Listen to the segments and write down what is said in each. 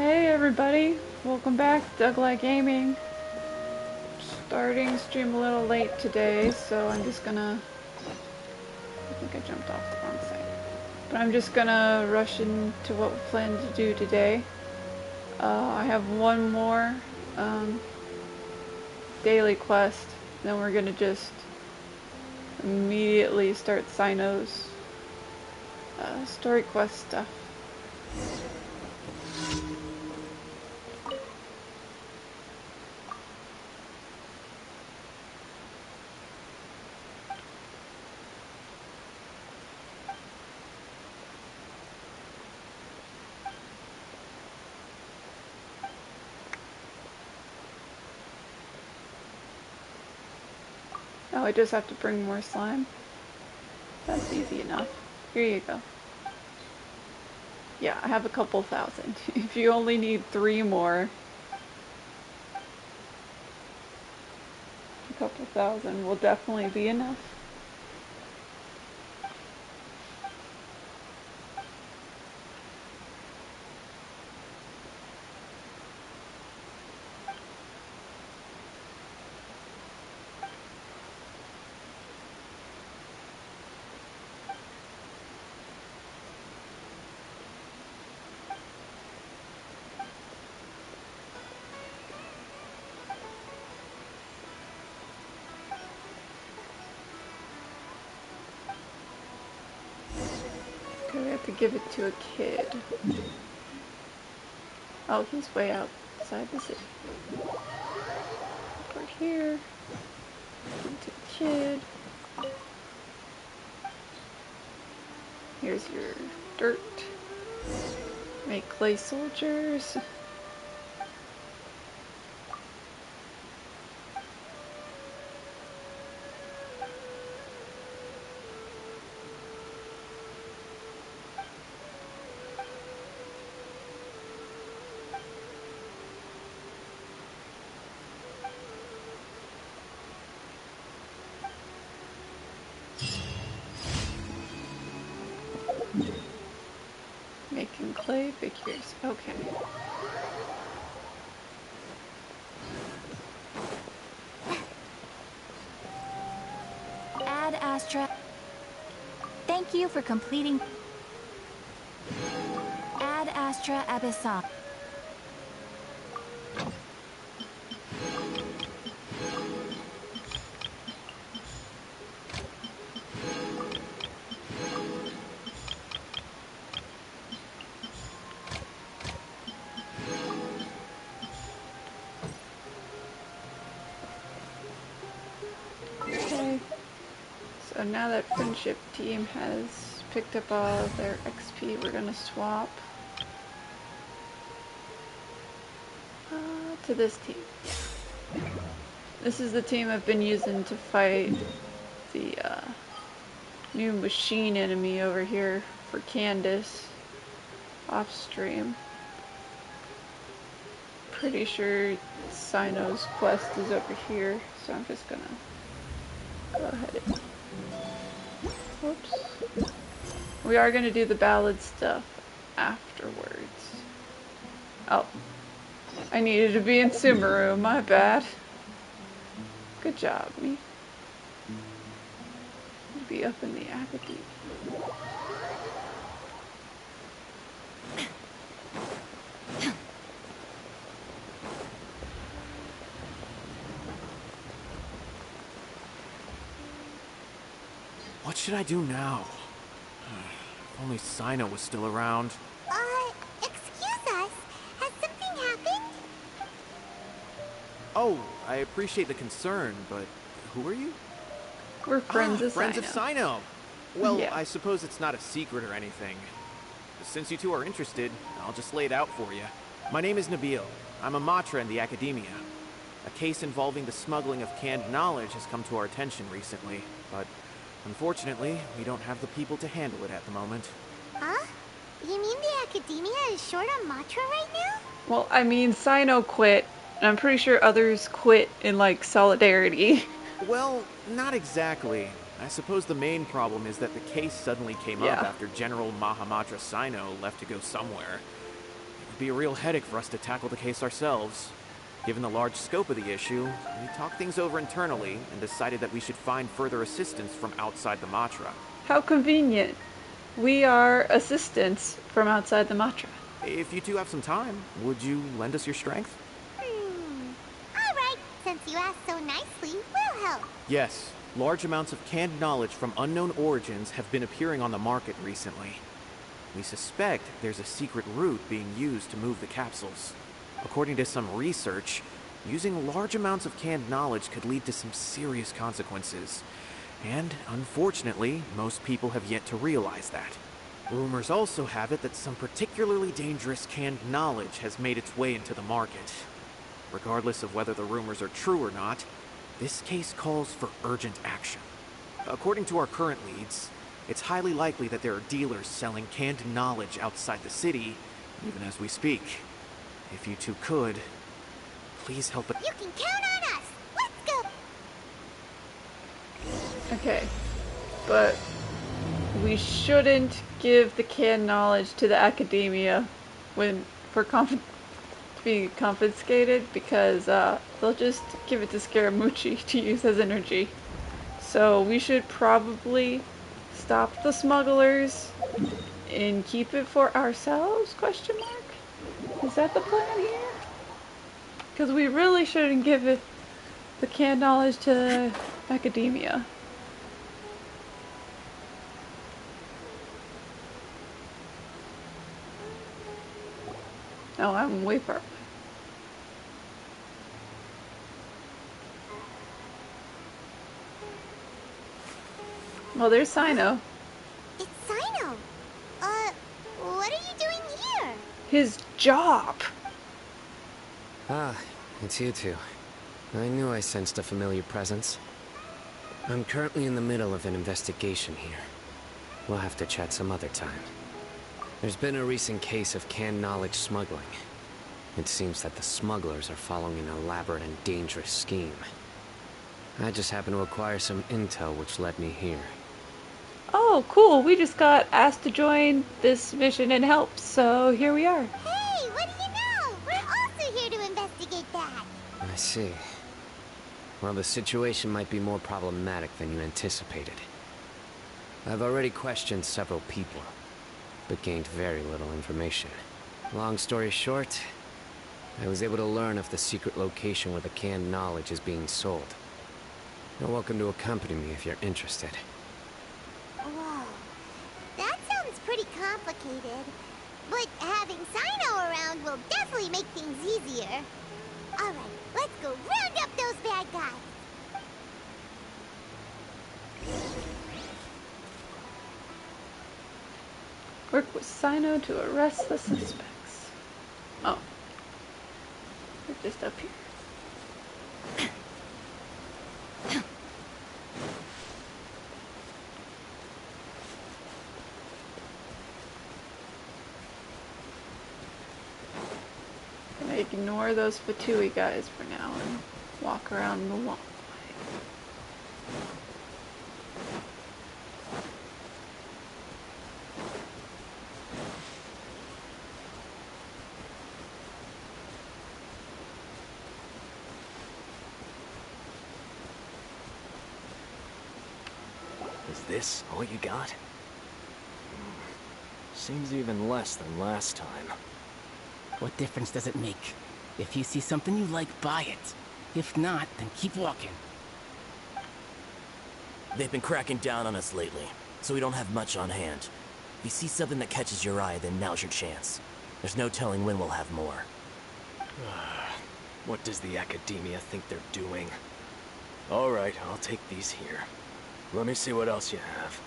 Hey everybody, welcome back to Douglas Gaming. Starting stream a little late today, so I'm just gonna... I think I jumped off the wrong side. But I'm just gonna rush into what we plan to do today. I have one more daily quest, then we're gonna just immediately start Cyno's story quest stuff. Oh, I just have to bring more slime. That's easy enough. Here you go. Yeah, I have a couple thousand. If you only need 3 more, a couple thousand will definitely be enough. Okay, we have to give it to a kid. Oh, he's way outside the city. Over here. Into the kid. Here's your dirt. Make clay soldiers. Making clay figures. Okay. Ad Astra. Thank you for completing Ad Astra Abyssal. Okay. So now that friendship team has picked up all of their XP, we're gonna swap to this team. This is the team I've been using to fight the new machine enemy over here for Candace off stream. Pretty sure Cyno's quest is over here, so I'm just gonna go ahead and... Whoops. We are gonna do the ballad stuff afterwards. Oh. I needed to be in Sumeru, my bad. Good job, me. Be up in the Academy. What should I do now? If only Cyno was still around. Excuse us. Has something happened? Oh, I appreciate the concern, but who are you? We're friends of Friends Cyno. of Cyno! Well, Yeah. I suppose it's not a secret or anything. Since you two are interested, I'll just lay it out for you. My name is Nabil. I'm a Matra in the Academia. A case involving the smuggling of canned knowledge has come to our attention recently, but unfortunately, we don't have the people to handle it at the moment. Huh? You mean the Academia is short on Matra right now? Well, I mean, Cyno quit, and I'm pretty sure others quit in, like, solidarity. Well, not exactly. I suppose the main problem is that the case suddenly came up after General Mahamatra Cyno left to go somewhere. be a real headache for us to tackle the case ourselves. Given the large scope of the issue, we talked things over internally and decided that we should find further assistance from outside the Matra. How convenient. We are assistants from outside the Matra. If you two have some time, would you lend us your strength? Alright, since you asked so nicely, we'll help. Yes, large amounts of canned knowledge from unknown origins have been appearing on the market recently. We suspect there's a secret route being used to move the capsules. According to some research, using large amounts of canned knowledge could lead to some serious consequences. And, unfortunately, most people have yet to realize that. Rumors also have it that some particularly dangerous canned knowledge has made its way into the market. Regardless of whether the rumors are true or not, this case calls for urgent action. According to our current leads, it's highly likely that there are dealers selling canned knowledge outside the city, even as we speak. If you two could, please help it. You can count on us! Let's go! Okay, but we shouldn't give the canned knowledge to the academia to be confiscated, because they'll just give it to Scaramucci to use as energy. So we should probably stop the smugglers and keep it for ourselves, question mark? Is that the plan here? Because we really shouldn't give it the canned knowledge to academia. Oh, I'm way far away. Well, there's Cyno. It's Cyno! What are you doing here? His job! Ah, it's you two. I knew I sensed a familiar presence. I'm currently in the middle of an investigation here. We'll have to chat some other time. There's been a recent case of canned knowledge smuggling. It seems that the smugglers are following an elaborate and dangerous scheme. I just happened to acquire some intel which led me here. Oh, cool. We just got asked to join this mission and help, so here we are. Hey, what do you know? We're also here to investigate that. I see. Well, the situation might be more problematic than you anticipated. I've already questioned several people, but gained very little information. Long story short, I was able to learn of the secret location where the canned knowledge is being sold. You're welcome to accompany me if you're interested. Whoa. That sounds pretty complicated. But having Cyno around will definitely make things easier. Alright, let's go round up those bad guys. Work with Cyno to arrest the suspects. Oh. They're just up here. Gonna ignore those Fatui guys for now and walk around the long way. Is this all you got? Seems even less than last time. What difference does it make? If you see something you like, buy it. If not, then keep walking. They've been cracking down on us lately, so we don't have much on hand. If you see something that catches your eye, then now's your chance. There's no telling when we'll have more. What does the academia think they're doing? Alright, I'll take these here. Let me see what else you have.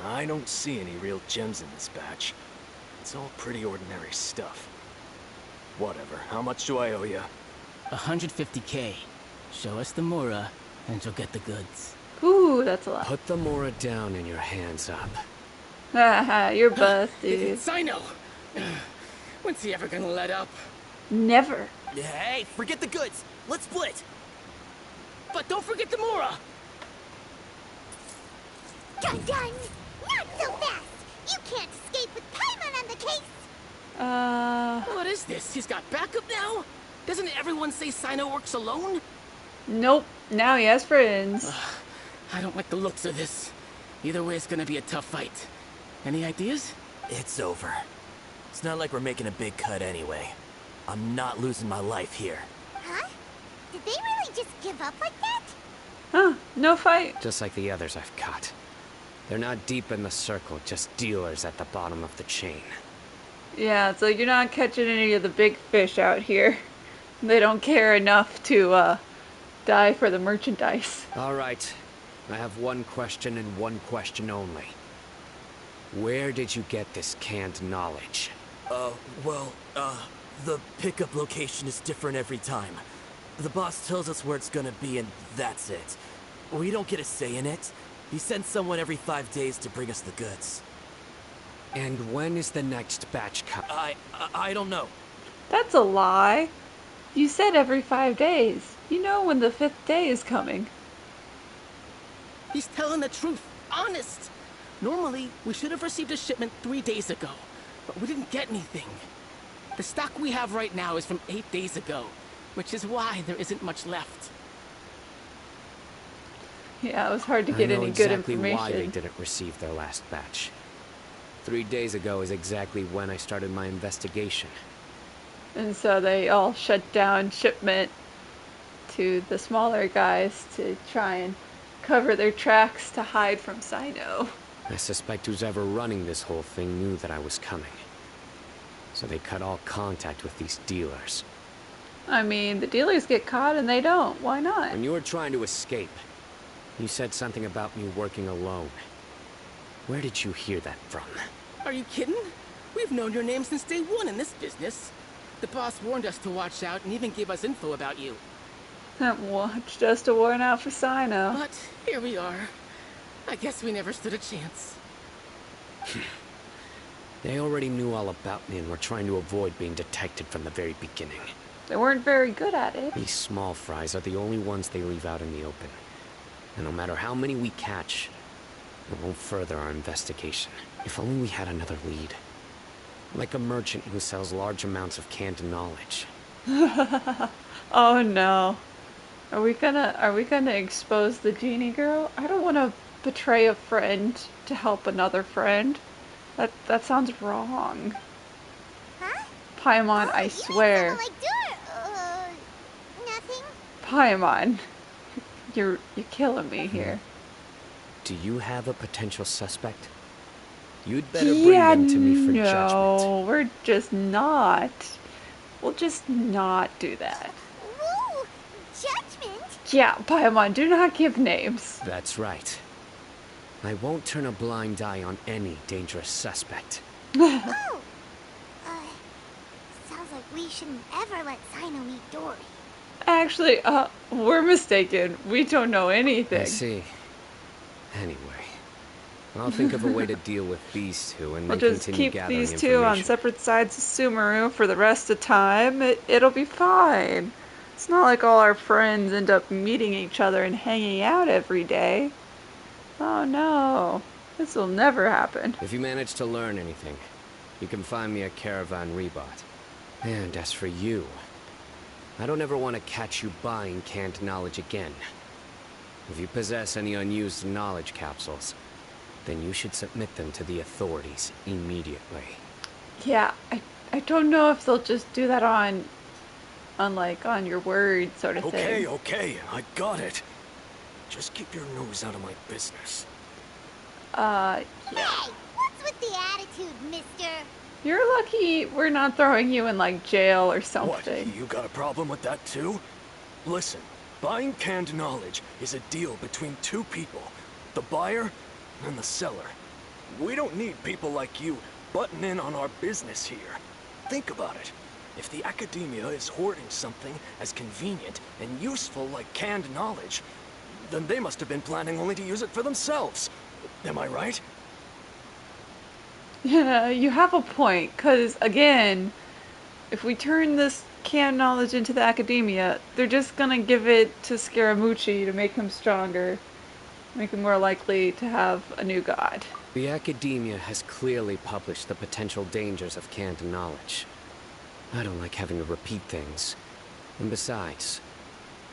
I don't see any real gems in this batch. It's all pretty ordinary stuff. Whatever, how much do I owe you? 150K. Show us the Mora, and you'll get the goods. Ooh, that's a lot. Put the Mora down and your hands up. Haha, you're busted. Cyno! When's he ever gonna let up? Never. Hey, forget the goods! Let's split! But don't forget the Mora! Dun dun! Not so fast! You can't What is this? He's got backup now? Doesn't everyone say Cyno works alone? Nope. Now he has friends. I don't like the looks of this. Either way, it's gonna be a tough fight. Any ideas? It's over. It's not like we're making a big cut anyway. I'm not losing my life here. Huh? Did they really just give up like that? Huh, no fight. Just like the others I've caught. They're not deep in the circle, just dealers at the bottom of the chain. Yeah, so you're not catching any of the big fish out here. They don't care enough to die for the merchandise. All right. I have one question and one question only. Where did you get this canned knowledge? The pickup location is different every time. The boss tells us where it's gonna be and that's it. We don't get a say in it. He sends someone every 5 days to bring us the goods. And when is the next batch coming? I don't know. That's a lie. You said every 5 days. You know when the 5th day is coming. He's telling the truth. Honest. Normally, we should have received a shipment 3 days ago, but we didn't get anything. The stock we have right now is from 8 days ago, which is why there isn't much left. Yeah, it was hard to get I know any good exactly information. why they didn't receive their last batch. 3 days ago is exactly when I started my investigation. And so they all shut down shipment to the smaller guys to try and cover their tracks to hide from Cyno. I suspect who's ever running this whole thing knew that I was coming. So they cut all contact with these dealers. I mean, the dealers get caught and they don't. Why not? When you were trying to escape, you said something about me working alone. Where did you hear that from? Are you kidding? We've known your name since day one in this business. The boss warned us to watch out and even gave us info about you. Watch just a warrant out for Cyno. But here we are. I guess we never stood a chance. They already knew all about me and were trying to avoid being detected from the very beginning. They weren't very good at it. These small fries are the only ones they leave out in the open. And no matter how many we catch, it won't further our investigation. If only we had another lead. Like a merchant who sells large amounts of canned knowledge. Oh no. Are we gonna expose the genie girl? I don't want to betray a friend to help another friend. That sounds wrong. Huh? Paimon, I You swear. Like nothing. Paimon, you're killing me here. Do you have a potential suspect? You'd better bring them to me for judgment. No, we're just not. We'll just not do that. Whoa! Judgment? Yeah, Paimon, do not give names. That's right. I won't turn a blind eye on any dangerous suspect. Oh! Sounds like we shouldn't ever let Cyno meet Dory. Actually, we're mistaken. We don't know anything. I see. Anyway, I'll think of a way to deal with these two and We'll then just continue keep gathering these two on information. separate sides of Sumeru for the rest of time. It'll be fine. It's not like all our friends end up meeting each other and hanging out every day. Oh no, this will never happen. If you manage to learn anything, you can find me a Caravan Rebot. And as for you, I don't ever want to catch you buying canned knowledge again. If you possess any unused knowledge capsules, then you should submit them to the authorities immediately. Yeah, I don't know if they'll just do that on your word sort of thing. Okay, I got it. Just keep your nose out of my business. Yeah. Hey, what's with the attitude, mister? You're lucky we're not throwing you in like jail or What, something. you got a problem with that too? Listen, buying canned knowledge is a deal between two people. The buyer and the seller. We don't need people like you butting in on our business here. Think about it. If the academia is hoarding something as convenient and useful like canned knowledge, then they must have been planning only to use it for themselves. Am I right? Yeah, you have a point, because again, if we turn this canned knowledge into the academia, they're just gonna give it to Scaramucci to make him stronger, make him more likely to have a new god. The academia has clearly published the potential dangers of canned knowledge. I don't like having to repeat things. And besides,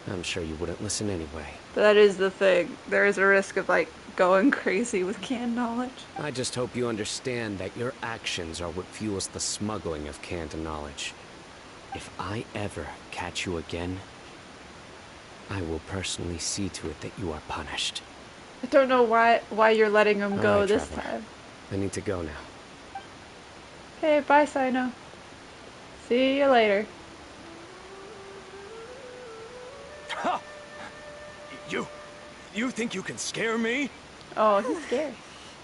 I'm sure you wouldn't listen anyway. That is the thing. There is a risk of, like, going crazy with canned knowledge. I just hope you understand that your actions are what fuels the smuggling of canned knowledge. If I ever catch you again, I will personally see to it that you are punished. I don't know why you're letting him go Alright, this Traveler. time. I need to go now. Okay, bye, Cyno. See you later. Ha! You think you can scare me? Oh, he's scared.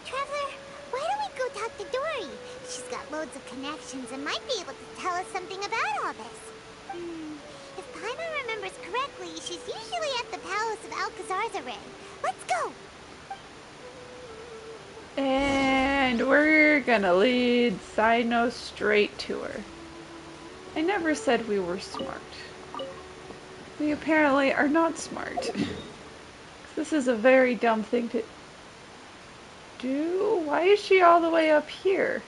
Traveler, why don't we go talk to Dory? She's got loads of connections and might be able to tell us something about all this. If Paimon remembers correctly, she's usually at the Palace of Alcazar's Array. Let's go! And we're gonna lead Cyno straight to her. I never said we were smart. We apparently are not smart. This is a very dumb thing to do. Why is she all the way up here?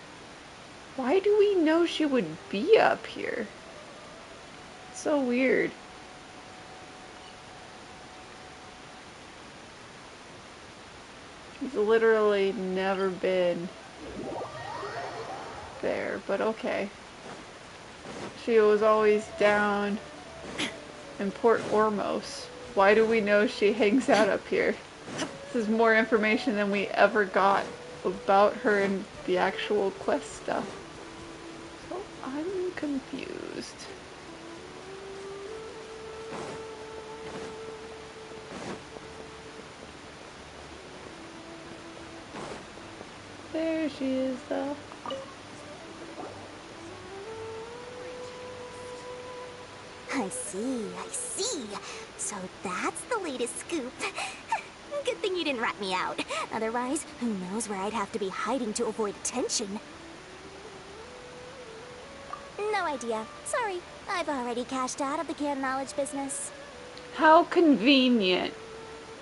Why do we know she would be up here? So weird. She's literally never been there, but okay. She was always down in Port Ormos. Why do we know she hangs out up here? This is more information than we ever got about her and the actual quest stuff. So I'm confused. There she is, though. I see. So that's the latest scoop. Good thing you didn't rat me out. Otherwise, who knows where I'd have to be hiding to avoid attention. No idea. Sorry. I've already cashed out of the canned knowledge business. How convenient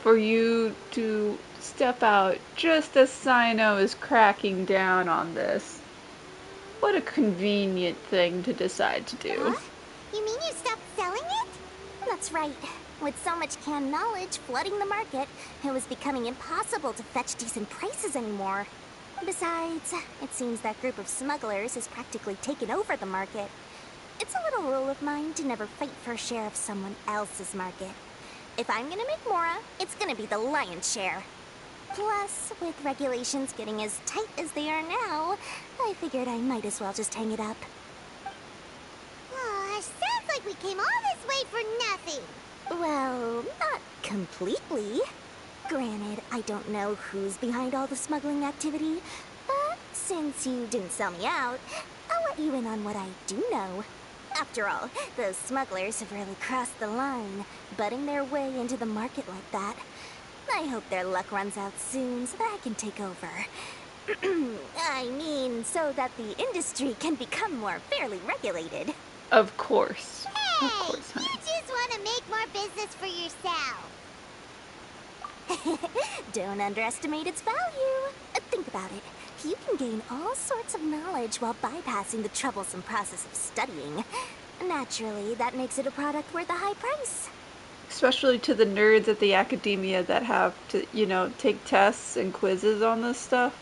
for you to step out just as Cyno is cracking down on this. What a convenient thing to decide to do. Huh? You mean you stopped selling it? That's right. With so much canned knowledge flooding the market, it was becoming impossible to fetch decent prices anymore. Besides, it seems that group of smugglers has practically taken over the market. It's a little rule of mine to never fight for a share of someone else's market. If I'm gonna make Mora, it's gonna be the lion's share. Plus, with regulations getting as tight as they are now, I figured I might as well just hang it up. Oh, sounds like we came all this way for nothing. Well, not completely. Granted, I don't know who's behind all the smuggling activity, but since you didn't sell me out, I'll let you in on what I do know. After all, those smugglers have really crossed the line, butting their way into the market like that. I hope their luck runs out soon so that I can take over. I mean, so that the industry can become more fairly regulated. Of course. Hey, Of course, honey. you just want to make more business for yourself. Don't underestimate its value. Think about it. You can gain all sorts of knowledge while bypassing the troublesome process of studying. Naturally, that makes it a product worth a high price. Especially to the nerds at the academia that have to, you know, take tests and quizzes on this stuff.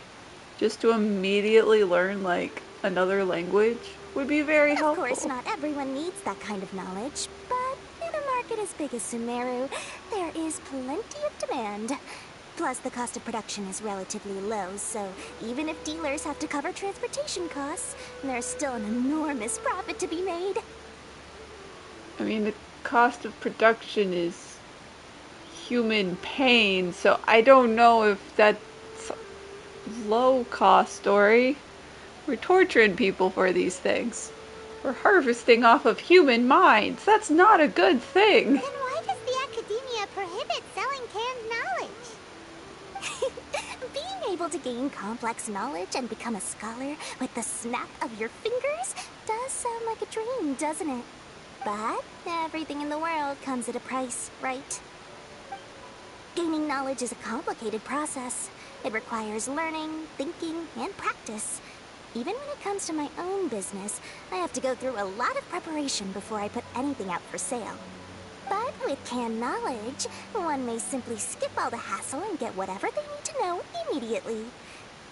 Just to immediately learn, like, another language would be very helpful. Of course, not everyone needs that kind of knowledge, but in a market as big as Sumeru, there is plenty of demand. Plus, the cost of production is relatively low, so even if dealers have to cover transportation costs, there's still an enormous profit to be made. I mean, the cost of production is human pain, so I don't know if that's low cost story. We're torturing people for these things. We're harvesting off of human minds. That's not a good thing. Then why does the academia prohibit selling canned knowledge? Being able to gain complex knowledge and become a scholar with the snap of your fingers does sound like a dream, doesn't it? But everything in the world comes at a price, right? Gaining knowledge is a complicated process. It requires learning, thinking, and practice. Even when it comes to my own business, I have to go through a lot of preparation before I put anything out for sale. But with canned knowledge, one may simply skip all the hassle and get whatever they need to know immediately.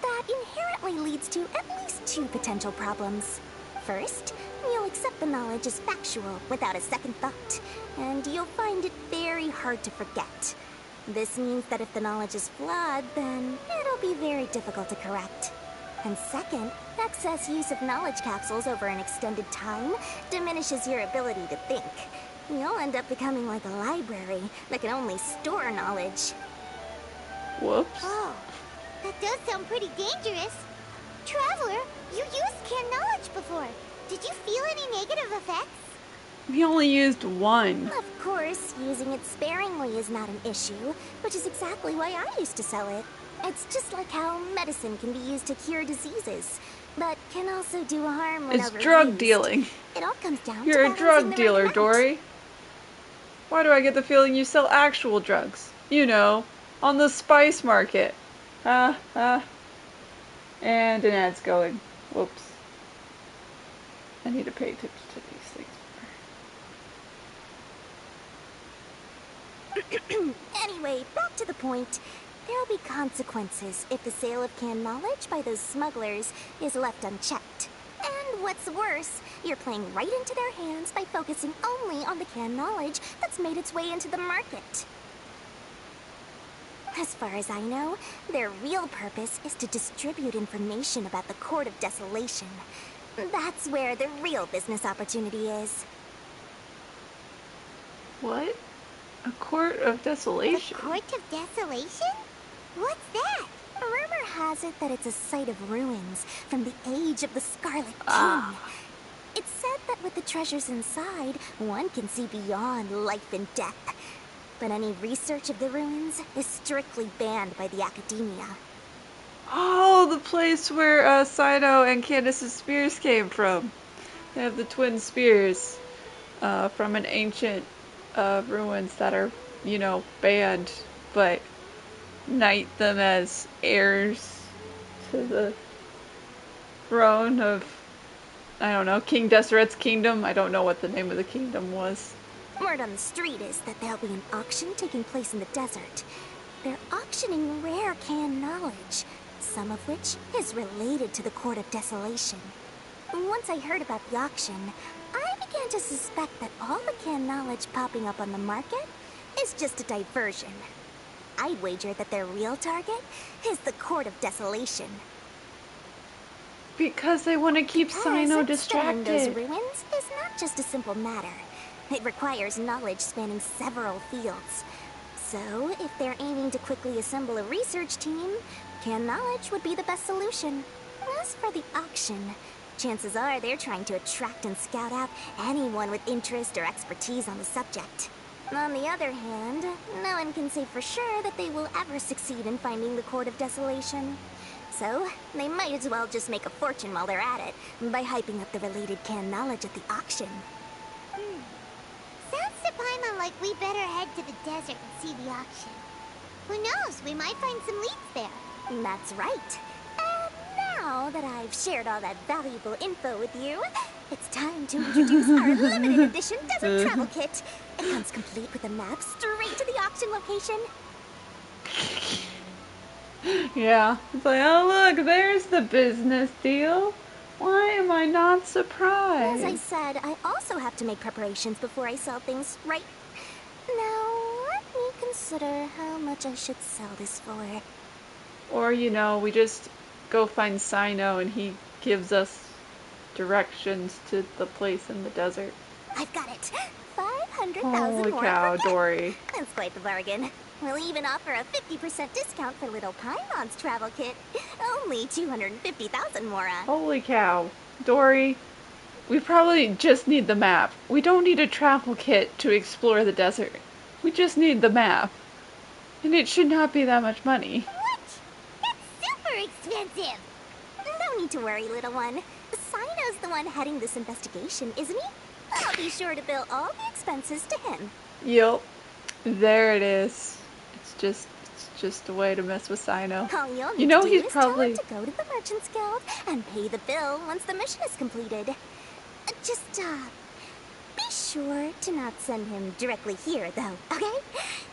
That inherently leads to at least two potential problems. First, you'll accept the knowledge as factual without a second thought, and you'll find it very hard to forget. This means that if the knowledge is flawed, then it'll be very difficult to correct. And second, excess use of knowledge capsules over an extended time diminishes your ability to think. You'll end up becoming like a library that can only store knowledge. Whoops. Oh, that does sound pretty dangerous. Traveler, you used canned knowledge before. Did you feel any negative effects? We only used one. Of course, using it sparingly is not an issue, which is exactly why I used to sell it. It's just like how medicine can be used to cure diseases, but can also do harm when It's overused. drug dealing. It all comes down You're to a balancing drug the right dealer, amount. Dory. Why do I get the feeling you sell actual drugs? You know, on the spice market. And an ad's going. Whoops. I need to pay attention to these things more. Anyway, back to the point. There'll be consequences if the sale of canned knowledge by those smugglers is left unchecked. And what's worse, you're playing right into their hands by focusing only on the canned knowledge that's made its way into the market. As far as I know, their real purpose is to distribute information about the Court of Desolation. That's where the real business opportunity is. What? A court of desolation? The Court of Desolation? What's that? Rumor has it that it's a site of ruins from the age of the Scarlet King. Ah. It's said that with the treasures inside, one can see beyond life and death. But any research of the ruins is strictly banned by the Academia. Oh, the place where Cyno and Candace's spears came from. They have the twin spears from an ancient ruins that are, you know, banned, but knight them as heirs to the throne of, I don't know, King Desseret's kingdom. I don't know what the name of the kingdom was. Word on the street is that there'll be an auction taking place in the desert. They're auctioning rare canned knowledge, some of which is related to the Court of Desolation. Once I heard about the auction, I began to suspect that all the canned knowledge popping up on the market is just a diversion. I'd wager that their real target is the Court of Desolation. Because they want to keep Cyno Studying those distracted. ruins is not just a simple matter. It requires knowledge spanning several fields. So, if they're aiming to quickly assemble a research team, canned knowledge would be the best solution. As for the auction, chances are they're trying to attract and scout out anyone with interest or expertise on the subject. On the other hand, no one can say for sure that they will ever succeed in finding the Court of Desolation. So, they might as well just make a fortune while they're at it by hyping up the related canned knowledge at the auction. Sounds to Paimon like we better head to the desert and see the auction. Who knows, we might find some leads there. That's right. And now that I've shared all that valuable info with you, it's time to introduce our limited edition desert travel kit. It comes complete with a map straight to the auction location. Yeah, it's like, oh look, there's the business deal. Why am I not surprised? As I said, I also have to make preparations before I sell things, right? Now, let me consider how much I should sell this for. Or, you know, we just go find Cyno and he gives us directions to the place in the desert. I've got it. 500,000 Holy more. cow, Dory. That's quite the bargain. We'll even offer a 50% discount for little Paimon's travel kit. Only 250,000 more. Holy cow. Dory, we probably just need the map. We don't need a travel kit to explore the desert. We just need the map. And it should not be that much money. What? That's super expensive. No need to worry, little one. Cyno's the one heading this investigation, isn't he? I'll be sure to bill all the expenses to him. Yup. There it is. It's just a way to mess with Cyno. All you'll need You know, to do he's is probably... tell him to go to the Merchant's Guild and pay the bill once the mission is completed. Just, be sure to not send him directly here, though, okay?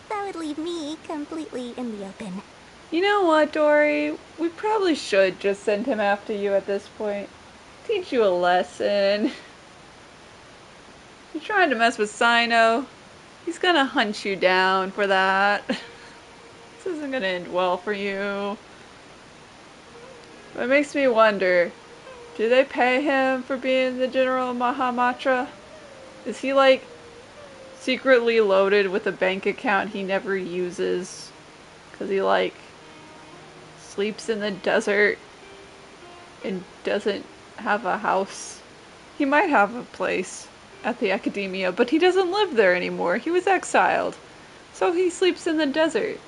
That would leave me completely in the open. You know what, Dory? We probably should just send him after you at this point. Teach you a lesson. You're trying to mess with Cyno. He's gonna hunt you down for that. This isn't gonna end well for you. But it makes me wonder, do they pay him for being the General Mahamatra? Is he like secretly loaded with a bank account he never uses? Cause he like sleeps in the desert and doesn't have a house. He might have a place at the academia, but he doesn't live there anymore. He was exiled. So he sleeps in the desert.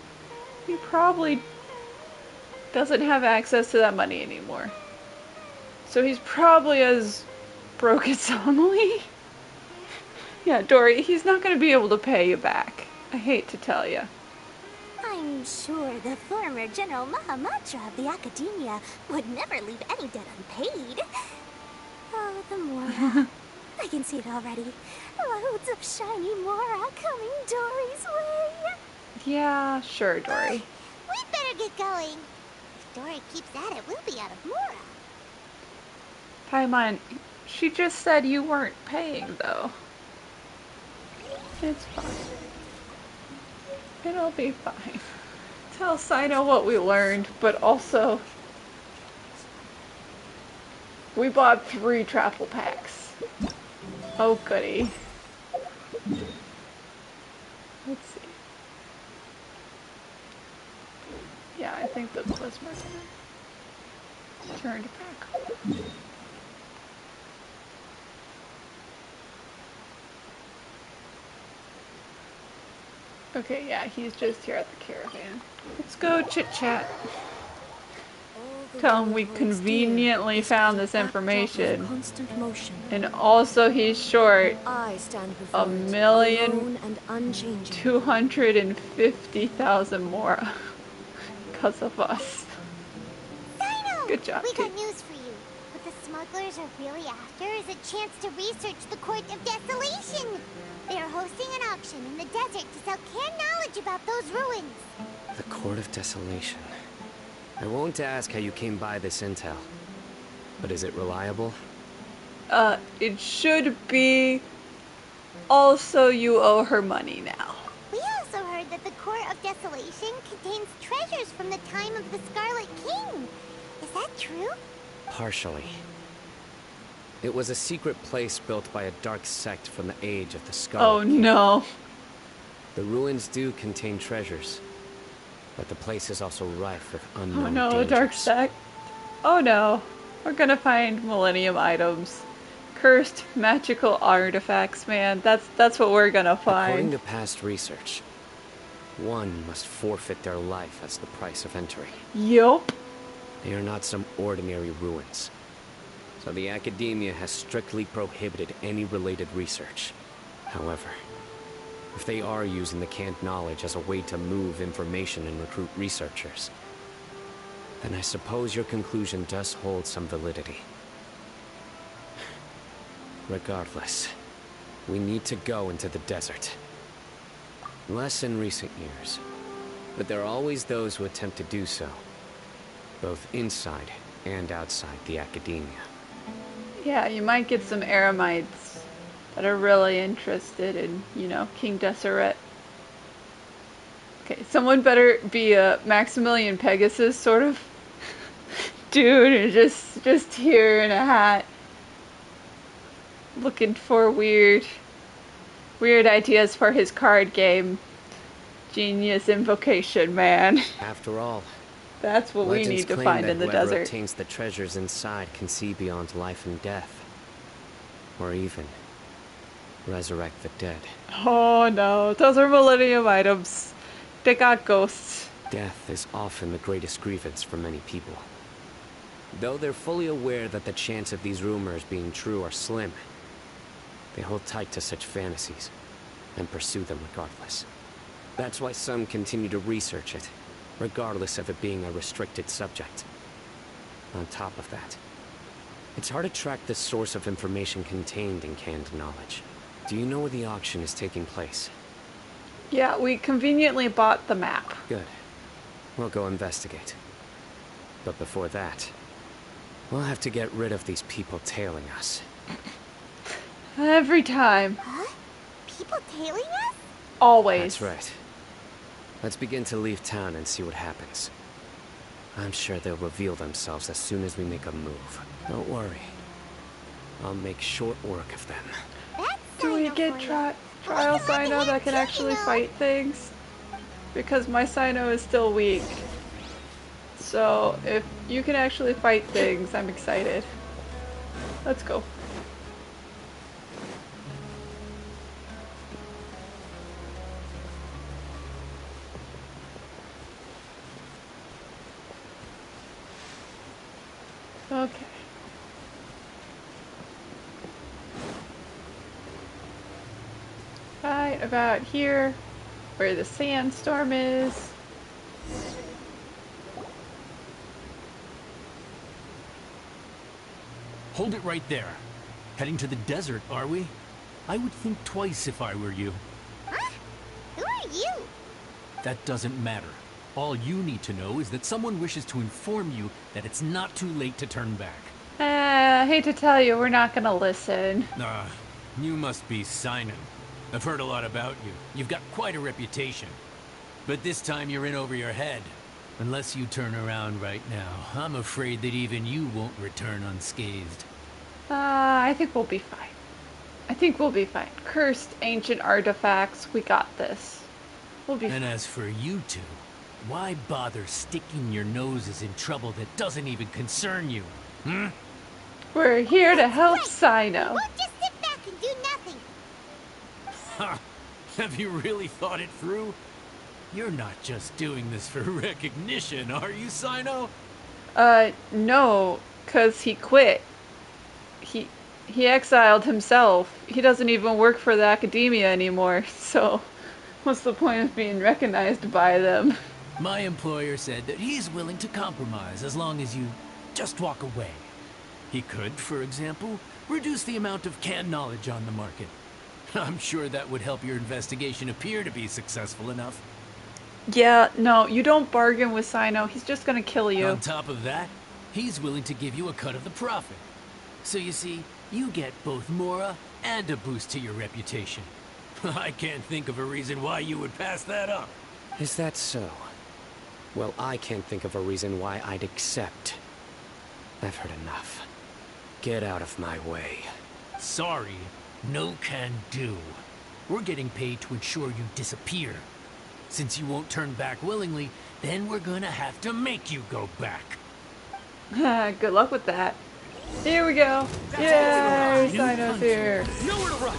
He probably doesn't have access to that money anymore. So he's probably as broke as Emily. Yeah, Dory, he's not going to be able to pay you back. I hate to tell you. I'm sure the former General Mahamatra of the Academia would never leave any debt unpaid. Oh, the Mora. I can see it already. Loads of shiny Mora coming Dory's way. Yeah, sure, Dory. We'd better get going. If Dory keeps at it, we'll be out of Mora. Paimon, she just said you weren't paying, though. It's fine. It'll be fine. Tell Cyno what we learned, but also... we bought 3 travel packs. Oh, goody. Let's see. Yeah, I think the Klezmer turned back. Okay, yeah, he's just here at the caravan. Let's go chit-chat. Tell him we conveniently found this information. And also he's short $1,250,000 more because of us. Cyno! Good job, We got Kate. news for you. What the smugglers are really after is a chance to research the Court of Desolation. They are hosting an auction in the desert to sell canned knowledge about those ruins. The Court of Desolation. I won't ask how you came by this intel, but is it reliable? It should be. Also, you owe her money now. We also heard that the Court of Desolation contains treasures from the time of the Scarlet King. Is that true? Partially. It was a secret place built by a dark sect from the age of the Scarlet Oh King. no. The ruins do contain treasures, but the place is also rife with unknown Oh no, dangers. a dark sect. Oh no. We're gonna find Millennium items. Cursed magical artifacts, man. That's what we're gonna According find. to past research, one must forfeit their life as the price of entry. Yup. They are not some ordinary ruins. So the Academia has strictly prohibited any related research. However, if they are using the canned knowledge as a way to move information and recruit researchers, then I suppose your conclusion does hold some validity. Regardless, we need to go into the desert. Less in recent years, but there are always those who attempt to do so, both inside and outside the Academia. Yeah, you might get some Eremites that are really interested in, you know, King Deseret. Okay, someone better be a Maximilian Pegasus sort of dude, and just here in a hat, looking for weird ideas for his card game. Genius invocation, man. After all, That's what we legends need to claim find that in the whoever desert. obtains the treasures inside can see beyond life and death, or even resurrect the dead. Oh no, those are Millennium items. They got ghosts. Death is often the greatest grievance for many people. Though they're fully aware that the chance of these rumors being true are slim, they hold tight to such fantasies and pursue them regardless. That's why some continue to research it, regardless of it being a restricted subject. On top of that, it's hard to track the source of information contained in canned knowledge. Do you know where the auction is taking place? Yeah, we conveniently bought the map. Good. We'll go investigate. But before that, we'll have to get rid of these people tailing us. Every time. Huh? People tailing us? Always. That's right. Let's begin to leave town and see what happens. I'm sure they'll reveal themselves as soon as we make a move. Don't worry. I'll make short work of them. That's Do we Cyno get for you. trial Look at Cyno my that can head, actually Cyno. fight things? Because my Cyno is still weak. So if you can actually fight things, I'm excited. Let's go. Okay. Right about here, where the sandstorm is. Hold it right there. Heading to the desert, are we? I would think twice if I were you. Huh? Who are you? That doesn't matter. All you need to know is that someone wishes to inform you that it's not too late to turn back. I hate to tell you, we're not gonna listen. You must be Cyno. I've heard a lot about you. You've got quite a reputation. But this time you're in over your head. Unless you turn around right now, I'm afraid that even you won't return unscathed. I think we'll be fine. I think we'll be fine. Cursed ancient artifacts, we got this. We'll be fine. And as for you two, why bother sticking your noses in trouble that doesn't even concern you? Hmm? We're here to help Right. Cyno. We'll just sit back and do nothing. Ha! Have you really thought it through? You're not just doing this for recognition, are you, Cyno? No, 'cause he quit. He exiled himself. He doesn't even work for the academia anymore, so what's the point of being recognized by them? My employer said that he's willing to compromise as long as you just walk away. He could, for example, reduce the amount of canned knowledge on the market. I'm sure that would help your investigation appear to be successful enough. Yeah, no, you don't bargain with Cyno. He's just gonna kill you. On top of that, he's willing to give you a cut of the profit. So you see, you get both Mora and a boost to your reputation. I can't think of a reason why you would pass that up. Is that so? Well, I can't think of a reason why I'd accept. I've heard enough. Get out of my way. Sorry, no can do. We're getting paid to ensure you disappear. Since you won't turn back willingly, then we're gonna have to make you go back. Good luck with that. Here we go. Yay, Cyno's here. Nowhere to run!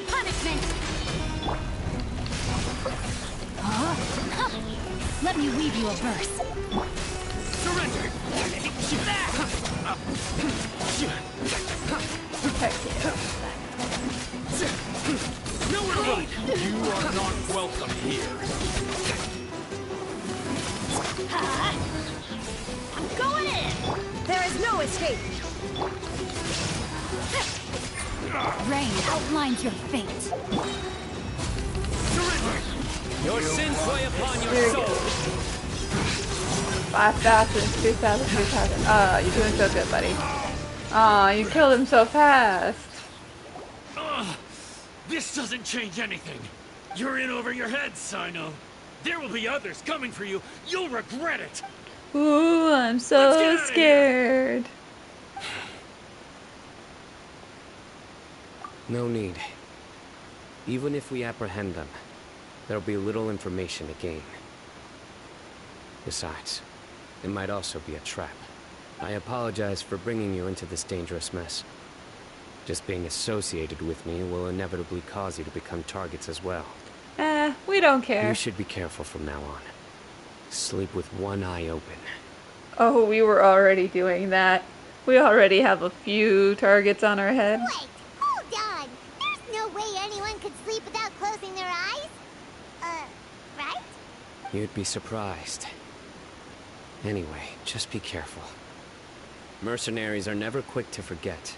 Punishment! Let me weave you a verse. Surrender! Heck yeah. Nowhere to run! You are not welcome here. I'm going in! There is no escape! Rain outlines your fate. Surrender! Your sins weigh upon your Here we soul. go. 5,000, 2,000, 3,000. You're doing so good, buddy. You killed him so fast. This doesn't change anything. You're in over your head, Cyno. There will be others coming for you. You'll regret it. Ooh, I'm Let's get so outta here. scared. No need. Even if we apprehend them, there'll be little information to gain. Besides, it might also be a trap. I apologize for bringing you into this dangerous mess. Just being associated with me will inevitably cause you to become targets as well. We don't care. You should be careful from now on. Sleep with one eye open. Oh, we were already doing that. We already have a few targets on our head. Wait, hold on. There's no way anyone could sleep without closing You'd be surprised. Anyway, just be careful. Mercenaries are never quick to forget.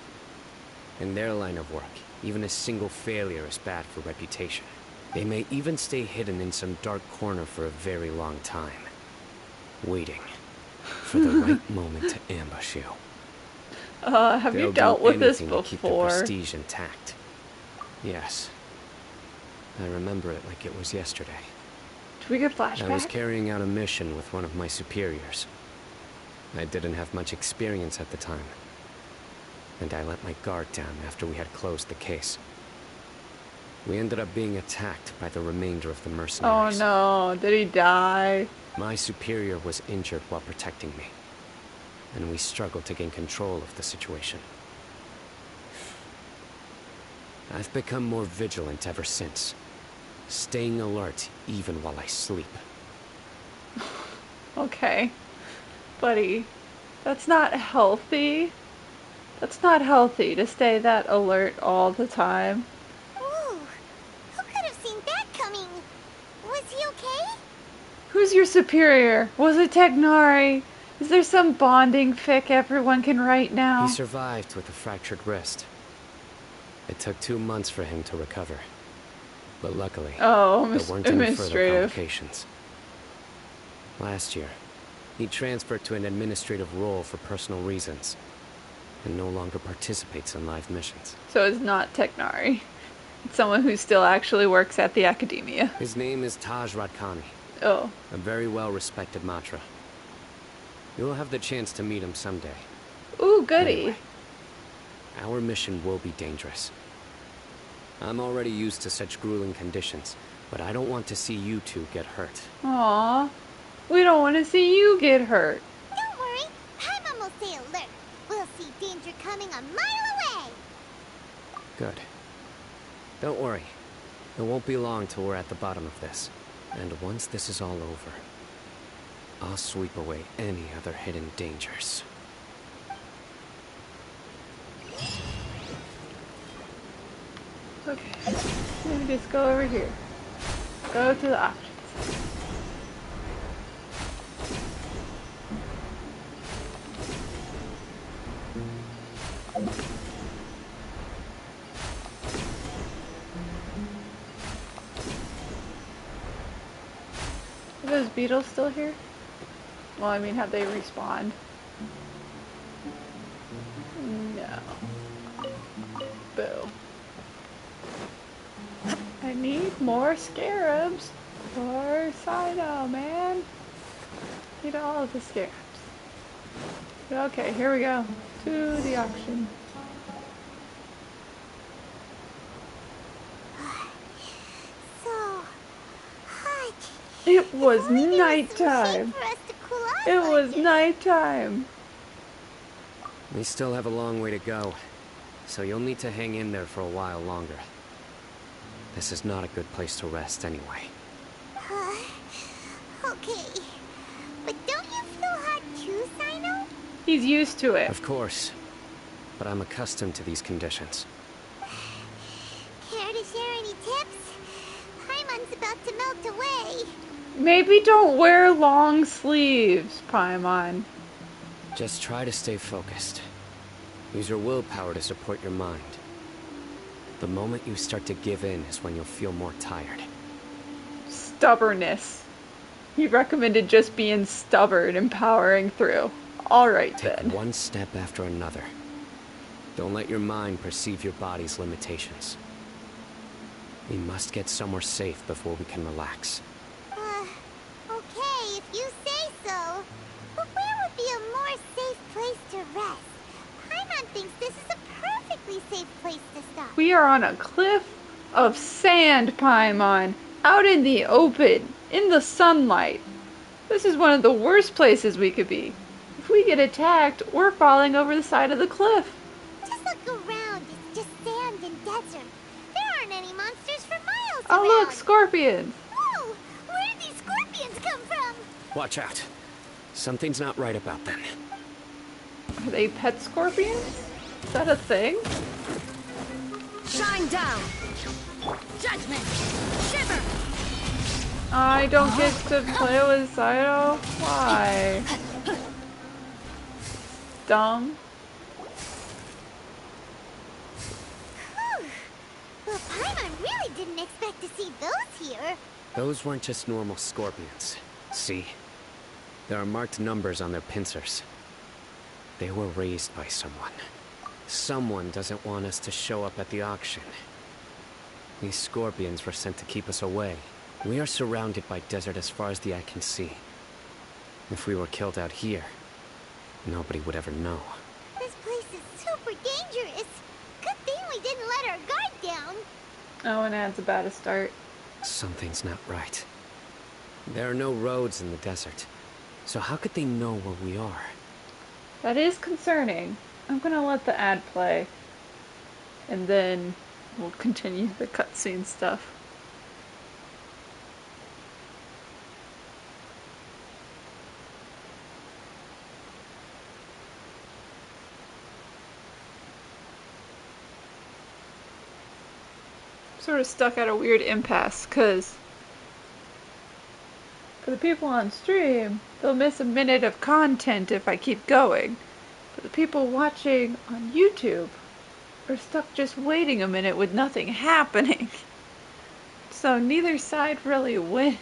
In their line of work, even a single failure is bad for reputation. They may even stay hidden in some dark corner for a very long time, waiting for the right moment to ambush you. Have you dealt with this before? To keep the prestige intact. Yes. I remember it like it was yesterday. Do we get flashbacks? I was carrying out a mission with one of my superiors. I didn't have much experience at the time, and I let my guard down after we had closed the case. We ended up being attacked by the remainder of the mercenaries. Oh no, did he die? My superior was injured while protecting me, and we struggled to gain control of the situation. I've become more vigilant ever since, staying alert even while I sleep. Okay. Buddy, that's not healthy. That's not healthy to stay that alert all the time. Ooh, who could have seen that coming? Was he okay? Who's your superior? Was it Tighnari? Is there some bonding fic everyone can write now? He survived with a fractured wrist. It took 2 months for him to recover. But luckily, there weren't any further complications. Last year, he transferred to an administrative role for personal reasons, and no longer participates in live missions. So it's not Tighnari. It's someone who still actually works at the academia. His name is Taj Radkani. Oh. A very well-respected Matra. You'll have the chance to meet him someday. Ooh, goody. Anyway, our mission will be dangerous. I'm already used to such grueling conditions, but I don't want to see you two get hurt. Aww. We don't want to see you get hurt. Don't worry, Paimon will stay alert. We'll see danger coming a mile away. Good. Don't worry. It won't be long till we're at the bottom of this. And once this is all over, I'll sweep away any other hidden dangers. Okay. Let me just go over here. Go to the options. Are those beetles still here? Well, I mean, have they respawned? No. Boo. I need more scarabs for Cyno, man. Need all of the scarabs. Okay, here we go. To the auction. So hot. It was If only there was some nighttime. shade for us to cool off It on was here. nighttime. We still have a long way to go, so you'll need to hang in there for a while longer. This is not a good place to rest anyway. Okay. But don't you feel hot too, Cyno? He's used to it. Of course, but I'm accustomed to these conditions. Care to share any tips? Paimon's about to melt away. Maybe don't wear long sleeves, Paimon. Just try to stay focused. Use your willpower to support your mind. The moment you start to give in is when you'll feel more tired. Stubbornness. He recommended just being stubborn and powering through. Alright Take then. one step after another. Don't let your mind perceive your body's limitations. We must get somewhere safe before we can relax. Okay, if you say so. But where would be a more safe place to rest? Paimon thinks this is a perfectly safe place to stop. We are on a cliff of sand, Paimon. Out in the open. In the sunlight. This is one of the worst places we could be. If we get attacked, we're falling over the side of the cliff. Just look around. It's just sand and desert. There aren't any monsters for miles Oh around. look, scorpions. Whoa! Where did these scorpions come from? Watch out. Something's not right about them. Are they pet scorpions? Is that a thing? Shine down! Judgment! Shiver! I don't get to play with Cyno? Why? Dumb. Well, Paimon really didn't expect to see those here. Those weren't just normal scorpions. See? There are marked numbers on their pincers. They were raised by someone. Someone doesn't want us to show up at the auction. These scorpions were sent to keep us away. We are surrounded by desert as far as the eye can see. If we were killed out here, nobody would ever know. This place is super dangerous. Good thing we didn't let our guard down. Oh, and Ad's about to start. Something's not right. There are no roads in the desert. So how could they know where we are? That is concerning. I'm gonna let the ad play. And then we'll continue the cutscene stuff. Sort of stuck at a weird impasse, because for the people on stream, they'll miss a minute of content if I keep going. But the people watching on YouTube are stuck just waiting a minute with nothing happening. So neither side really wins.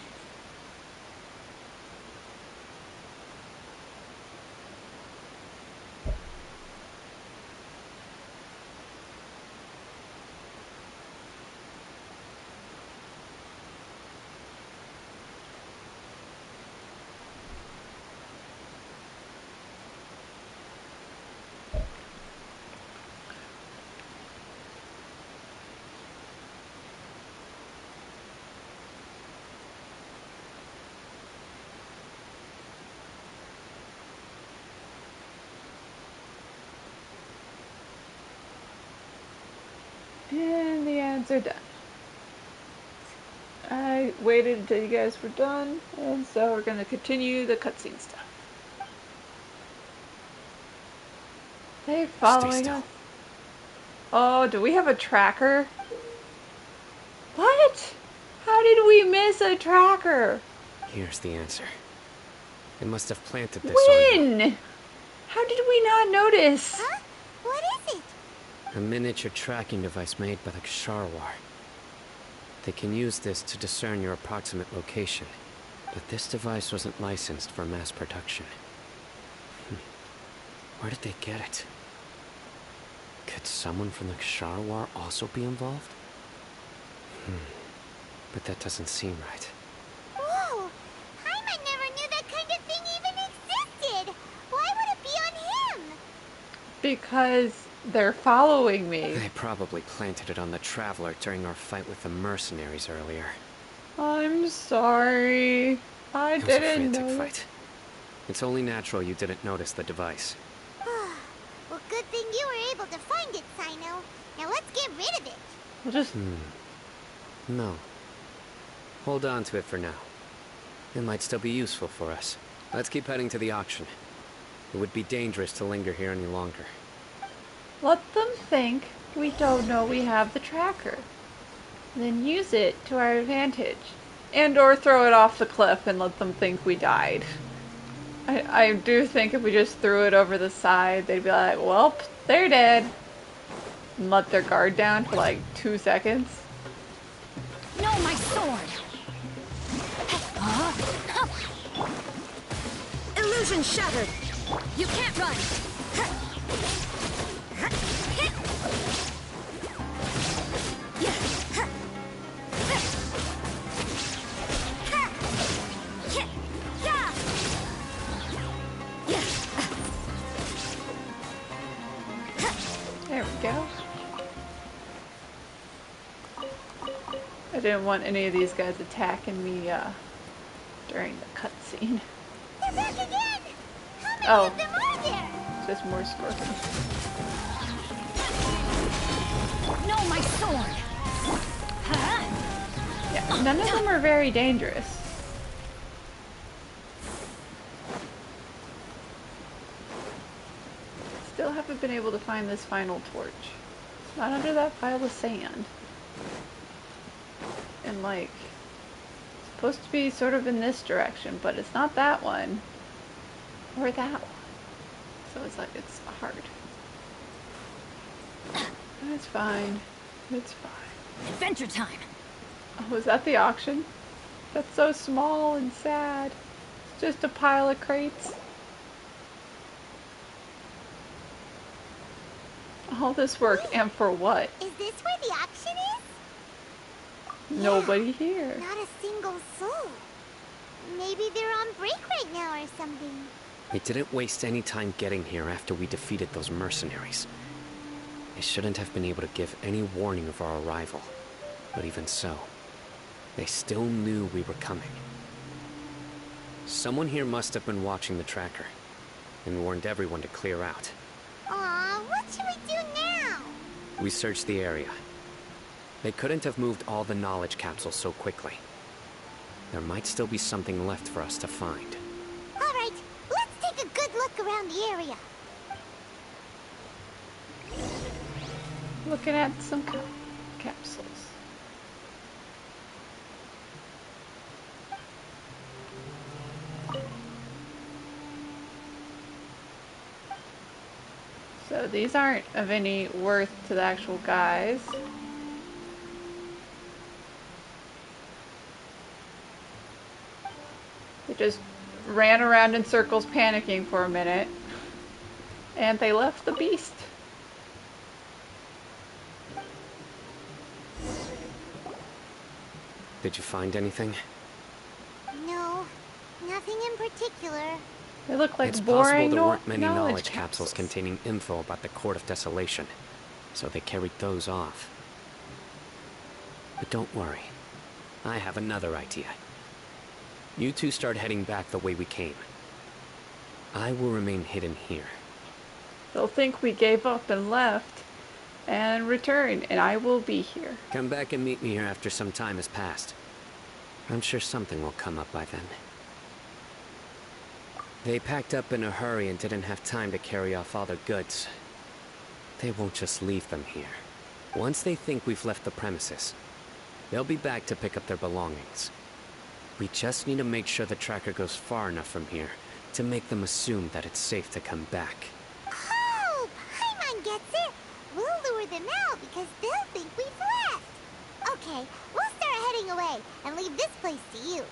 And the ads are done. I waited until you guys were done, and so we're gonna continue the cutscene stuff. They're following us. Oh, do we have a tracker? What? How did we miss a tracker? Here's the answer. They must have planted this on When? How did we not notice? Huh? What is it? a miniature tracking device made by the Ksharwar. They can use this to discern your approximate location, but this device wasn't licensed for mass production. Where did they get it? Could someone from the Ksharwar also be involved? But that doesn't seem right. Whoa! Hyman never knew that kind of thing even existed! Why would it be on him? Because they're following me. They probably planted it on the Traveler during our fight with the mercenaries earlier. I'm sorry. I It was a didn't frantic know. fight. It's only natural you didn't notice the device. Well, good thing you were able to find it, Cyno. Now let's get rid of it. We'll just No. Hold on to it for now. It might still be useful for us. Let's keep heading to the auction. It would be dangerous to linger here any longer. let them think we don't know we have the tracker. Then use it to our advantage. And or throw it off the cliff and let them think we died. I do think if we just threw it over the side, they'd be like, well, they're dead. And let their guard down for like 2 seconds. No, my sword! Illusion shattered! You can't run! There we go. I didn't want any of these guys attacking me during the cutscene. They're back again! How many Oh. of them are there? Just more scorpions. No, my sword! Yeah, none of them are very dangerous. Still haven't been able to find this final torch. It's not under that pile of sand. And like, supposed to be sort of in this direction, but it's not that one. Or that one. So it's like, it's hard. It's fine. It's fine. Adventure time! Oh, is that the auction? That's so small and sad. It's just a pile of crates. All this work, and for what? Is this where the auction is? Nobody here. Not a single soul. Maybe they're on break right now or something. We didn't waste any time getting here after we defeated those mercenaries. They shouldn't have been able to give any warning of our arrival. But even so, they still knew we were coming. Someone here must have been watching the tracker and warned everyone to clear out. Aw, what should we do now? We searched the area. They couldn't have moved all the knowledge capsules so quickly. There might still be something left for us to find. Alright, let's take a good look around the area. Looking at some capsules. So these aren't of any worth to the actual guys. They just ran around in circles panicking for a minute. And they left the beast. Did you find anything? No, nothing in particular. They look like It's boring possible there weren't many knowledge knowledge capsules containing info about the Court of Desolation, so they carried those off. But don't worry. I have another idea. You two start heading back the way we came. I will remain hidden here. They'll think we gave up and left and return, and I will be here. Come back and meet me here after some time has passed. I'm sure something will come up by then. They packed up in a hurry and didn't have time to carry off all their goods. They won't just leave them here. Once they think we've left the premises, they'll be back to pick up their belongings. We just need to make sure the tracker goes far enough from here to make them assume that it's safe to come back. Oh, Paimon gets it. We'll lure them out because they'll think we've left. Okay, we'll start heading away and leave this place to you.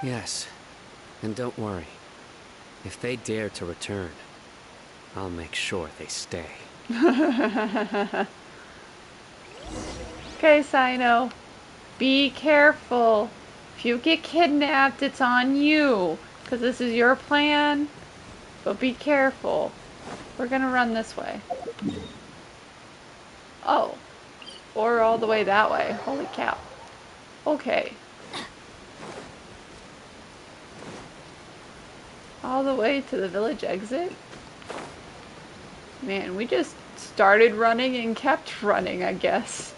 Yes, and don't worry. If they dare to return, I'll make sure they stay. Okay, Cyno. Be careful. If you get kidnapped, it's on you. Because this is your plan. But be careful. We're gonna run this way. Oh. Or all the way that way. Holy cow. Okay. All the way to the village exit? Man, we just started running and kept running, I guess.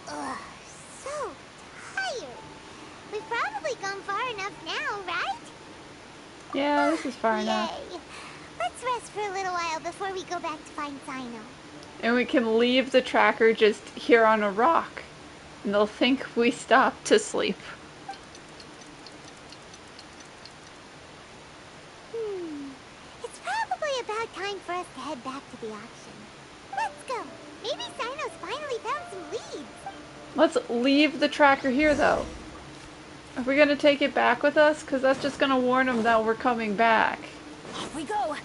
Ugh, so tired. We've probably gone far enough now, right? Yeah, this is far enough. Yay. Let's rest for a little while before we go back to find Cyno. And we can leave the tracker just here on a rock. And they'll think we stopped to sleep. It's probably about time for us to head back to the auction. Let's go. Maybe Cyno's finally found some leads. Let's leave the tracker here, though. Are we going to take it back with us? Because that's just going to warn them that we're coming back. Here we go.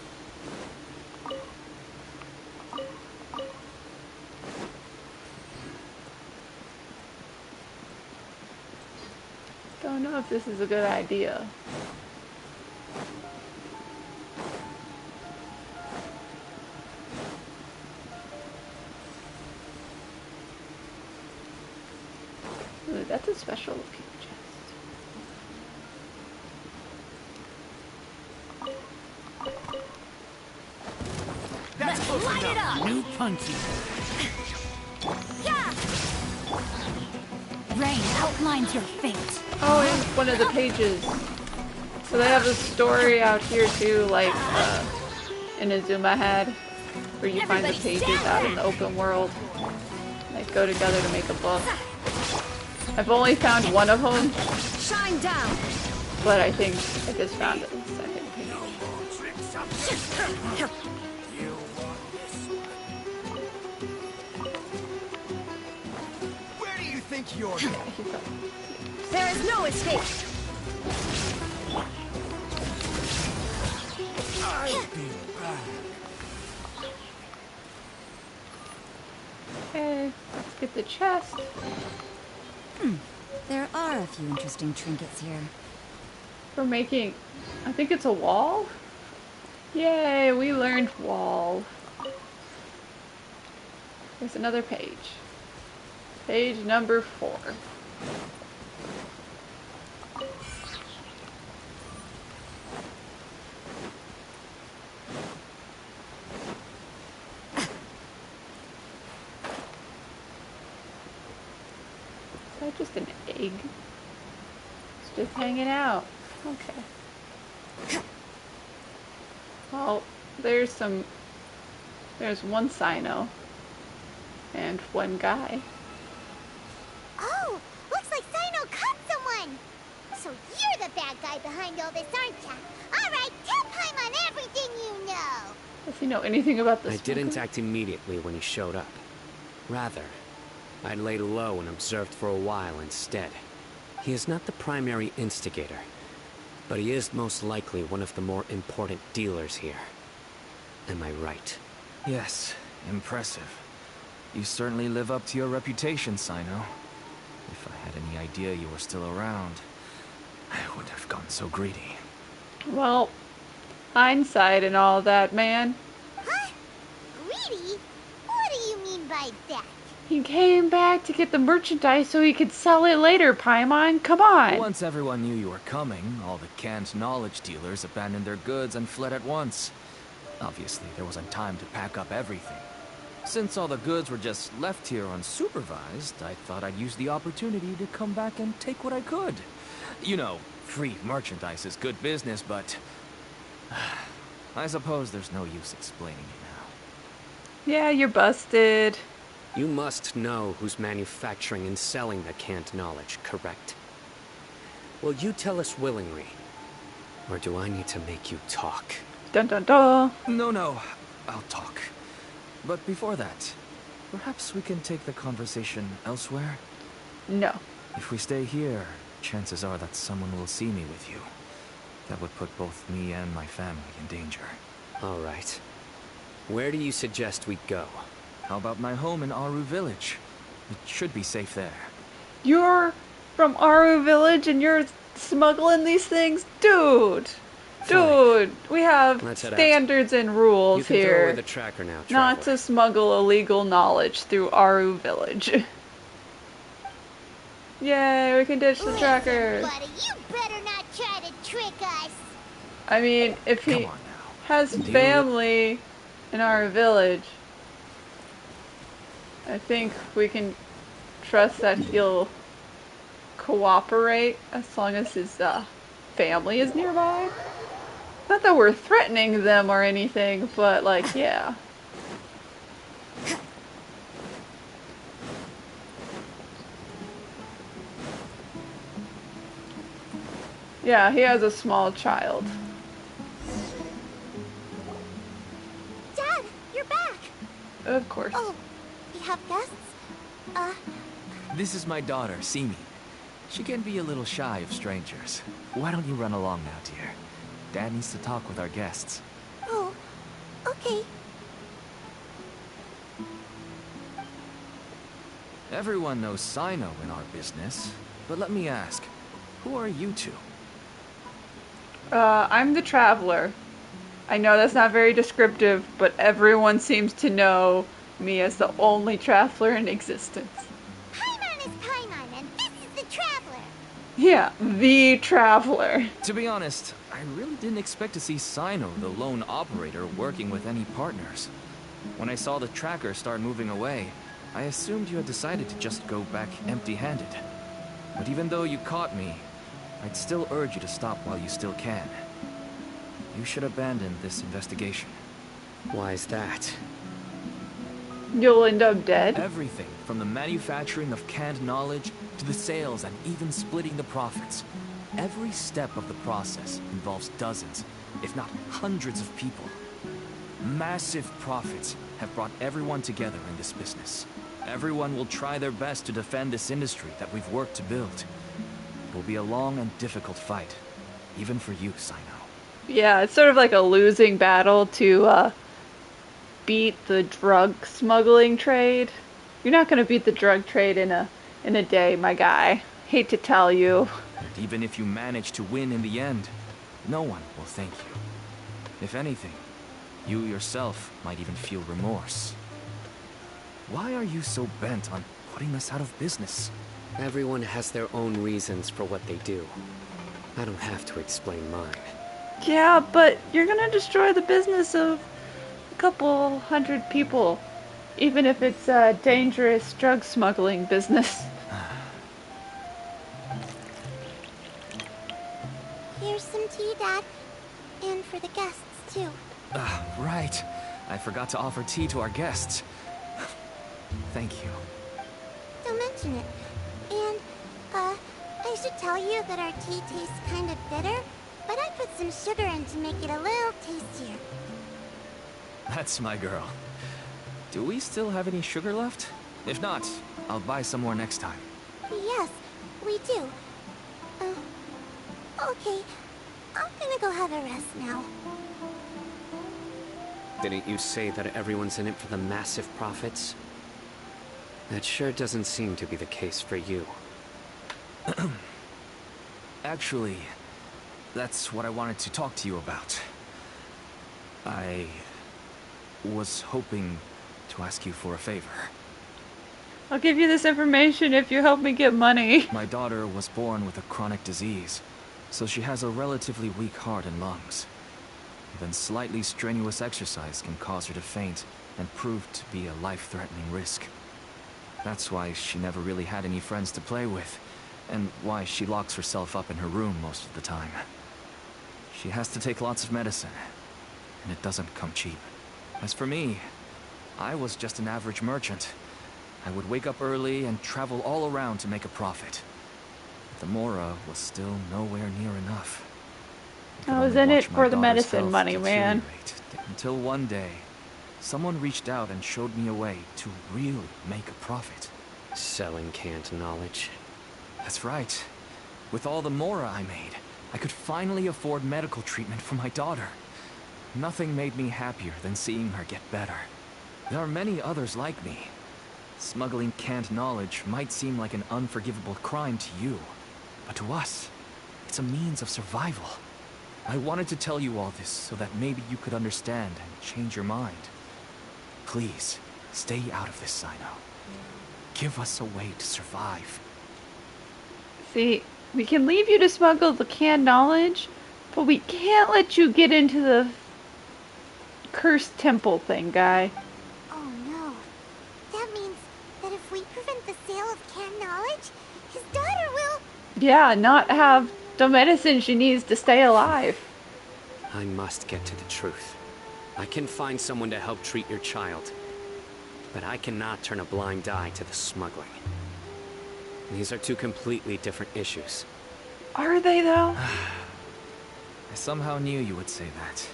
Don't know if this is a good idea. Ooh, that's a special looking chest. punky. Rain outlines your fate. Oh, in one of the pages. So they have a story out here too, like Inazuma had, where you find the pages out in the open world. They go together to make a book. I've only found one of them, Shine down. but I think I just found the second page. Where do you think you're There is no escape. Okay, let's get the chest. There are a few interesting trinkets here. We're making, I think it's a wall? Yay, we learned wall. There's another page. Page number 4. Is that just an egg? It's just hanging out. Okay. Well, there's one Cyno and one guy. Oh, looks like Cyno caught someone. So you're the bad guy behind all this, aren't ya? All right, tell Paimon everything you know. Does he know anything about this? I didn't act immediately when he showed up. Rather, I laid low and observed for a while instead. He is not the primary instigator, but he is most likely one of the more important dealers here. Am I right? Yes, impressive. You certainly live up to your reputation, Cyno. If I had any idea you were still around, I wouldn't have gone so greedy. Well, hindsight and all that, man. Huh? Greedy? What do you mean by that? He came back to get the merchandise so he could sell it later, Paimon. Come on. Once everyone knew you were coming, all the canned knowledge dealers abandoned their goods and fled at once. Obviously, there wasn't time to pack up everything. Since all the goods were just left here unsupervised, I thought I'd use the opportunity to come back and take what I could. You know, free merchandise is good business, but I suppose there's no use explaining it now. Yeah, you're busted. You must know who's manufacturing and selling the canned knowledge, correct? Will you tell us willingly? Or do I need to make you talk? Dun dun dun. No, I'll talk. But before that, perhaps we can take the conversation elsewhere? No. If we stay here, chances are that someone will see me with you. That would put both me and my family in danger. All right. Where do you suggest we go? How about my home in Aru Village? It should be safe there. You're from Aru Village and you're smuggling these things? Dude! Dude, we have Let's head out. standards and rules You can throw here. away the tracker now, Not traveler. to smuggle illegal knowledge through Aru Village. Yay, we can ditch the tracker. Buddy, you better not try to trick us. I mean, if he Come on now. has family in Aru Village, I think we can trust that he'll cooperate as long as his family is nearby. Not that we're threatening them or anything, but like, yeah. Yeah, he has a small child. Dad, you're back. Of course. Oh, you have guests? This is my daughter, Simi. She can be a little shy of strangers. Why don't you run along now, dear? Dad needs to talk with our guests. Oh, okay. Everyone knows Cyno in our business, but let me ask, who are you two? I'm the traveler. I know that's not very descriptive, but everyone seems to know me as the only traveler in existence. Paimon is Paimon, and this is the Traveler. Yeah, the traveler. To be honest, I really didn't expect to see Cyno, the lone operator, working with any partners. When I saw the tracker start moving away, I assumed you had decided to just go back empty-handed. But even though you caught me, I'd still urge you to stop while you still can. You should abandon this investigation. Why is that? You'll end up dead. Everything from the manufacturing of canned knowledge to the sales and even splitting the profits. Every step of the process involves dozens, if not hundreds of people. Massive profits have brought everyone together in this business. Everyone will try their best to defend this industry that we've worked to build. It will be a long and difficult fight, even for you, Cyno. Yeah, it's sort of like a losing battle to beat the drug smuggling trade. You're not gonna beat the drug trade in a day, my guy. Hate to tell you. And even if you manage to win in the end, no one will thank you. If anything, you yourself might even feel remorse. Why are you so bent on putting us out of business? Everyone has their own reasons for what they do. I don't have to explain mine. Yeah, but you're gonna destroy the business of a couple hundred people, even if it's a dangerous drug smuggling business. Here's some tea, Dad. And for the guests, too. Right. I forgot to offer tea to our guests. Thank you. Don't mention it. And, I should tell you that our tea tastes kind of bitter, but I put some sugar in to make it a little tastier. That's my girl. Do we still have any sugar left? If not, I'll buy some more next time. Yes, we do. Okay. I'm gonna go have a rest now. Didn't you say that everyone's in it for the massive profits? That sure doesn't seem to be the case for you. Actually, that's what I wanted to talk to you about. I was hoping to ask you for a favor. I'll give you this information if you help me get money. My daughter was born with a chronic disease, so she has a relatively weak heart and lungs. Even slightly strenuous exercise can cause her to faint and prove to be a life-threatening risk. That's why she never really had any friends to play with, and why she locks herself up in her room most of the time. She has to take lots of medicine, and it doesn't come cheap. As for me, I was just an average merchant. I would wake up early and travel all around to make a profit. But the Mora was still nowhere near enough. I was in it for the medicine money, man. Until one day, someone reached out and showed me a way to really make a profit. Selling canned knowledge. That's right. With all the Mora I made, I could finally afford medical treatment for my daughter. Nothing made me happier than seeing her get better. There are many others like me. Smuggling canned knowledge might seem like an unforgivable crime to you, but to us, it's a means of survival. I wanted to tell you all this so that maybe you could understand and change your mind. Please, stay out of this, Cyno. Give us a way to survive. See, we can leave you to smuggle the canned knowledge, but we can't let you get into the cursed temple thing, guy. Oh no. That means that if we prevent the sale of canned knowledge, his daughter will... Yeah, not have the medicine she needs to stay alive. I must get to the truth. I can find someone to help treat your child, but I cannot turn a blind eye to the smuggling. These are two completely different issues. Are they, though? I somehow knew you would say that.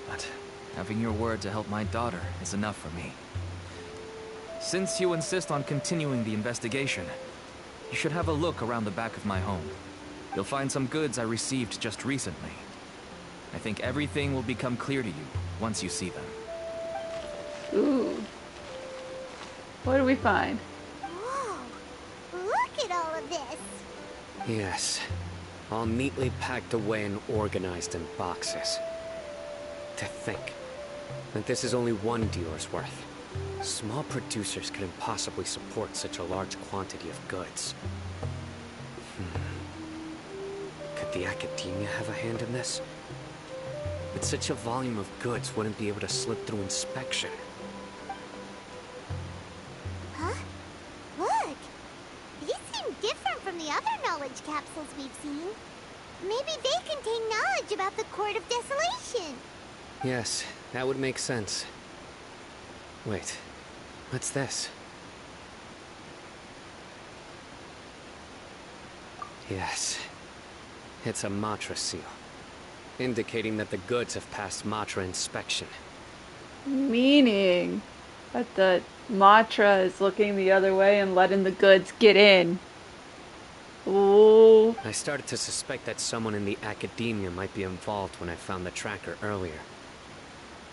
But having your word to help my daughter is enough for me. Since you insist on continuing the investigation, you should have a look around the back of my home. You'll find some goods I received just recently. I think everything will become clear to you once you see them. Ooh. What do we find? Whoa! Look at all of this! Yes, all neatly packed away and organized in boxes. To think that this is only one dealer's worth. Small producers couldn't possibly support such a large quantity of goods. Could the Academia have a hand in this? But such a volume of goods wouldn't be able to slip through inspection. different from the other knowledge capsules we've seen. Maybe they contain knowledge about the Court of Desolation. Yes, that would make sense. Wait, what's this? Yes, it's a Matra seal, indicating that the goods have passed Matra inspection. Meaning that the Matra is looking the other way and letting the goods get in. Ooh. I started to suspect that someone in the academia might be involved when I found the tracker earlier.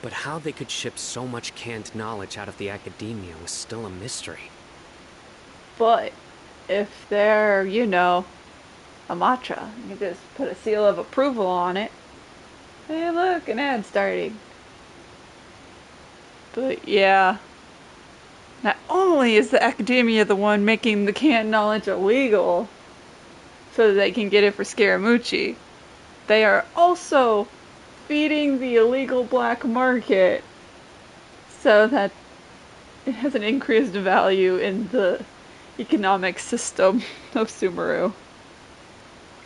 But how they could ship so much canned knowledge out of the academia was still a mystery. But if they're, you know, a Matra, you can just put a seal of approval on it. Hey look, an ad starting. But yeah, not only is the academia the one making the canned knowledge illegal so that they can get it for Scaramucci, they are also feeding the illegal black market so that it has an increased value in the economic system of Sumeru.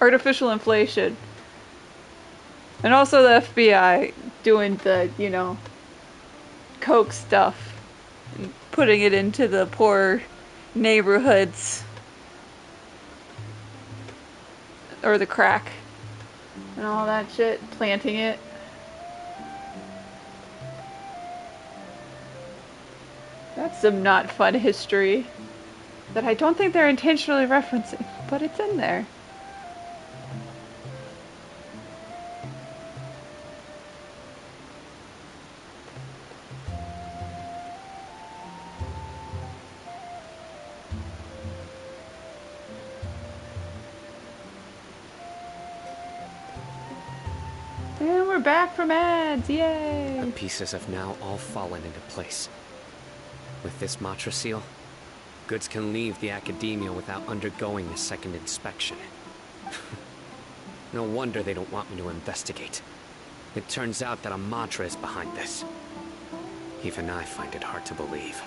Artificial inflation. And also the FBI doing the, you know, coke stuff, and putting it into the poor neighborhoods, or the crack and all that shit, planting it. That's some not fun history that I don't think they're intentionally referencing, but it's in there. And we're back from ads, yay! The pieces have now all fallen into place. With this Matra seal, goods can leave the academia without undergoing a second inspection. No wonder they don't want me to investigate. It turns out that a Matra is behind this. Even I find it hard to believe.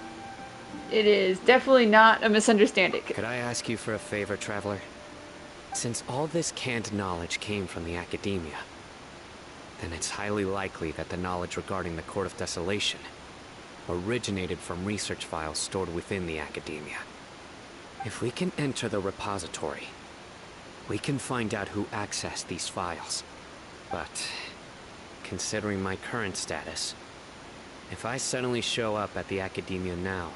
It is definitely not a misunderstanding. Could I ask you for a favor, Traveler? Since all this canned knowledge came from the academia, then it's highly likely that the knowledge regarding the Court of Desolation originated from research files stored within the academia. If we can enter the repository, we can find out who accessed these files. But, considering my current status, if I suddenly show up at the academia now,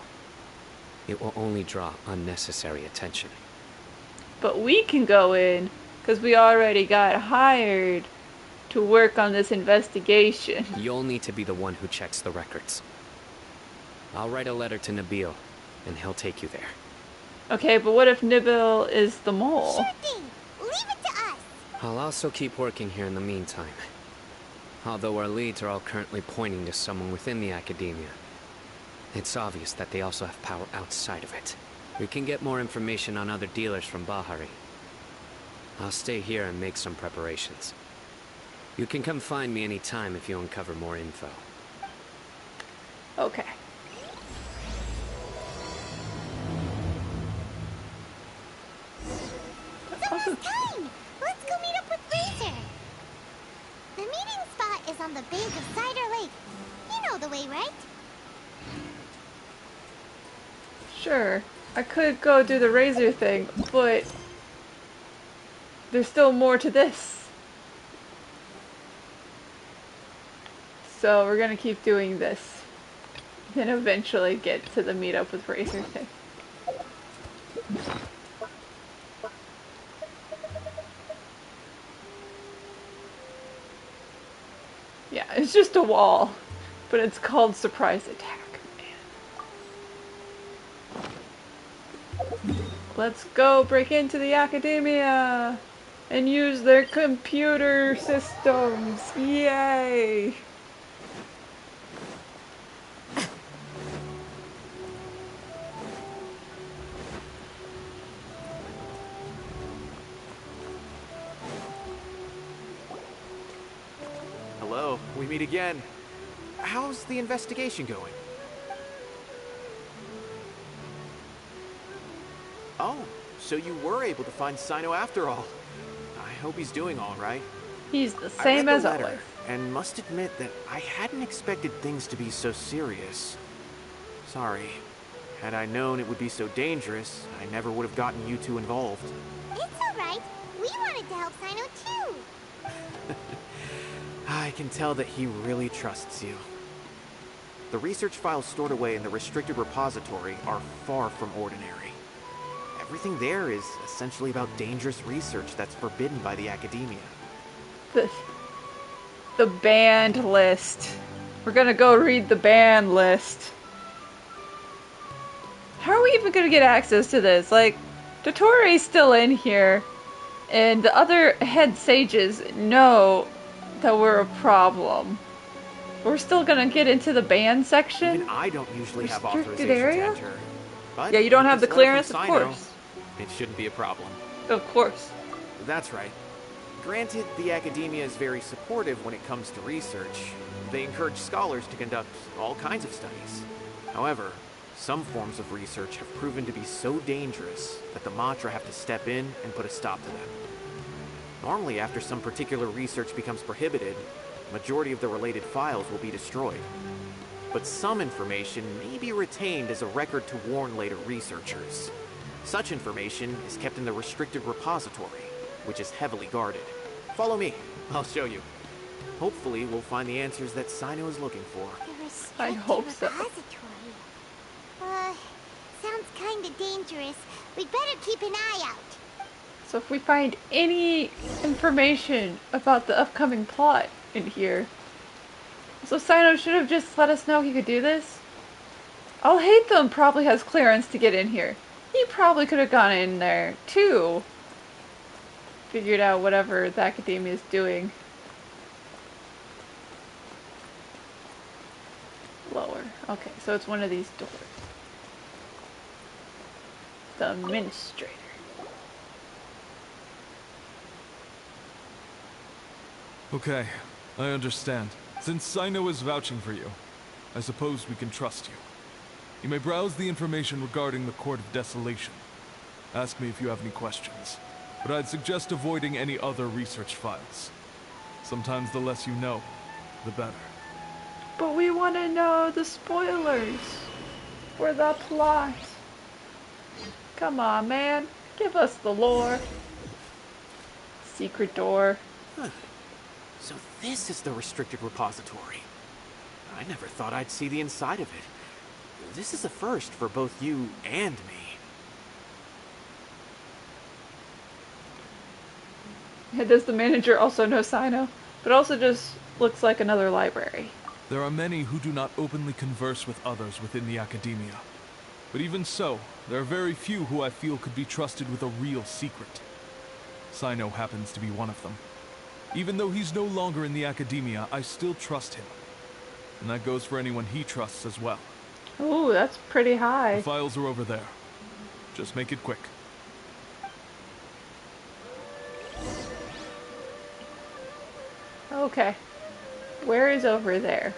it will only draw unnecessary attention. But we can go in, because we already got hired to work on this investigation. You'll need to be the one who checks the records. I'll write a letter to Nabil, and he'll take you there. Okay, but what if Nabil is the mole? Sure thing. Leave it to us. I'll also keep working here in the meantime. Although our leads are all currently pointing to someone within the academia, it's obvious that they also have power outside of it. We can get more information on other dealers from Bahari. I'll stay here and make some preparations. You can come find me anytime if you uncover more info. Okay. It's almost time. Let's go meet up with Razor. The meeting spot is on the bank of Cider Lake. You know the way, right? Sure. I could go do the razor thing, but there's still more to this. So we're gonna keep doing this. Then eventually get to the meetup with Razor thing. Yeah, it's just a wall, but it's called Surprise Attack. Man. Let's go break into the academia and use their computer systems. Yay! Hello, we meet again. How's the investigation going? Oh, So you were able to find Cyno after all. I hope he's doing all right. He's the I read same the as letter, always. and must admit that I hadn't expected things to be so serious. Sorry. Had I known it would be so dangerous, I never would have gotten you two involved. It's alright. We wanted to help Cyno too. I can tell that he really trusts you. The research files stored away in the restricted repository are far from ordinary. Everything there is essentially about dangerous research that's forbidden by the academia. The banned list. We're gonna go read the banned list. How are we even gonna get access to this? Like, Dottoro's still in here, and the other head sages know that we're a problem. We're still gonna get into the banned section? Even I don't usually have Restricted authorization area? to enter. But Yeah, you don't with have the this letter clearance, from of Cyno, course. It shouldn't be a problem. Of course. That's right. Granted, the academia is very supportive when it comes to research. They encourage scholars to conduct all kinds of studies. However, some forms of research have proven to be so dangerous that the Matra have to step in and put a stop to them. Normally, after some particular research becomes prohibited, the majority of the related files will be destroyed. But some information may be retained as a record to warn later researchers. Such information is kept in the restricted repository, which is heavily guarded. Follow me, I'll show you. Hopefully, we'll find the answers that Cyno is looking for. The restricted I hope so. repository. Sounds kinda dangerous. We'd better keep an eye out. So if we find any information about the upcoming plot in here. So Cyno should have just let us know he could do this. I'll hate them probably has clearance to get in here. He probably could have gone in there too. Figured out whatever the academia is doing. Lower. Okay, so it's one of these doors. The administrator. Okay, I understand. Since Cyno is vouching for you, I suppose we can trust you. You may browse the information regarding the Court of Desolation. Ask me if you have any questions, but I'd suggest avoiding any other research files. Sometimes the less you know, the better. But we want to know the spoilers for the plot. Come on, man. Give us the lore. Secret door. Huh. So this is the restricted repository. I never thought I'd see the inside of it. This is a first for both you and me. Does the manager also know Cyno? But also just looks like another library. There are many who do not openly converse with others within the academia. But even so, there are very few who I feel could be trusted with a real secret. Cyno happens to be one of them. Even though he's no longer in the academia, I still trust him. And that goes for anyone he trusts as well. Ooh, that's pretty high. The files are over there. Just make it quick. Okay. Where is over there?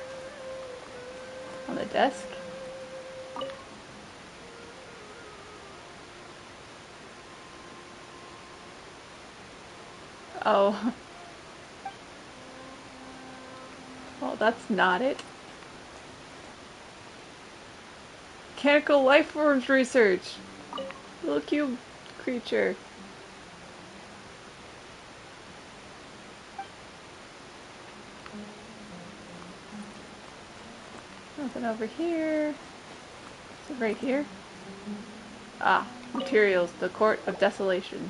On the desk? Oh. Well, that's not it. Mechanical life forms research. Little cube creature. Nothing over here. Is it right here? Ah, materials. The Court of Desolation.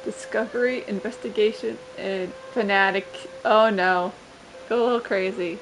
Discovery, investigation, and fanatic. Oh no. Go a little crazy.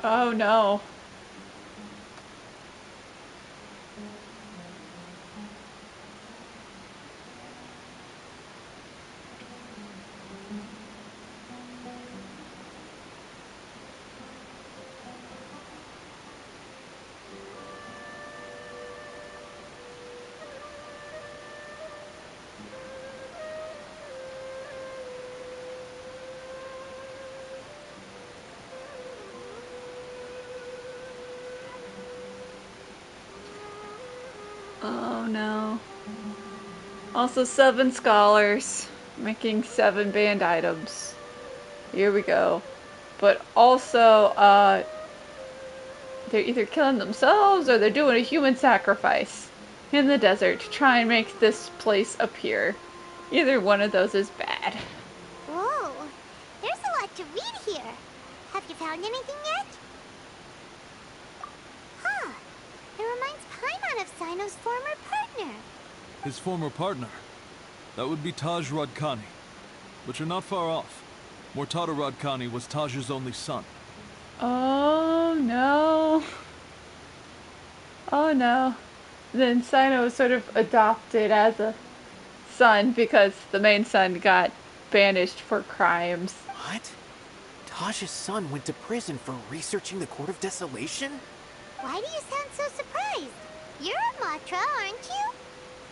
Oh no. Oh no. Also 7 scholars making 7 banned items. Here we go. But also, they're either killing themselves or they're doing a human sacrifice in the desert to try and make this place appear. Either one of those is bad. Whoa, there's a lot to read here. Have you found anything yet? Huh, it reminds Paimon of Cyno's former partner. His former partner? That would be Taj Radkani. But you're not far off. Mortada Radkani was Taj's only son. Oh no. Oh no. Then Cyno was sort of adopted as a son because the main son got banished for crimes. What? Taj's son went to prison for researching the Court of Desolation? Why do you sound so surprised? You're a Matra, aren't you?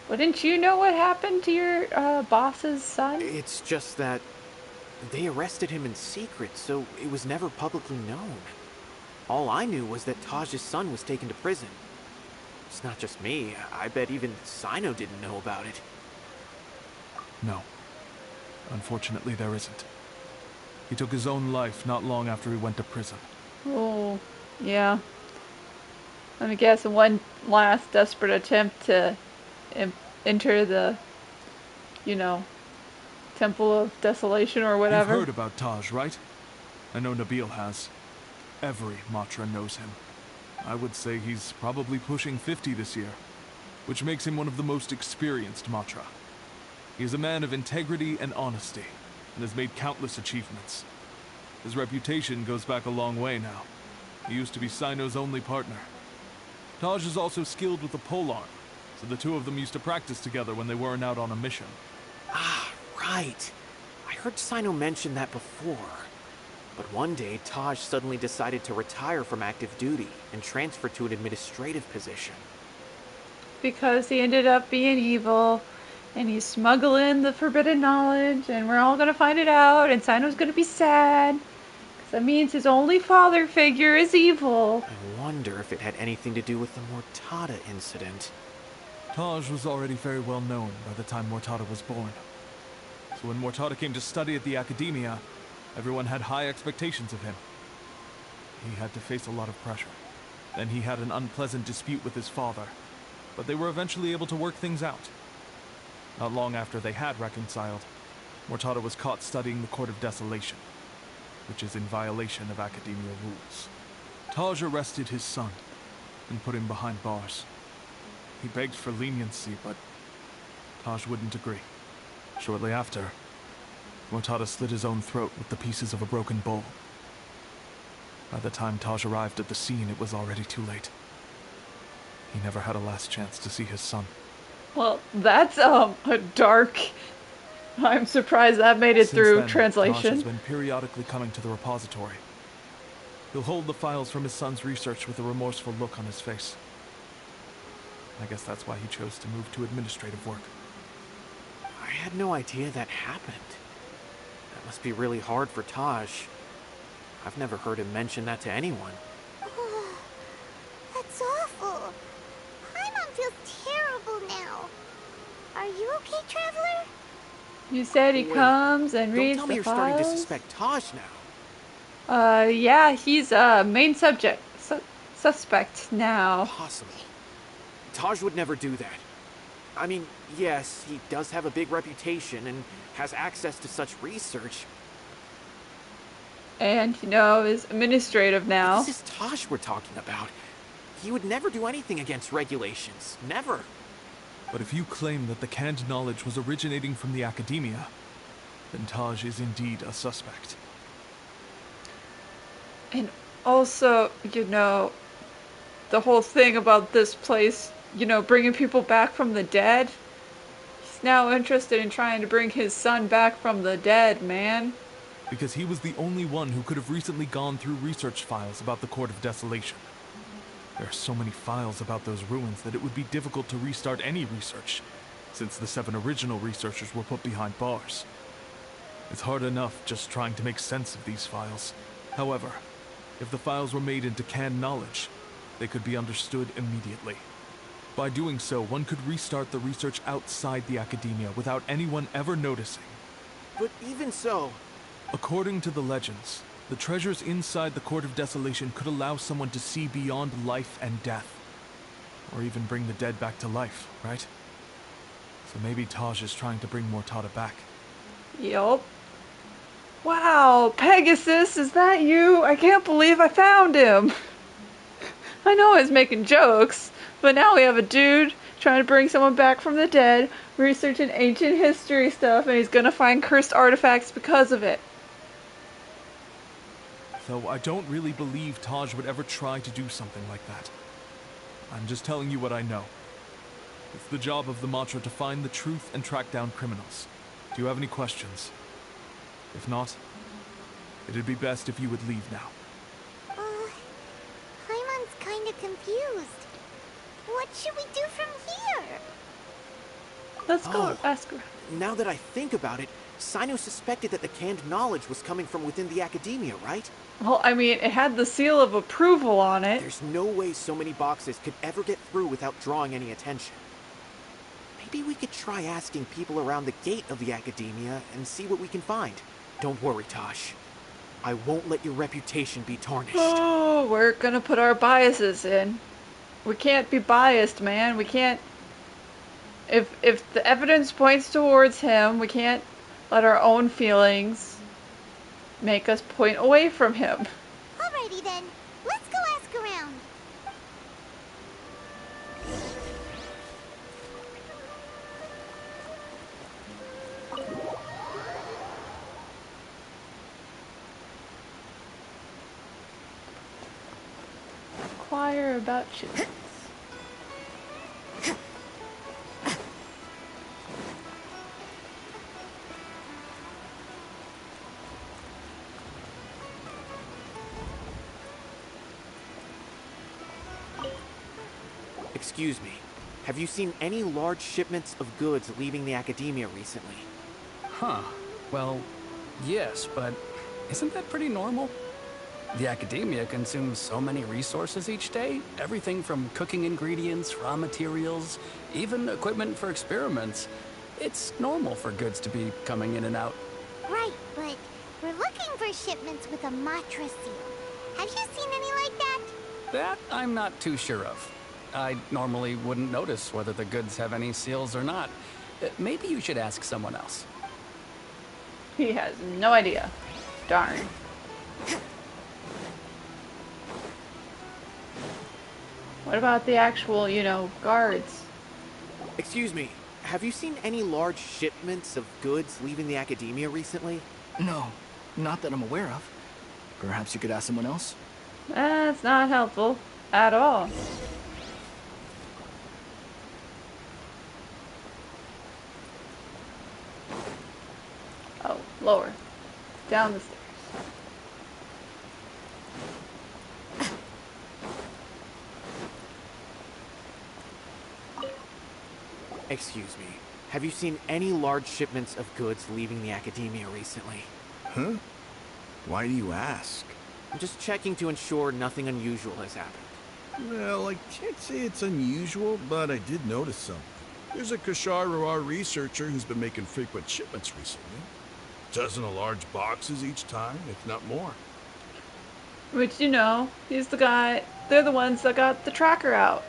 Wouldn't you know what happened to your boss's son? It's just that they arrested him in secret, so it was never publicly known. All I knew was that Taj's son was taken to prison. It's not just me. I bet even Cyno didn't know about it. No. Unfortunately, there isn't. He took his own life not long after he went to prison. Oh, yeah. Let me guess, one last desperate attempt to enter the, you know, Temple of Desolation or whatever. You've heard about Taj, right? I know Nabil has. Every Matra knows him. I would say he's probably pushing 50 this year, which makes him one of the most experienced Matra. He is a man of integrity and honesty, and has made countless achievements. His reputation goes back a long way now. He used to be Cyno's only partner. Taj is also skilled with the polearm, so the two of them used to practice together when they weren't out on a mission. Ah, right. I heard Cyno mention that before. But one day, Taj suddenly decided to retire from active duty and transfer to an administrative position. Because he ended up being evil, and he's smuggling the forbidden knowledge, and we're all gonna find it out, and Cyno's gonna be sad. Because that means his only father figure is evil. I wonder if it had anything to do with the Mortada incident. Taj was already very well known by the time Mortada was born. So when Mortada came to study at the Academia, everyone had high expectations of him. He had to face a lot of pressure. Then he had an unpleasant dispute with his father, but they were eventually able to work things out. Not long after they had reconciled, Mortada was caught studying the Court of Desolation, which is in violation of Academia rules. Taj arrested his son and put him behind bars. He begged for leniency, but Taj wouldn't agree. Shortly after, Mortada slit his own throat with the pieces of a broken bowl. By the time Taj arrived at the scene, it was already too late. He never had a last chance to see his son. Well, that's a dark. I'm surprised that made it Since through then, translation. Taj has been periodically coming to the repository. He'll hold the files from his son's research with a remorseful look on his face. I guess that's why he chose to move to administrative work. I had no idea that happened. That must be really hard for Taj. I've never heard him mention that to anyone. That's awful. Paimon feels terrible now. Are you okay, Traveler? You said he Wait, comes and Don't reads tell the me you're starting to files? suspect Taj now. Yeah, he's main subject. Suspect now. Impossible. Taj would never do that. I mean, yes, he does have a big reputation and has access to such research. And, you know, is administrative now. This is Taj we're talking about. He would never do anything against regulations. Never. But if you claim that the canned knowledge was originating from the Academia, then Taj is indeed a suspect. And Also, you know, the whole thing about this place, you know, bringing people back from the dead. He's now interested in trying to bring his son back from the dead, man. Because he was the only one who could have recently gone through research files about the Court of Desolation. There are so many files about those ruins that it would be difficult to restart any research, since the 7 original researchers were put behind bars. It's hard enough just trying to make sense of these files. However, if the files were made into canned knowledge, they could be understood immediately. By doing so, one could restart the research outside the academia without anyone ever noticing. But even so... According to the legends, the treasures inside the Court of Desolation could allow someone to see beyond life and death. Or even bring the dead back to life, right? So maybe Taj is trying to bring Mortada back. Yup. Wow, Pegasus, is that you? I can't believe I found him. I know I was making jokes, but now we have a dude trying to bring someone back from the dead, researching ancient history stuff, and he's gonna find cursed artifacts because of it. Though I don't really believe Taj would ever try to do something like that. I'm just telling you what I know. It's the job of the Matra to find the truth and track down criminals. Do you have any questions? If not, it'd be best if you would leave now. Paimon's kinda confused. What should we do from here? Let's go ask her. Now that I think about it, Cyno suspected that the canned knowledge was coming from within the academia, right? Well, I mean, it had the seal of approval on it. There's no way so many boxes could ever get through without drawing any attention. Maybe we could try asking people around the gate of the academia and see what we can find. Don't worry, Tosh. I won't let your reputation be tarnished. Oh, we're gonna put our biases in. We can't be biased, man. We can't... If the evidence points towards him, we can't let our own feelings make us point away from him. Alrighty then, let's go ask around. Inquire about shipments. Excuse me. Have you seen any large shipments of goods leaving the academia recently? Huh. Well, yes, but isn't that pretty normal? The academia consumes so many resources each day. Everything from cooking ingredients, raw materials, even equipment for experiments. It's normal for goods to be coming in and out. Right, but we're looking for shipments with a Matra seal. Have you seen any like that? That I'm not too sure of. I normally wouldn't notice whether the goods have any seals or not. Maybe you should ask someone else. He has no idea. Darn. What about the actual, you know, guards? Excuse me. Have you seen any large shipments of goods leaving the academia recently? No, not that I'm aware of. Perhaps you could ask someone else? That's not helpful at all. Oh, lower. Down the stairs. Excuse me. Have you seen any large shipments of goods leaving the academia recently? Huh? Why do you ask? I'm just checking to ensure nothing unusual has happened. Well, I can't say it's unusual, but I did notice something. There's a Kashar researcher who's been making frequent shipments recently. Dozen of large boxes each time, if not more. Which, you know, he's the guy, they're the ones that got the tracker out.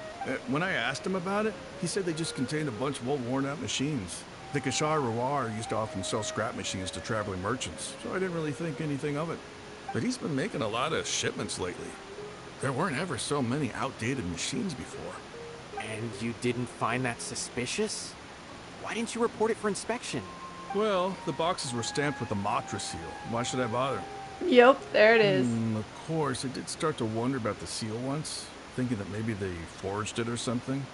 When I asked him about it, he said they just contained a bunch of old worn-out machines. The Kashar used to often sell scrap machines to traveling merchants, so I didn't really think anything of it. But he's been making a lot of shipments lately. There weren't ever so many outdated machines before. And you didn't find that suspicious? Why didn't you report it for inspection? Well, the boxes were stamped with the Matra seal. Why should I bother? Yep, there it is. Of course, I did start to wonder about the seal once, thinking that maybe they forged it or something.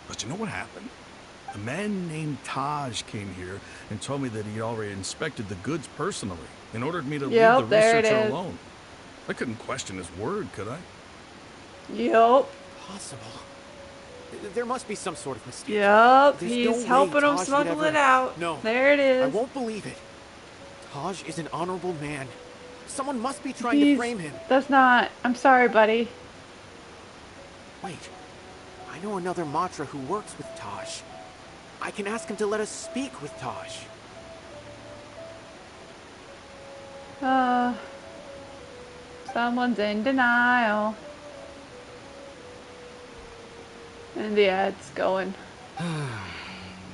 But you know what happened? A man named Taj came here and told me that he already inspected the goods personally and ordered me to leave the There it researcher is. alone. I couldn't question his word, could I? Yep. Possible. There must be some sort of mistake. Yep, There's he's no way helping him Taj would smuggle ever... it out. No. There it is. I won't believe it. Taj is an honorable man. Someone must be trying to frame him. That's not... I'm sorry, buddy. Wait. I know another Matra who works with Taj. I can ask him to let us speak with Taj. Someone's in denial. And the ad's going.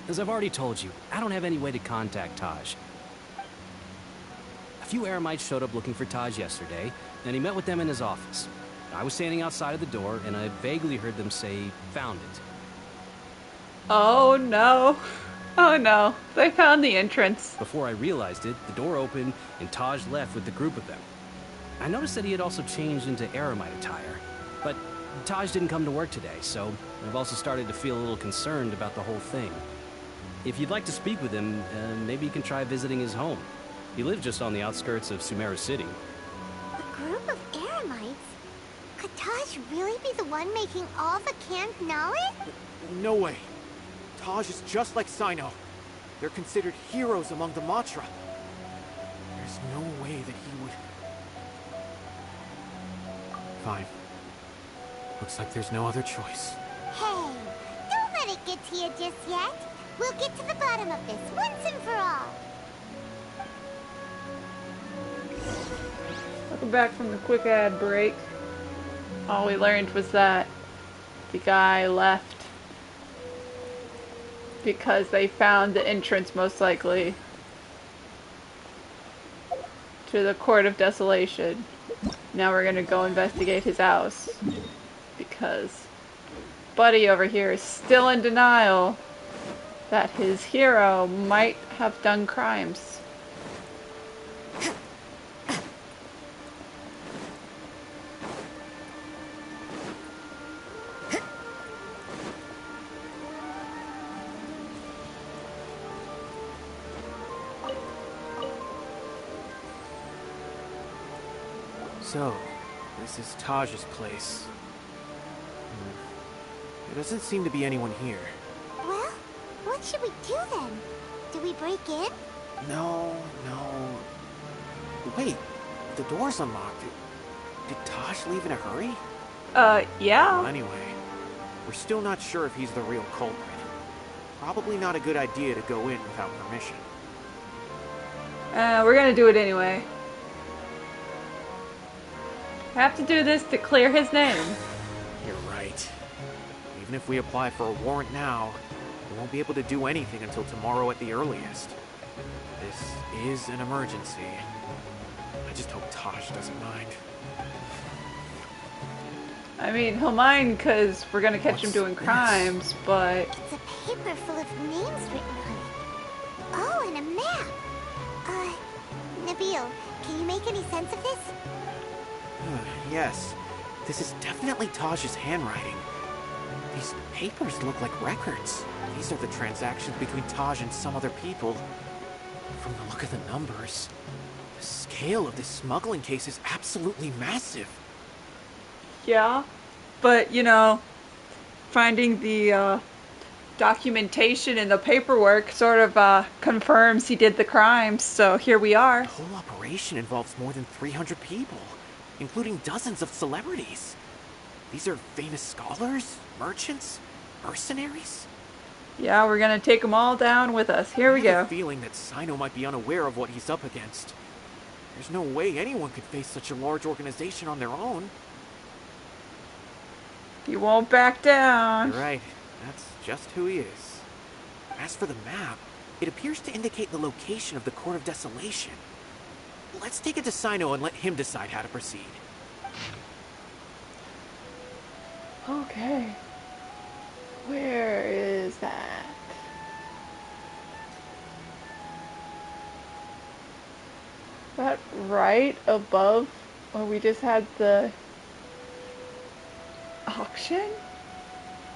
As I've already told you, I don't have any way to contact Taj. A few Eremites showed up looking for Taj yesterday, and he met with them in his office. I was standing outside of the door, and I vaguely heard them say, "Found it." Oh no. Oh no. They found the entrance. Before I realized it, the door opened, and Taj left with the group of them. I noticed that he had also changed into Eremite attire, but Taj didn't come to work today, so I've also started to feel a little concerned about the whole thing. If you'd like to speak with him, maybe you can try visiting his home. He lives just on the outskirts of Sumeru City. A group of Eremites? Could Taj really be the one making all the canned knowledge? No way. Taj is just like Cyno. They're considered heroes among the Matra. There's no way that he would... Fine. Looks like there's no other choice. Hey, don't let it get to you just yet. We'll get to the bottom of this once and for all. Welcome back from the quick ad break. All we learned was that the guy left because they found the entrance, most likely, to the Court of Desolation. Now we're gonna go investigate his house because Buddy over here is still in denial that his hero might have done crimes. So, this is Taj's place. There doesn't seem to be anyone here. Well, what should we do then? Do we break in? No. Wait, the door's unlocked. Did Taj leave in a hurry? Yeah. Well, anyway, we're still not sure if he's the real culprit. Probably not a good idea to go in without permission. We're gonna do it anyway. Have to do this to clear his name. You're right. Even if we apply for a warrant now, we won't be able to do anything until tomorrow at the earliest. This is an emergency. I just hope Taj doesn't mind. I mean, he'll mind because we're gonna catch him doing crimes, but... It's a paper full of names written on it. Oh, and a map. Nabil, can you make any sense of this? Yes, this is definitely Taj's handwriting. These papers look like records. These are the transactions between Taj and some other people. From the look of the numbers, the scale of this smuggling case is absolutely massive. Yeah, but, you know, finding the documentation and the paperwork sort of confirms he did the crimes, so here we are. The whole operation involves more than 300 people, including dozens of celebrities. These are famous scholars, merchants, mercenaries. Yeah, we're gonna take them all down with us. Here we I have go. a feeling that Cyno might be unaware of what he's up against. There's no way anyone could face such a large organization on their own. He won't back down. You're right. That's just who he is. As for the map, it appears to indicate the location of the Court of Desolation. Let's take it to Cyno and let him decide how to proceed. Okay. Where is that? that right above where we just had the auction?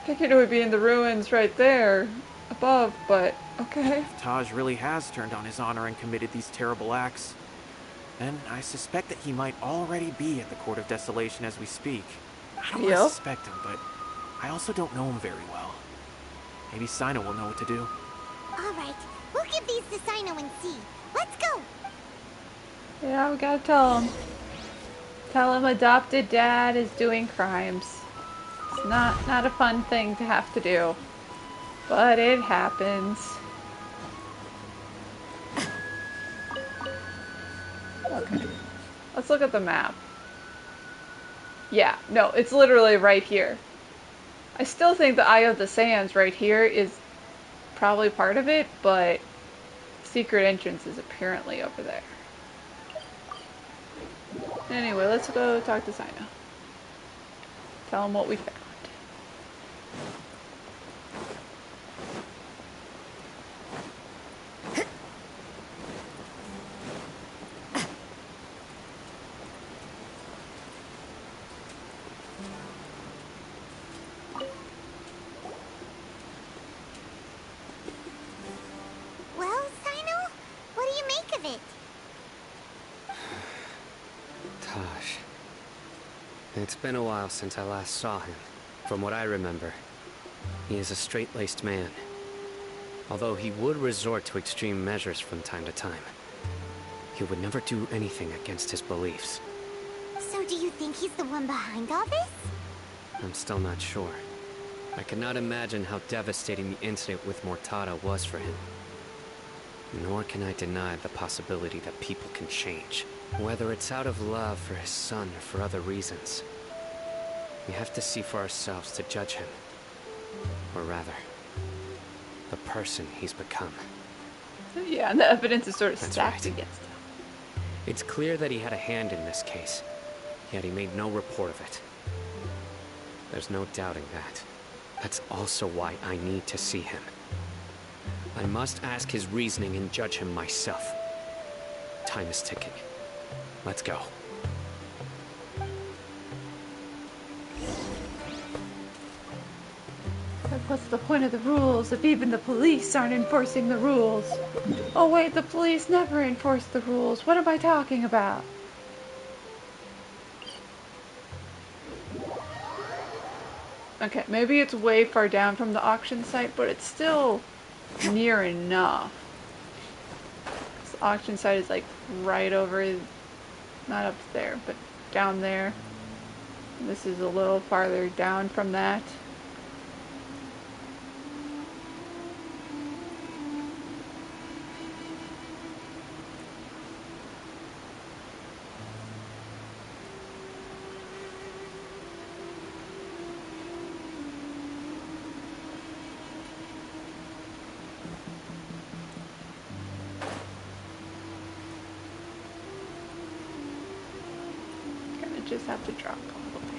Thinking it would be in the ruins right there above, but okay. If Taj really has turned on his honor and committed these terrible acts, then I suspect that he might already be at the Court of Desolation as we speak. I don't want to suspect him, but I also don't know him very well. Maybe Cyno will know what to do. Alright, we'll give these to Cyno and see. Let's go! Yeah, we gotta tell him. Tell him adopted dad is doing crimes. It's not a fun thing to have to do. But it happens. Okay. Let's look at the map. Yeah, no, it's literally right here. I still think the Eye of the Sands right here is probably part of it, but secret entrance is apparently over there. Anyway, let's go talk to Cyno. Tell him what we found. Well, Cyno, what do you make of it? Taj. It's been a while since I last saw him. From what I remember, he is a straight-laced man. Although he would resort to extreme measures from time to time, he would never do anything against his beliefs. So do you think he's the one behind all this? I'm still not sure. I cannot imagine how devastating the incident with Mortada was for him. Nor can I deny the possibility that people can change. Whether it's out of love for his son or for other reasons. We have to see for ourselves to judge him. Or rather, the person he's become. Yeah, and the evidence is sort of stacked right. against him. It's clear that he had a hand in this case, yet he made no report of it. There's no doubting that. That's also why I need to see him. I must ask his reasoning and judge him myself. Time is ticking. Let's go. Like, what's the point of the rules if even the police aren't enforcing the rules? Oh wait, the police never enforce the rules. What am I talking about? Okay, maybe it's way far down from the auction site, but it's still near enough. The auction site is like right over, not up there, but down there. This is a little farther down from that. Just have to drop all the way.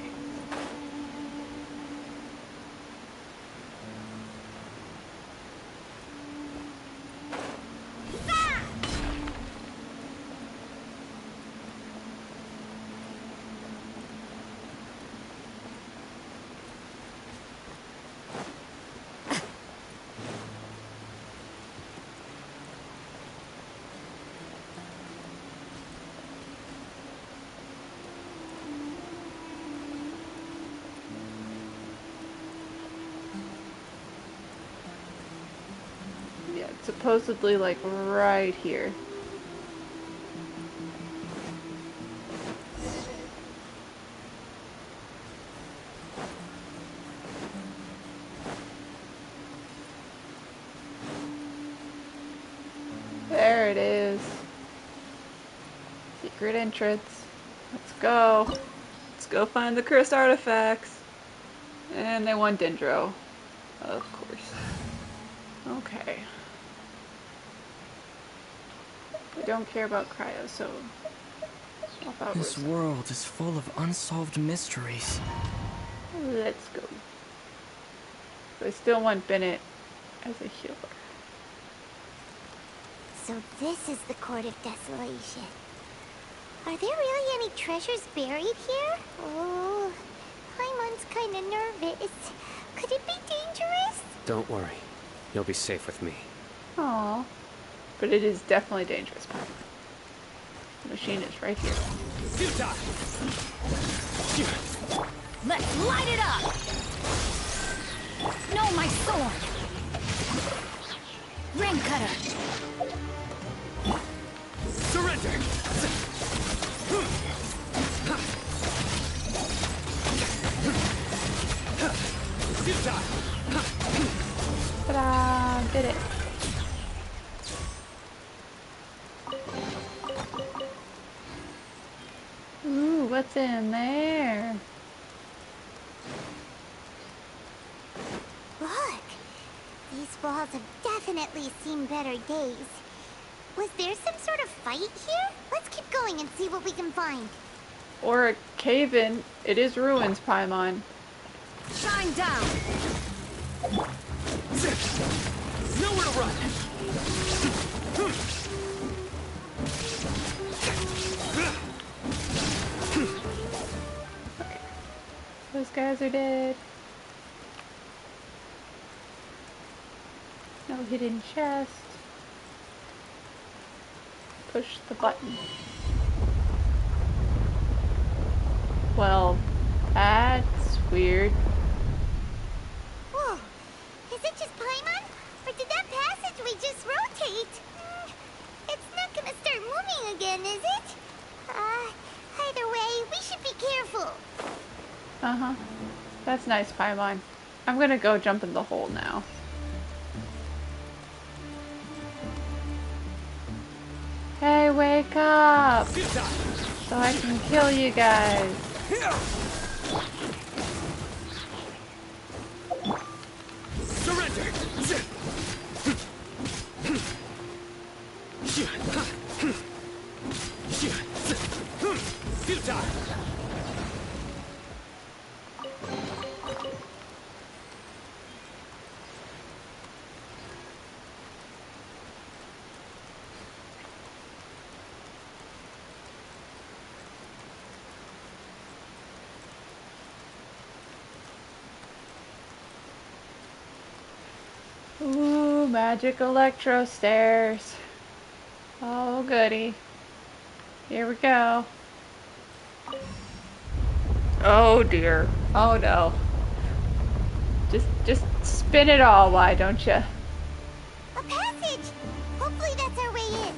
Supposedly like right here. There it is. Secret entrance. Let's go. Let's go find the cursed artifacts. And they want Dendro. Of course. Okay. We don't care about cryo, so swap out This Rosa. world is full of unsolved mysteries. Let's go. I still want Bennett as a healer. So this is the Court of Desolation. Are there really any treasures buried here? Oh, Paimon's kinda nervous. Could it be dangerous? Don't worry. You'll be safe with me. Aw. But it is definitely dangerous. The machine is right here. Let's light it up! No, my sword! Ring cutter! Surrender! Ta-da! Did it. Ooh, what's in there? Look! These walls have definitely seen better days. Was there some sort of fight here? Let's keep going and see what we can find. Or a cave-in. It is ruins, Paimon. Shine down! Nowhere to run! Those guys are dead. No hidden chest. Push the button. Well, that's weird. Whoa! Is it just Paimon? Or did that passageway just rotate? It's not gonna start moving again, is it? Either way, we should be careful. Uh-huh. That's nice, Paimon. I'm gonna go jump in the hole now. Hey, wake up! So I can kill you guys. Surrender! Futile! Ooh, magic electro stairs. Oh, goody. Here we go. Oh dear. Oh no. Just spin it all, why don't you? A passage! Hopefully that's our way in.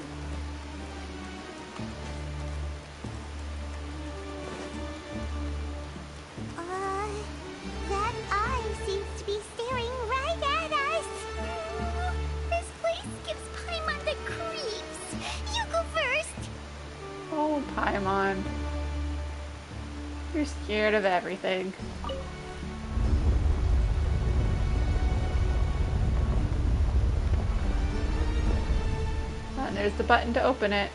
That eye seems to be staring right at us. This place gives Paimon the creeps. You go first. Oh, Paimon. You're scared of everything. And there's the button to open it.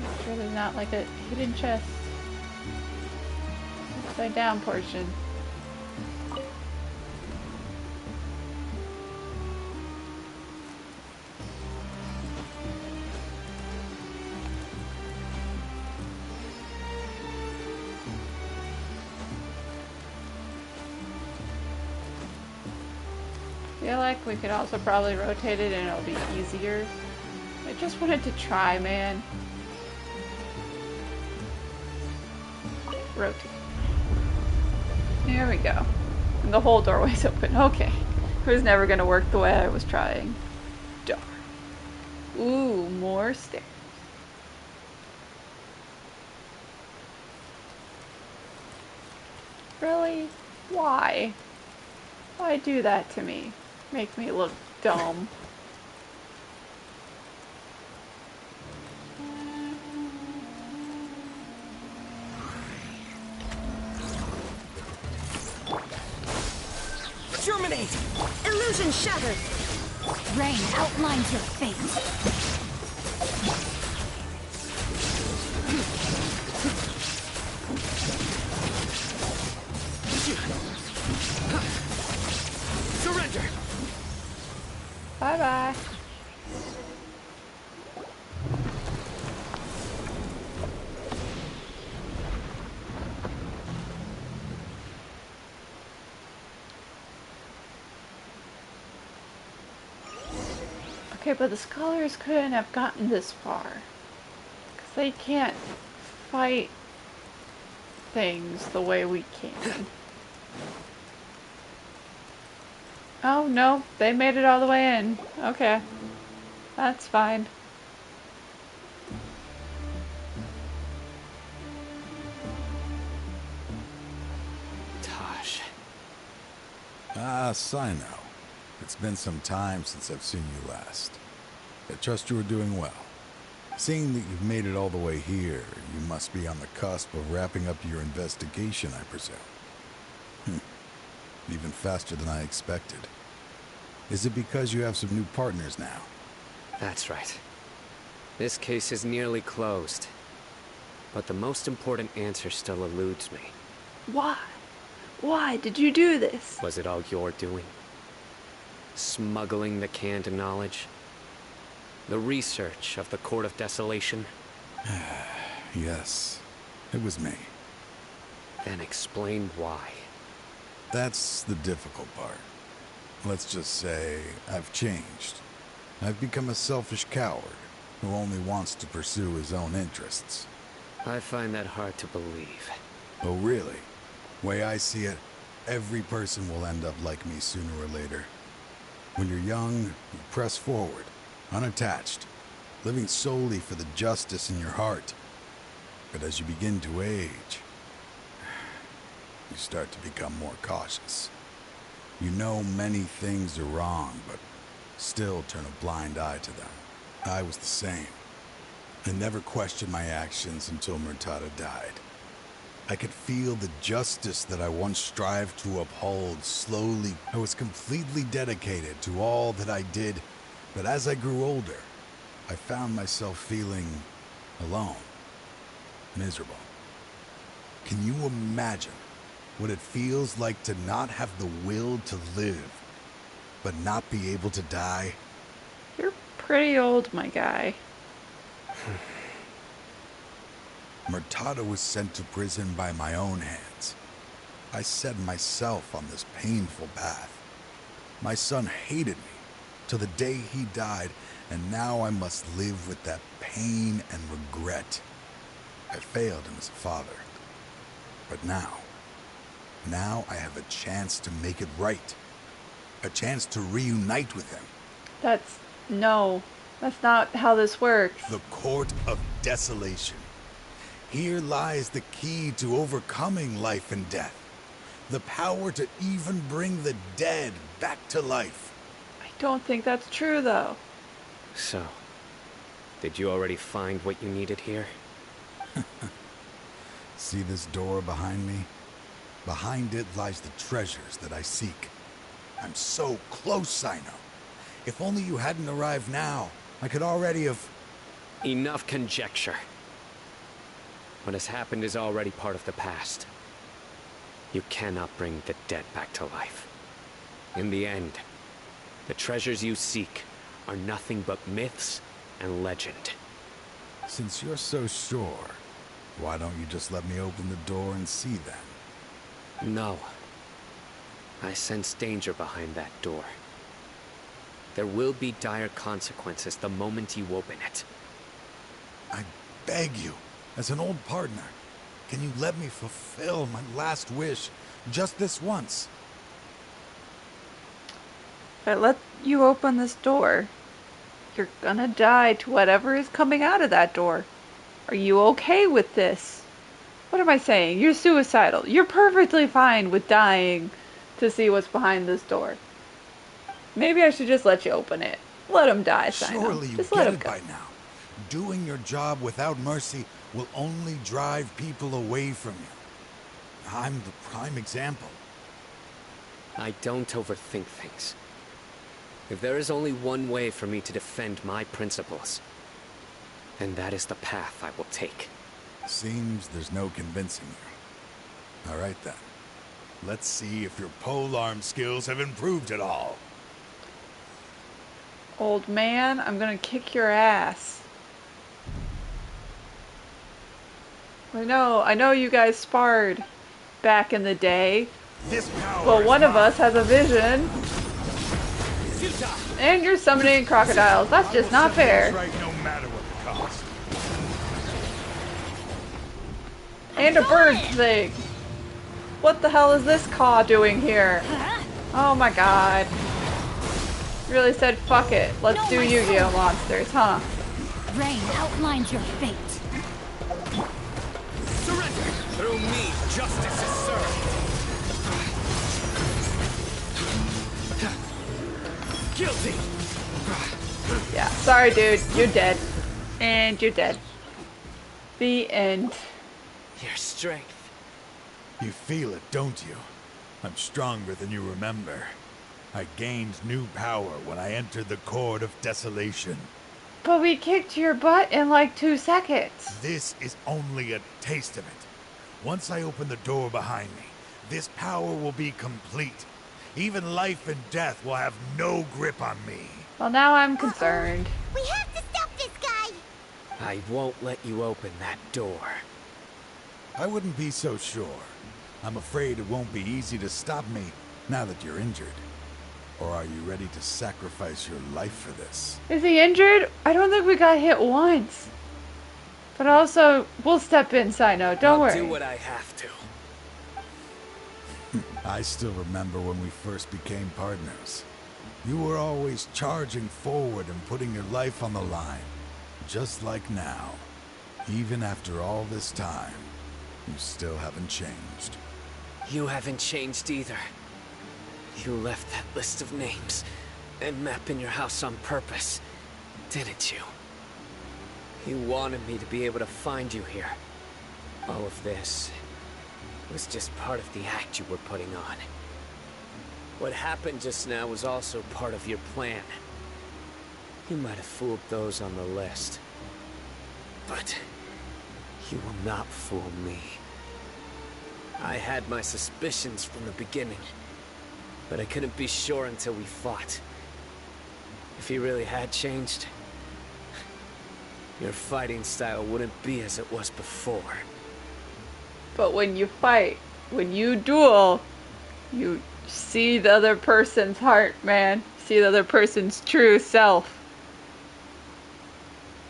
Make sure there's not like a hidden chest. Upside down portion. I feel like we could also probably rotate it and it'll be easier. I just wanted to try, man. Rotate. There we go. And the whole doorway's open. Okay. It was never gonna work the way I was trying. Darn. Ooh, more stairs. Really? Why? Why do that to me? Make me look dumb. Germinate! Illusion shattered! Rain outlines your fate. Surrender! Bye-bye. Okay, but the scholars couldn't have gotten this far. Because they can't fight things the way we can. Oh, no. They made it all the way in. Okay. That's fine. Tosh. Ah, Cyno. It's been some time since I've seen you last. I trust you are doing well. Seeing that you've made it all the way here, you must be on the cusp of wrapping up your investigation, I presume. Even faster than I expected. Is it because you have some new partners now? That's right. This case is nearly closed. But the most important answer still eludes me. Why? Why did you do this? Was it all your doing? Smuggling the canned knowledge? The research of the Court of Desolation? Yes, it was me. Then explain why. That's the difficult part. Let's just say I've changed. I've become a selfish coward who only wants to pursue his own interests. I find that hard to believe. Oh, really? Way I see it, every person will end up like me sooner or later. When you're young, you press forward, unattached, living solely for the justice in your heart. But as you begin to age, you start to become more cautious. You know many things are wrong, but still turn a blind eye to them. I was the same. I never questioned my actions until Murtada died. I could feel the justice that I once strived to uphold slowly. I was completely dedicated to all that I did, but as I grew older, I found myself feeling alone, miserable. Can you imagine what it feels like to not have the will to live, but not be able to die? You're pretty old, my guy. Murtada was sent to prison by my own hands. I set myself on this painful path. My son hated me till the day he died, and now I must live with that pain and regret. I failed him as a father. But now I have a chance to make it right. A chance to reunite with him. No, that's not how this works. The Court of Desolation. Here lies the key to overcoming life and death. The power to even bring the dead back to life. I don't think that's true, though. So, did you already find what you needed here? See this door behind me? Behind it lies the treasures that I seek. I'm so close, Cyno. If only you hadn't arrived now, I could already have... Enough conjecture. What has happened is already part of the past. You cannot bring the dead back to life. In the end, the treasures you seek are nothing but myths and legend. Since you're so sure, why don't you just let me open the door and see then? No. I sense danger behind that door. There will be dire consequences the moment you open it. I beg you, as an old partner, can you let me fulfill my last wish just this once? If I let you open this door, you're gonna die to whatever is coming out of that door. Are you okay with this? What am I saying? You're suicidal. You're perfectly fine with dying to see what's behind this door. Maybe I should just let you open it. Let him die, Cyno. Surely you just get let him it go. by now. Doing your job without mercy will only drive people away from you. I'm the prime example. I don't overthink things. If there is only one way for me to defend my principles, then that is the path I will take. Seems there's no convincing you. All right then. Let's see if your polearm skills have improved at all. Old man, I'm gonna kick your ass. I know you guys sparred back in the day. This power but one of us has a vision. And you're summoning crocodiles. That's just not fair. Right, no matter what the cost. And a bird thing. What the hell is this caw doing here? Oh my god. Really said fuck it. Let's do Yu-Gi-Oh monsters, huh? Rain outlines your fate. Surrender! Through me, justice is served. Guilty! Yeah, sorry dude, you're dead. And you're dead. The end. Your strength. You feel it, don't you? I'm stronger than you remember. I gained new power when I entered the Court of Desolation. But we kicked your butt in like 2 seconds. This is only a taste of it. Once I open the door behind me, this power will be complete. Even life and death will have no grip on me. Well, now I'm concerned. We have to stop this guy! I won't let you open that door. I wouldn't be so sure. I'm afraid it won't be easy to stop me now that you're injured. Or are you ready to sacrifice your life for this? Is he injured? I don't think we got hit once. But also, we'll step in, Cyno. Don't worry. I'll do what I have to. I still remember when we first became partners. You were always charging forward and putting your life on the line. Just like now. Even after all this time, you still haven't changed. You haven't changed either. You left that list of names and map in your house on purpose, didn't you? You wanted me to be able to find you here. All of this was just part of the act you were putting on. What happened just now was also part of your plan. You might have fooled those on the list, but you will not fool me. I had my suspicions from the beginning, but I couldn't be sure until we fought. If he really had changed, your fighting style wouldn't be as it was before. But when you fight, when you duel, you see the other person's heart, man. See the other person's true self.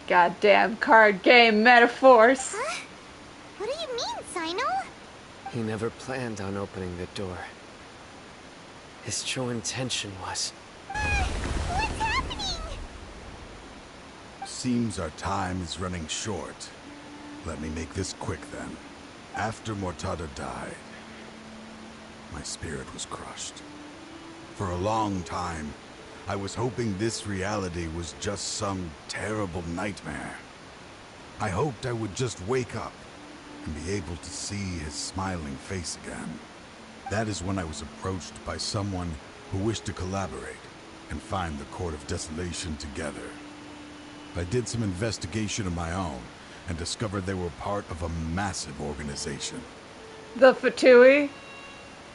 Goddamn card game metaphors. Huh? What do you mean, Cyno? He never planned on opening the door. His true intention was... What's happening? Seems our time is running short. Let me make this quick then. After Mortada died, my spirit was crushed. For a long time, I was hoping this reality was just some terrible nightmare. I hoped I would just wake up and be able to see his smiling face again. That is when I was approached by someone who wished to collaborate and find the Court of Desolation together. I did some investigation of my own and discovered they were part of a massive organization. The Fatui?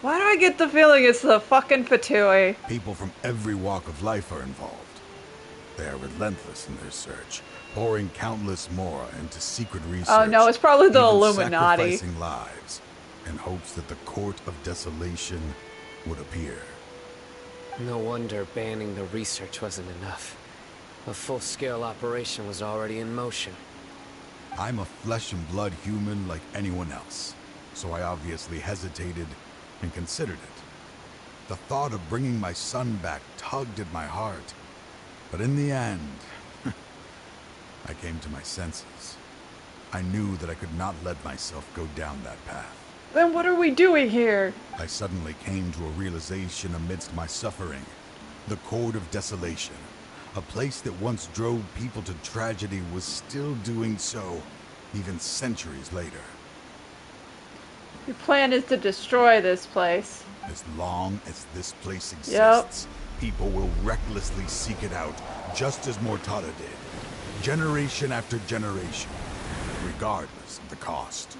Why do I get the feeling it's the fucking Fatui? People from every walk of life are involved. They are relentless in their search, pouring countless more into secret research. Oh no, it's probably the even Illuminati. Sacrificing lives in hopes that the Court of Desolation would appear. No wonder banning the research wasn't enough. A full-scale operation was already in motion. I'm a flesh and blood human like anyone else, so I obviously hesitated and considered it. The thought of bringing my son back tugged at my heart, but in the end, I came to my senses. I knew that I could not let myself go down that path. Then what are we doing here? I suddenly came to a realization amidst my suffering. The Court of Desolation, a place that once drove people to tragedy, was still doing so, even centuries later. Your plan is to destroy this place. As long as this place exists, people will recklessly seek it out, just as Mortada did. Generation after generation, regardless of the cost.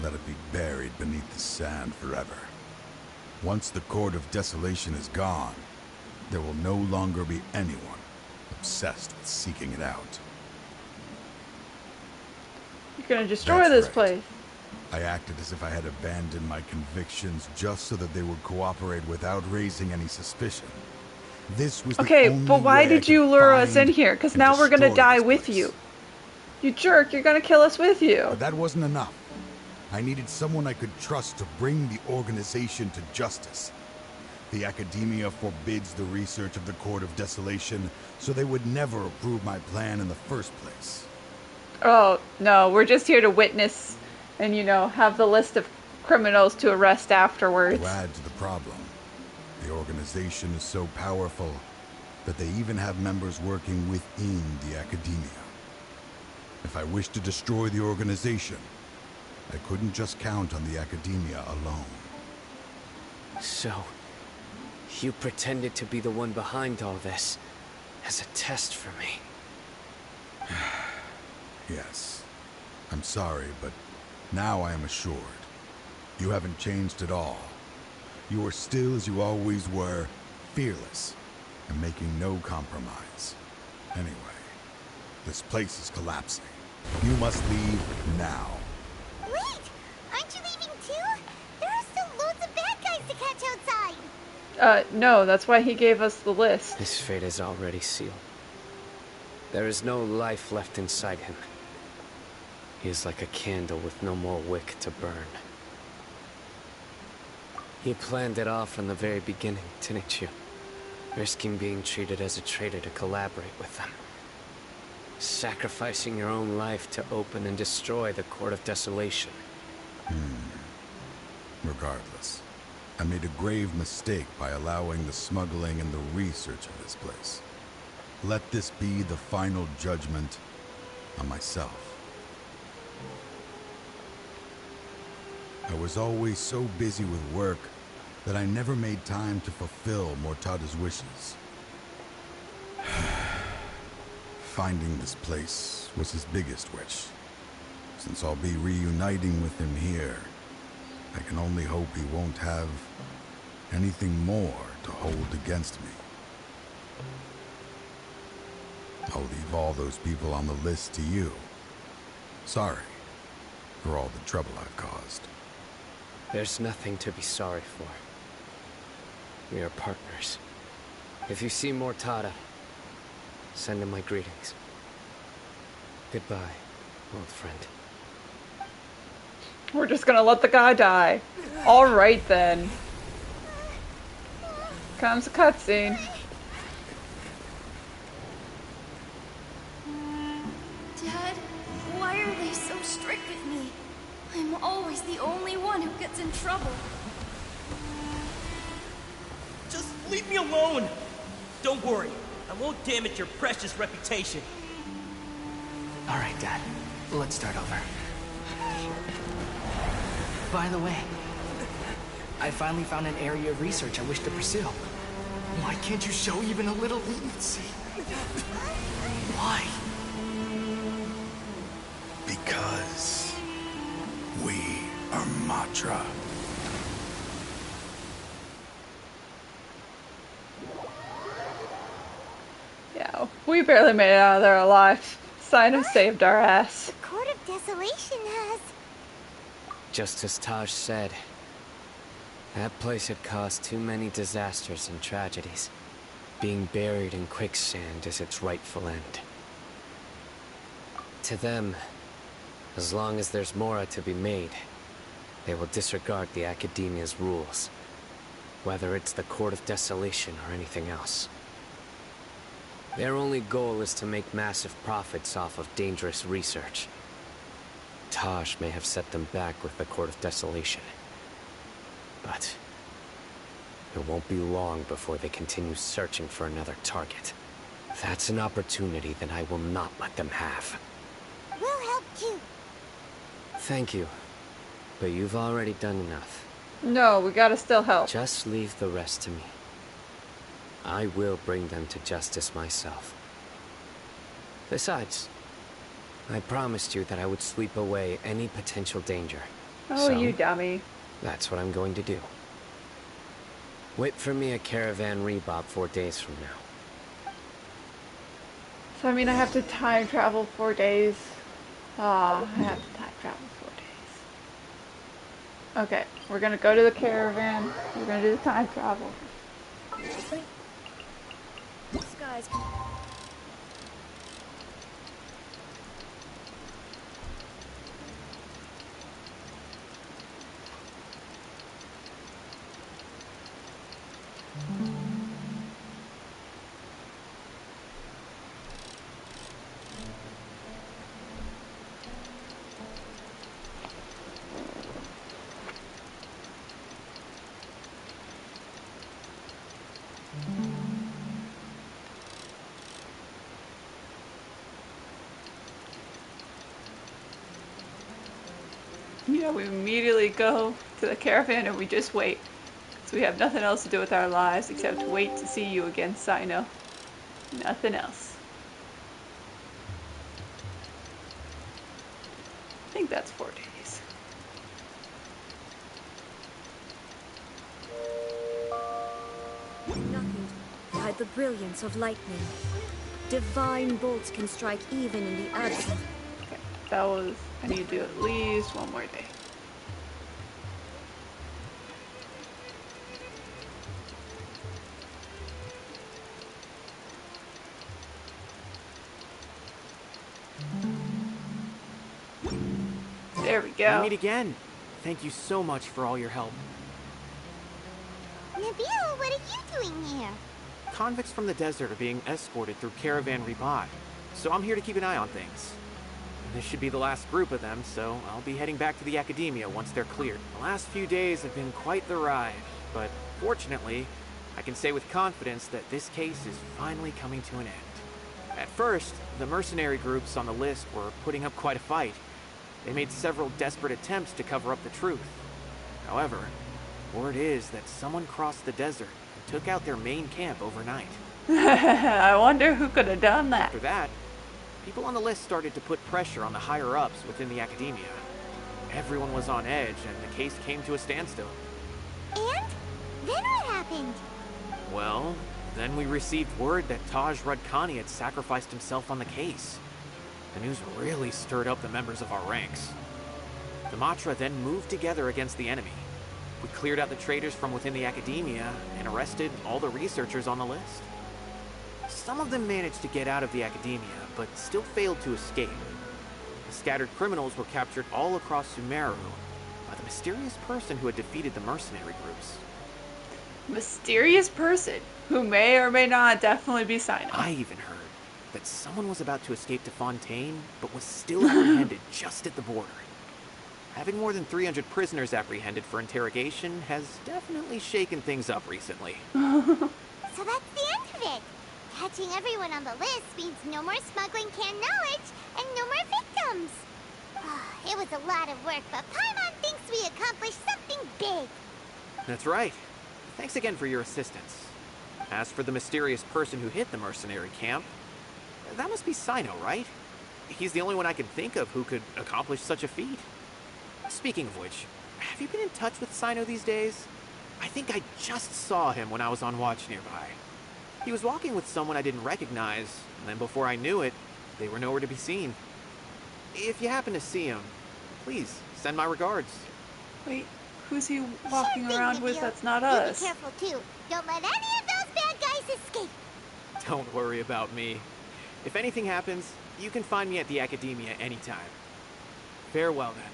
Let it be buried beneath the sand forever. Once the Court of Desolation is gone, there will no longer be anyone obsessed with seeking it out. You're gonna destroy this place. I acted as if I had abandoned my convictions just so that they would cooperate without raising any suspicion. This was the Okay, only but why way I did you could lure us in find here? Because and now we're gonna destroy die this with place. you. You jerk, you're gonna kill us with you. But that wasn't enough. I needed someone I could trust to bring the organization to justice. The Academia forbids the research of the Court of Desolation, so they would never approve my plan in the first place. Oh, no, we're just here to witness and, you know, have the list of criminals to arrest afterwards. To add to the problem, the organization is so powerful that they even have members working within the Academia. If I wished to destroy the organization, I couldn't just count on the Academia alone. So, you pretended to be the one behind all this as a test for me. Yes. I'm sorry, but now I am assured. You haven't changed at all. You are still as you always were, fearless, and making no compromise. Anyway, this place is collapsing. You must leave now. Wait! Aren't you leaving too? There are still loads of bad guys to catch outside! No, that's why he gave us the list. His fate is already sealed. There is no life left inside him. He is like a candle with no more wick to burn. He planned it all from the very beginning, didn't you? Risking being treated as a traitor to collaborate with them. Sacrificing your own life to open and destroy the Court of Desolation. Regardless, I made a grave mistake by allowing the smuggling and the research of this place. Let this be the final judgment on myself. I was always so busy with work that I never made time to fulfill Mortada's wishes. Finding this place was his biggest wish. Since I'll be reuniting with him here, I can only hope he won't have anything more to hold against me. I'll leave all those people on the list to you. Sorry for all the trouble I've caused. There's nothing to be sorry for. We are partners. If you see Mortada, send him my greetings. Goodbye, old friend. We're just gonna let the guy die. Alright then. Comes a cutscene. Dad, why are they so strict with me? I'm always the only one who gets in trouble. Just leave me alone! Don't worry, I won't damage your precious reputation. Alright, Dad. Let's start over. By the way, I finally found an area of research I wish to pursue. Why can't you show even a little leniency? Why? Because we are Matra. Yeah, we barely made it out of there alive. Cyno saved our ass. The Court of Desolation has... Just as Taj said, that place had caused too many disasters and tragedies. Being buried in quicksand is its rightful end. To them, as long as there's more to be made, they will disregard the Academia's rules, whether it's the Court of Desolation or anything else. Their only goal is to make massive profits off of dangerous research. Taj may have set them back with the Court of Desolation, but it won't be long before they continue searching for another target. That's an opportunity that I will not let them have. We'll help too. Thank you, but you've already done enough. No, we gotta still help. Just leave the rest to me. I will bring them to justice myself. Besides, I promised you that I would sweep away any potential danger. Oh, So, you dummy. that's what I'm going to do. Wait for me at Caravan Rebop 4 days from now. So, I mean, I have to time travel 4 days. Ah, I have to time travel 4 days. Okay, we're gonna go to the caravan. We're gonna do the time travel. guys. Yeah, we immediately go to the caravan and we just wait. So we have nothing else to do with our lives except wait to see you again, Cyno. Nothing else. I think that's 4 days. Nothing can hide the brilliance of lightning. Divine bolts can strike even in the earth. Okay, that was... I need to do at least 1 more day. There we go. We meet again. Thank you so much for all your help. Nabil, what are you doing here? Convicts from the desert are being escorted through Caravan Ribat, so I'm here to keep an eye on things. This should be the last group of them, so I'll be heading back to the Academia once they're cleared. The last few days have been quite the ride, but fortunately, I can say with confidence that this case is finally coming to an end. At first, the mercenary groups on the list were putting up quite a fight. They made several desperate attempts to cover up the truth. However, word is that someone crossed the desert and took out their main camp overnight. I wonder who could have done that. After that, people on the list started to put pressure on the higher-ups within the Academia. Everyone was on edge, and the case came to a standstill. And? Then what happened? Well, then we received word that Taj Radkani had sacrificed himself on the case. The news really stirred up the members of our ranks. The Matra then moved together against the enemy. We cleared out the traitors from within the Academia and arrested all the researchers on the list. Some of them managed to get out of the Academia, but still failed to escape. The scattered criminals were captured all across Sumeru by the mysterious person who had defeated the mercenary groups. Mysterious person who may or may not definitely be Cyno. I even heard that someone was about to escape to Fontaine, but was still apprehended just at the border. Having more than 300 prisoners apprehended for interrogation has definitely shaken things up recently. So that's the end of it. Catching everyone on the list means no more smuggling canned knowledge and no more victims. It was a lot of work, but Paimon thinks we accomplished something big. That's right. Thanks again for your assistance. As for the mysterious person who hit the mercenary camp, that must be Cyno, right? He's the only one I can think of who could accomplish such a feat. Speaking of which, have you been in touch with Cyno these days? I think I just saw him when I was on watch nearby. He was walking with someone I didn't recognize, and then before I knew it, they were nowhere to be seen. If you happen to see him, please send my regards. Wait, who's he walking around with that's not You us? be careful too. Don't let any of those bad guys escape. Don't worry about me. If anything happens, you can find me at the Academia anytime. Farewell then.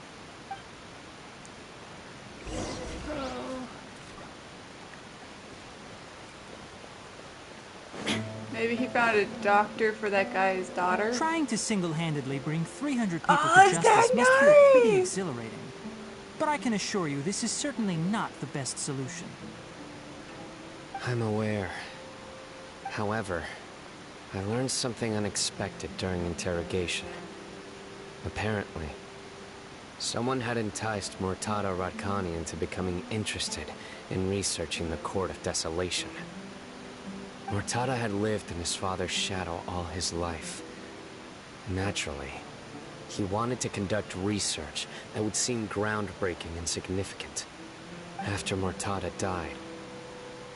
Maybe he found a doctor for that guy's daughter. Trying to single-handedly bring 300 people Oh, to justice must feel Tighnari! pretty exhilarating. But I can assure you, this is certainly not the best solution. I'm aware. However, I learned something unexpected during interrogation. Apparently, someone had enticed Murtada Radkani into becoming interested in researching the Court of Desolation. Murtada had lived in his father's shadow all his life. Naturally, he wanted to conduct research that would seem groundbreaking and significant. After Murtada died,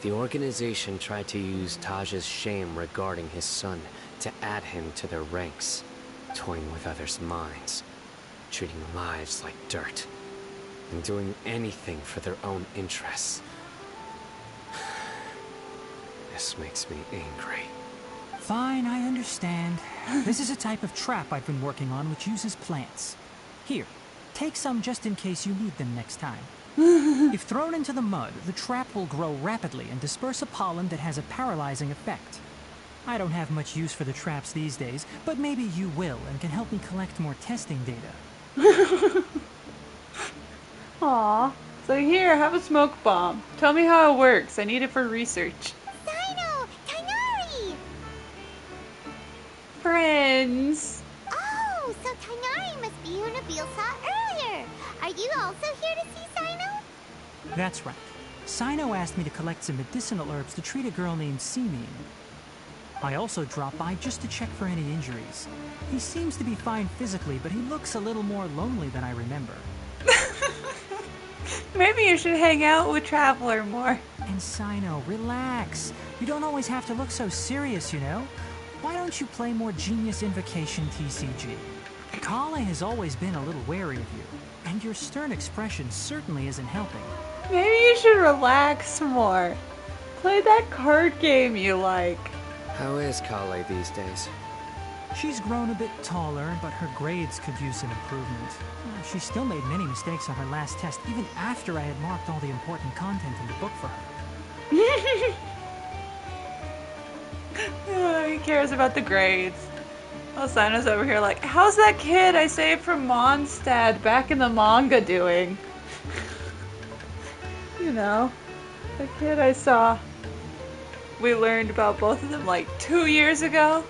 the organization tried to use Taj's shame regarding his son to add him to their ranks, toying with others' minds, treating lives like dirt, and doing anything for their own interests. This makes me angry. Fine, I understand. This is a type of trap I've been working on which uses plants. Here, take some just in case you need them next time. If thrown into the mud, the trap will grow rapidly and disperse a pollen that has a paralyzing effect. I don't have much use for the traps these days, but maybe you will and can help me collect more testing data. Aw. So here, have a smoke bomb. Tell me how it works. I need it for research. Cyno! Tighnari! Friends. Oh, so Tighnari must be who Nabil saw earlier. Are you also here to see Cyno? That's right. Cyno asked me to collect some medicinal herbs to treat a girl named Cyno. I also dropped by just to check for any injuries. He seems to be fine physically, but he looks a little more lonely than I remember. Maybe you should hang out with Traveler more. And Cyno, relax. You don't always have to look so serious, you know? Why don't you play more Genius Invocation TCG? Kale has always been a little wary of you, and your stern expression certainly isn't helping. Maybe you should relax more. Play that card game you like. How is Kale these days? She's grown a bit taller, but her grades could use some improvement. She still made many mistakes on her last test, even after I had marked all the important content in the book for her. Oh, he cares about the grades. Well, Cyno's over here like, how's that kid I saved from Mondstadt back in the manga doing? You know, the kid I saw. We learned about both of them like 2 years ago.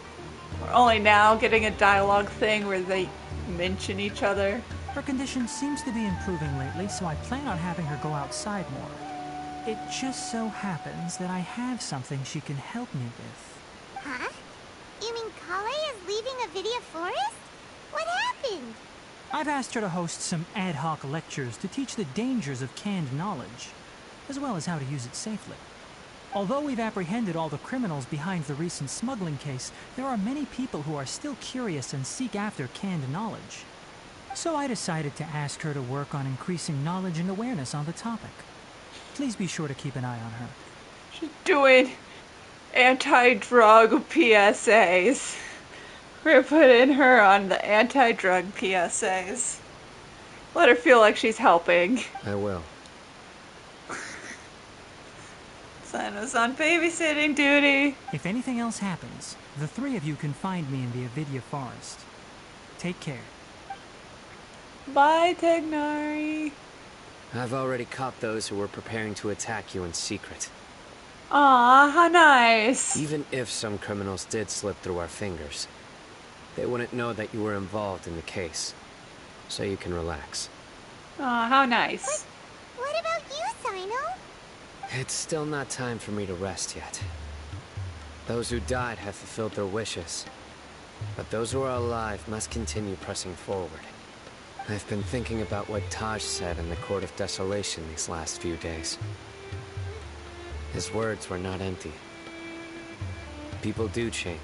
We're only now getting a dialogue thing where they mention each other. Her condition seems to be improving lately, so I plan on having her go outside more. It just so happens that I have something she can help me with. Huh? You mean Kale is leaving a Vidya forest? What happened? I've asked her to host some ad hoc lectures to teach the dangers of canned knowledge, as well as how to use it safely. Although we've apprehended all the criminals behind the recent smuggling case, there are many people who are still curious and seek after canned knowledge. So I decided to ask her to work on increasing knowledge and awareness on the topic. Please be sure to keep an eye on her. She's doing anti-drug PSAs. We're putting her on the anti-drug PSAs. Let her feel like she's helping. I will. Cyno's on babysitting duty. If anything else happens, the three of you can find me in the Avidya forest. Take care. Bye, Tighnari. I've already caught those who were preparing to attack you in secret. Aw, how nice. Even if some criminals did slip through our fingers, they wouldn't know that you were involved in the case. So you can relax. Aw, how nice. What about you, Cyno? It's still not time for me to rest yet. Those who died have fulfilled their wishes, but those who are alive must continue pressing forward. I've been thinking about what Taj said in the Court of Desolation these last few days. His words were not empty. People do change,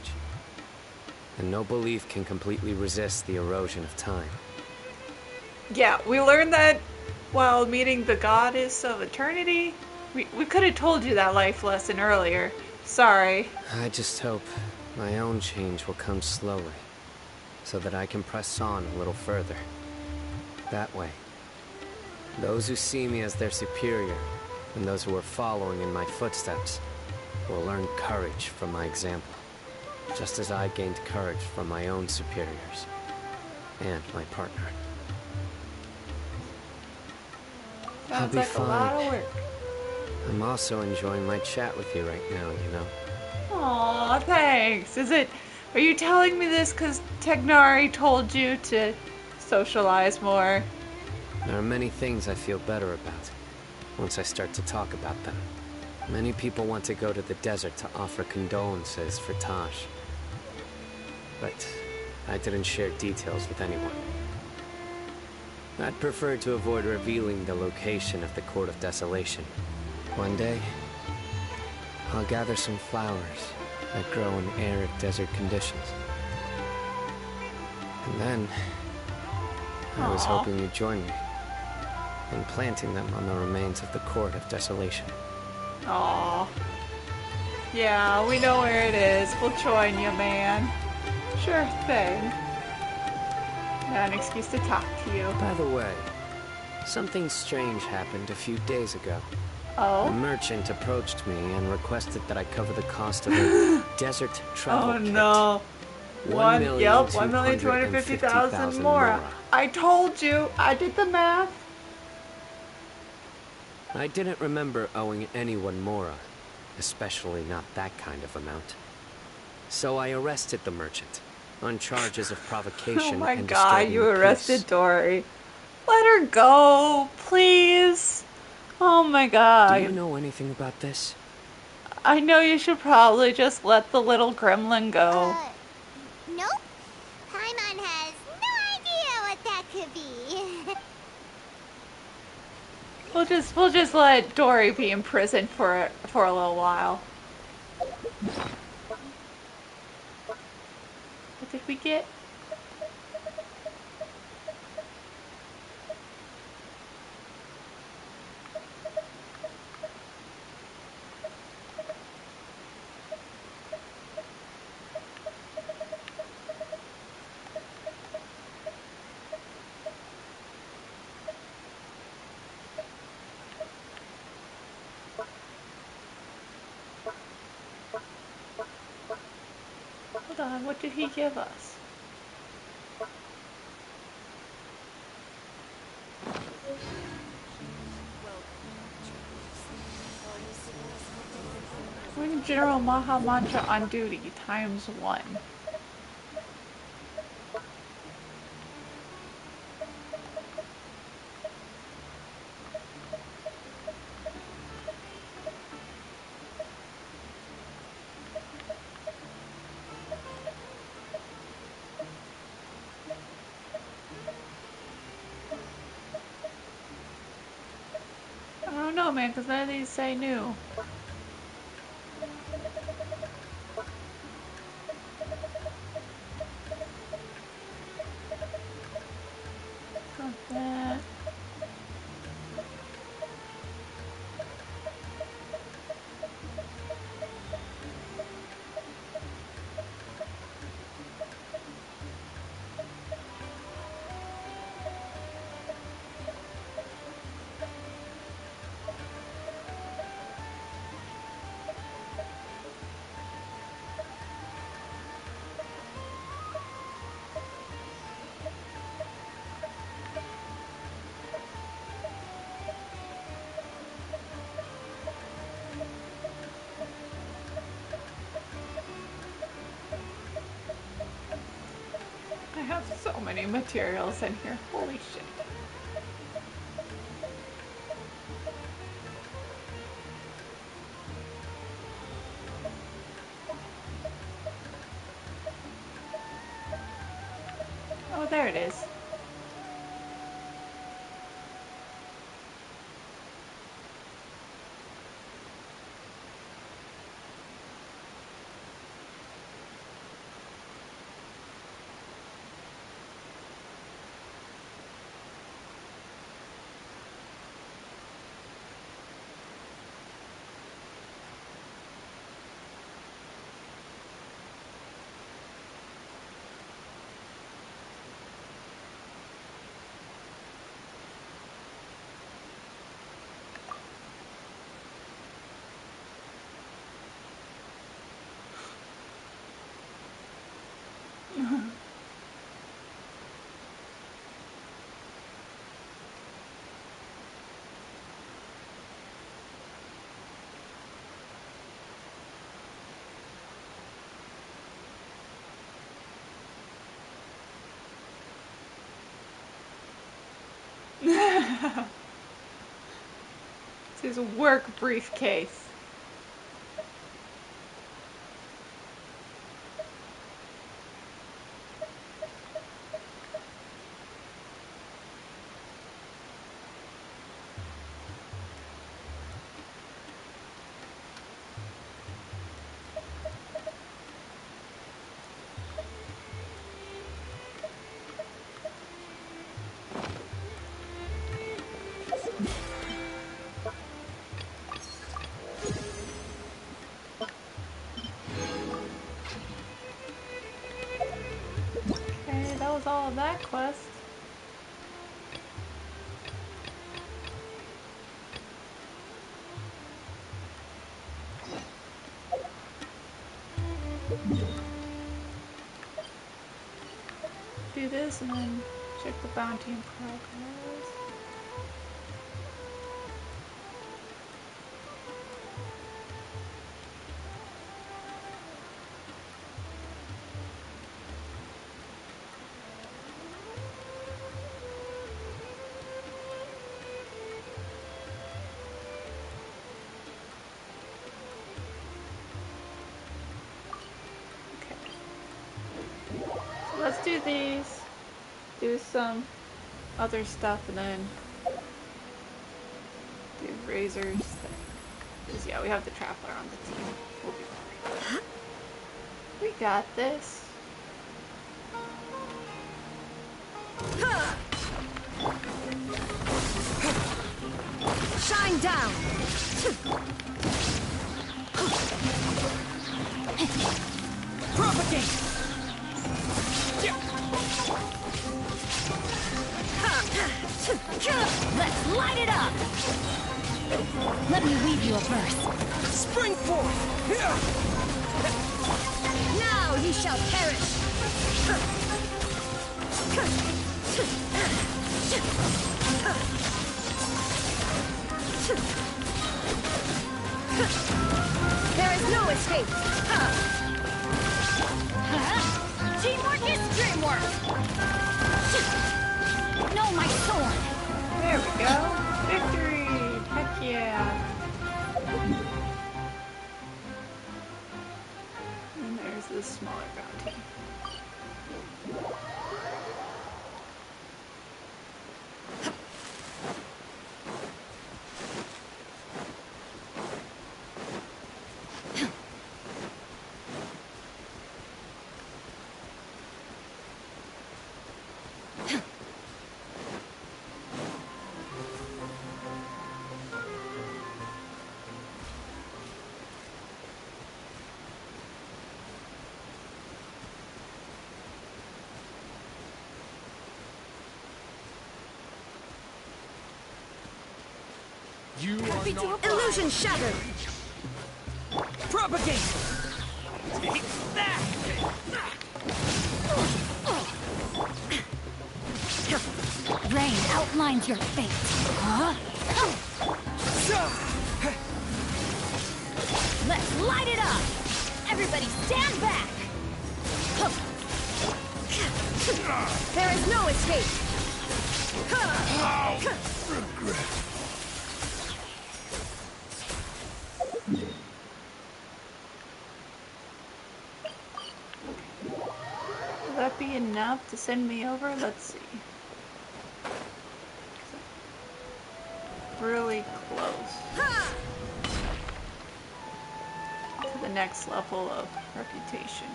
and no belief can completely resist the erosion of time. Yeah, we learned that while meeting the goddess of eternity. We could have told you that life lesson earlier. Sorry. I just hope my own change will come slowly, so that I can press on a little further. That way, those who see me as their superior, and those who are following in my footsteps, will learn courage from my example, just as I gained courage from my own superiors, and my partner. Sounds like a lot of work. I'm also enjoying my chat with you right now, you know. Aw, thanks. Are you telling me this because Tighnari told you to socialize more? There are many things I feel better about once I start to talk about them. Many people want to go to the desert to offer condolences for Taj. But I didn't share details with anyone. I'd prefer to avoid revealing the location of the Court of Desolation. One day, I'll gather some flowers that grow in arid desert conditions. And then, I was hoping you'd join me in planting them on the remains of the Court of Desolation. Aww. Yeah, we know where it is. We'll join you, man. Sure thing. Not an excuse to talk to you. By the way, something strange happened a few days ago. Oh? A merchant approached me and requested that I cover the cost of a desert travel kit. Oh no. 1,250,000 more. I told you. I did the math. I didn't remember owing anyone Mora, especially not that kind of amount. So I arrested the merchant on charges of provocation Oh my and god, disturbing you the arrested peace. Dory. Let her go, please. Oh my god. Do you know anything about this? I know you should probably just let the little gremlin go. Nope. Paimon has no idea what that could be. We'll just let Dory be in prison for a little while. What did we get? Hold on, what did he give us? When General Maha Mantra on duty, ×1. I don't know, man, because none of these say new. Got that. I have so many materials in here. Holy shit. Oh, there it is. It's his work briefcase. Saw that quest. Do this and then check the bounty in progress. Let's do these, do some other stuff, and then do Razor's thing. Because, yeah, we have the Traveler on the team. We'll be fine. We got this. Shine down! Propagate! Let's light it up! Let me weave you a verse. Spring forth! Now ye shall perish! There is no escape! Teamwork is dreamwork! No, my sword! There we go! Victory! Heck yeah! And there's the smaller bounty. You are not Illusion shattered! Propagate! Take that! Rain outlines your fate. Huh? Let's light it up! Everybody stand back! There is no escape! regret. Will that be enough to send me over? Let's see. Really close to the next level of reputation.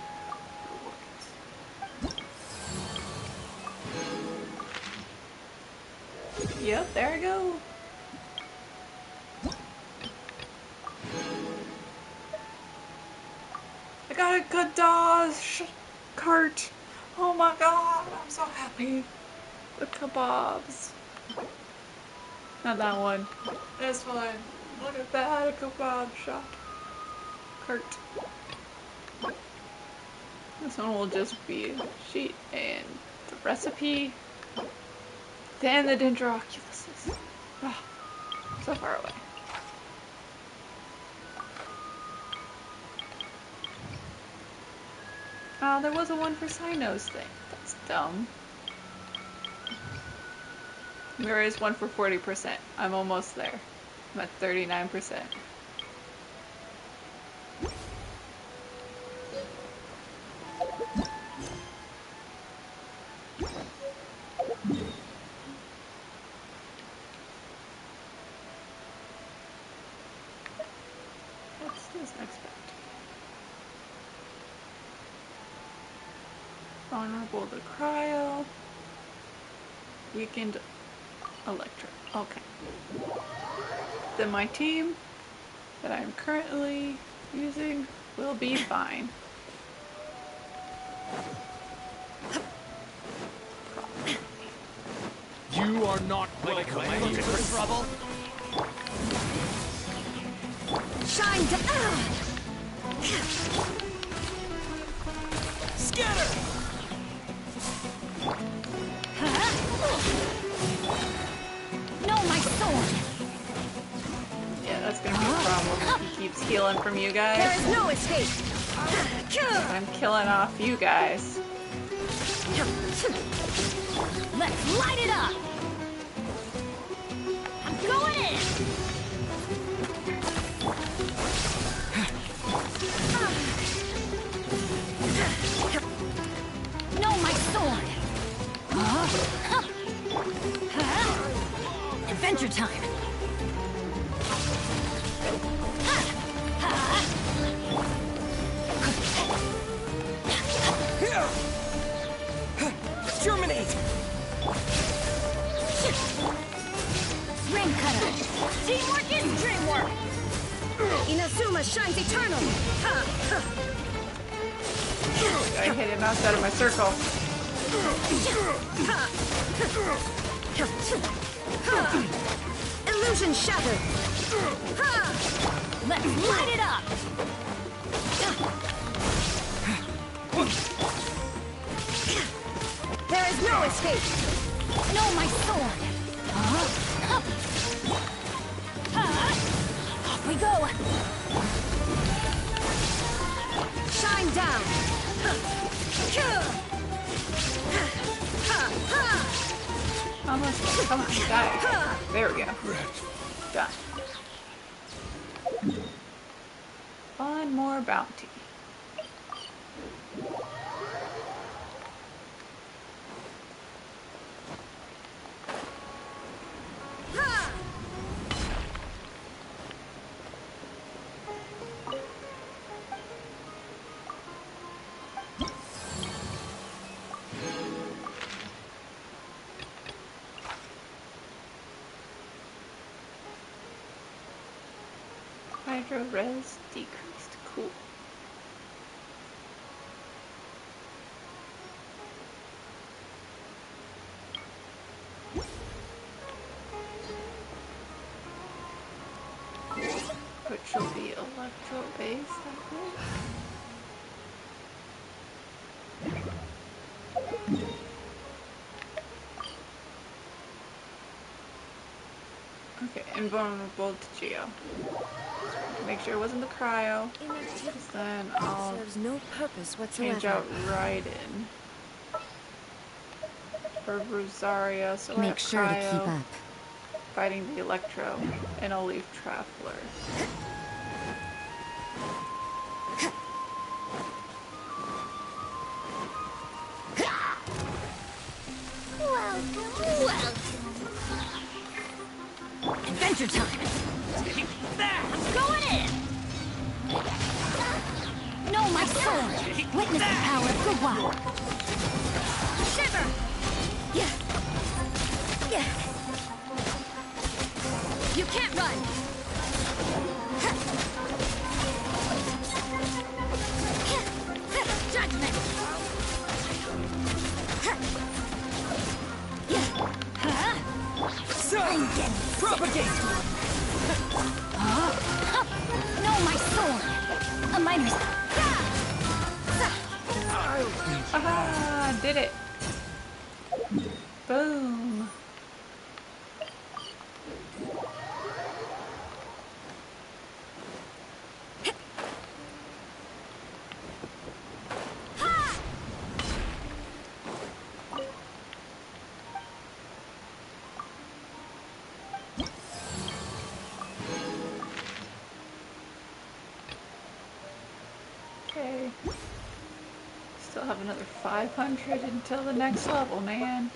Yep, there I go. I got a good Dodge cart. Oh my god, I'm so happy. The kebabs. Not that one. This one. Look at that, a kebab shop. Cart. This one will just be a sheet and the recipe. Then the Dendroculuses. Oh, so far away. Oh, there wasn't one for Cyno's thing. That's dumb. There is one for 40%. I'm almost there. I'm at 39%. What's this next bounty? Vulnerable to cryo. Weakened electric. Okay. Then my team that I'm currently using will be fine. You are not welcome Looking for trouble? Shine down! Scatter! No, my sword! Yeah, that's gonna be a problem. He keeps healing from you guys. There is no escape! I'm killing off you guys. Let's light it up! I'm going in! No, my sword! Adventure time! Germinate! Ring cutter! Teamwork is dreamwork! Inazuma shines eternal! I hit him outside of my circle. Illusion shattered! Let's light it up! There is no escape! No, my sword! Off we go! Shine down! Almost. Come on, die. There we go. Done. One more bounty. Hydro res decreased. Cool. Which will be electro base, I think. Okay, invulnerable to Geo. Make sure it wasn't the cryo. Because then I'll serves no purpose whatsoever. change out Raiden for Rosaria, so I Make have sure to cryo, keep up. fighting the Electro, and I'll leave Traveler. Adventure time! I'm going in! No, my sword! Witness the power of Guwa! Shiver! Yeah. You can't run! Judgment! Propagate! No, my sword! A miner's... Ah, did it! Boom! Okay. Still have another 500 until the next level, man.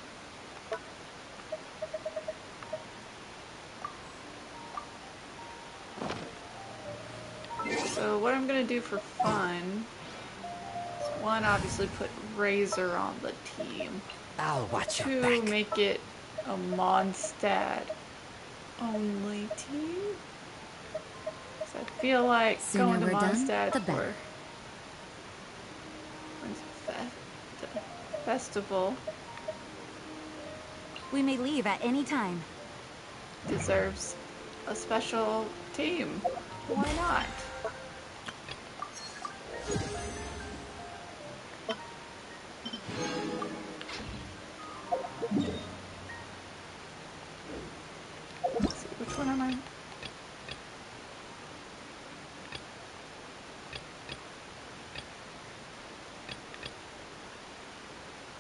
So what I'm gonna do for fun is one, obviously put Razor on the team. I'll watch Two, your back. make it a Mondstadt only team. So I feel like Sooner going to we're done, Mondstadt the for better. the festival. We may leave at any time. Deserves a special team. Why not? Let's see, which one am I?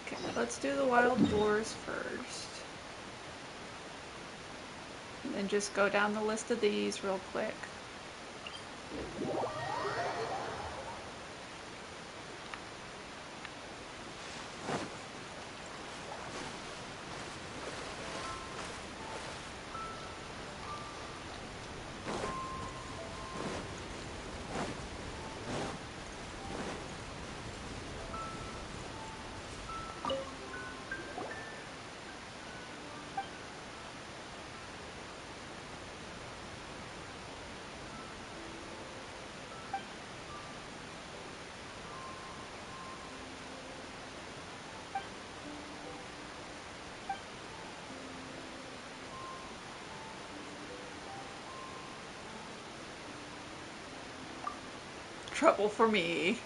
Okay, let's do the wild boars first. And then just go down the list of these real quick. Trouble for me.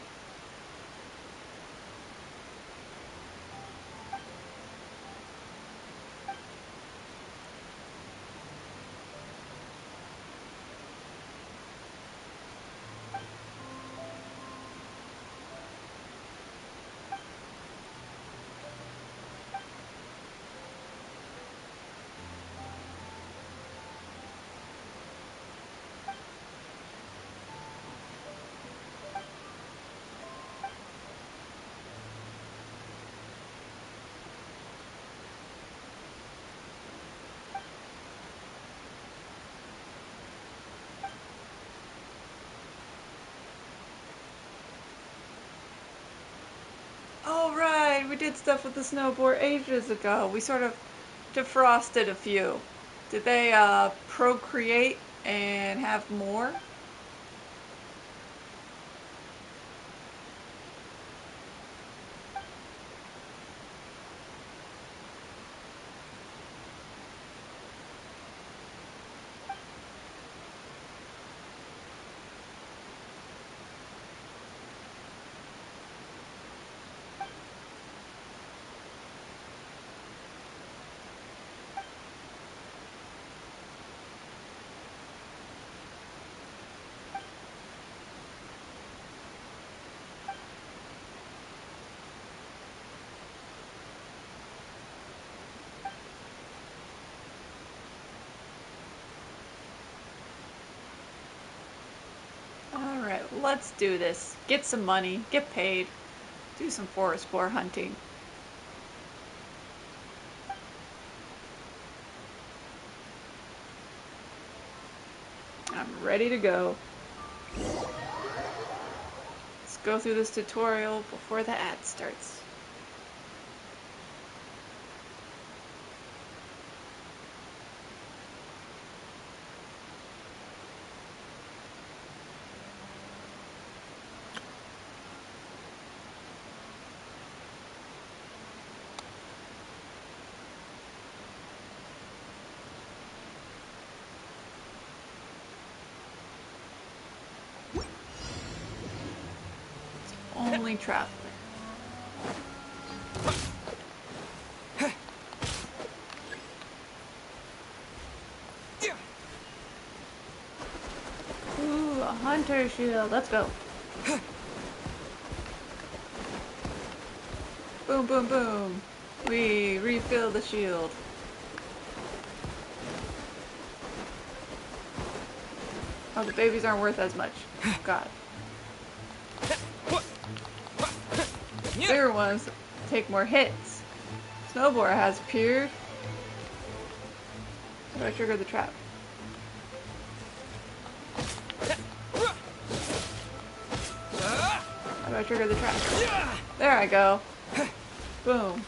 Oh right, we did stuff with the snowboard ages ago. We sort of defrosted a few. Did they procreate and have more? Alright, let's do this. Get some money, get paid, do some forest boar hunting. I'm ready to go. Let's go through this tutorial before the ad starts. Only traveler. Ooh, a hunter shield. Let's go. Boom, boom, boom. We refill the shield. Oh, the babies aren't worth as much. God. Bigger ones take more hits. Snowboard has appeared. How do I trigger the trap? How do I trigger the trap? There I go. Boom.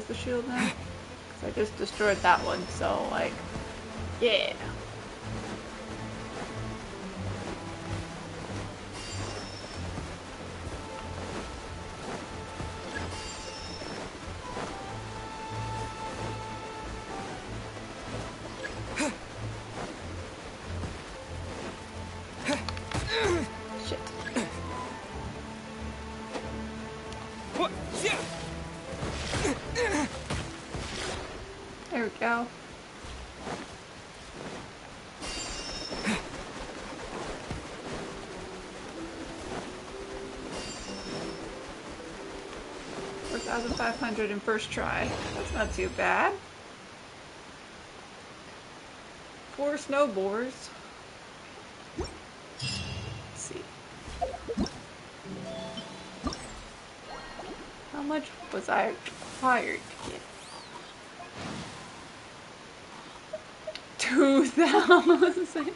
Where's the shield now? 'Cause I just destroyed that one, so like, yeah. There we go. $4,500 in first try. That's not too bad. 4 snow boars. Let's see. How much was I required to get? 2,000.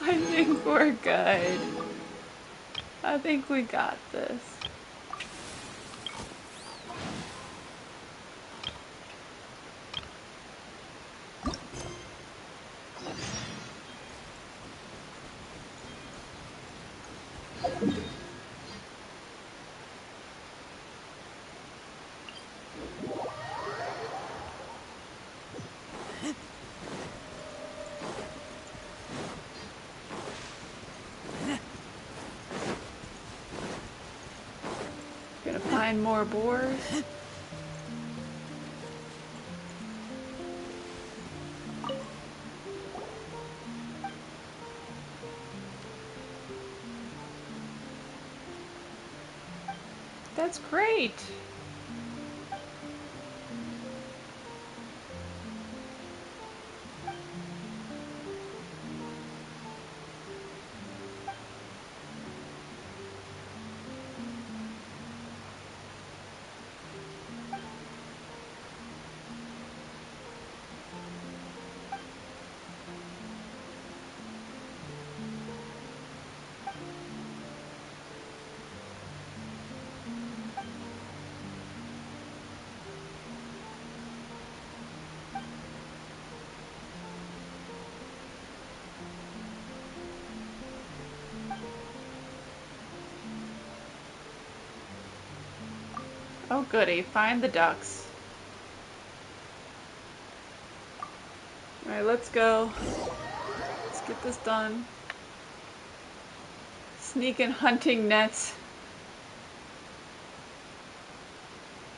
I think we're good. I think we got this. Gonna find more boars. That's great. Oh goody, find the ducks. Alright, let's go. Let's get this done. Sneaking hunting nets.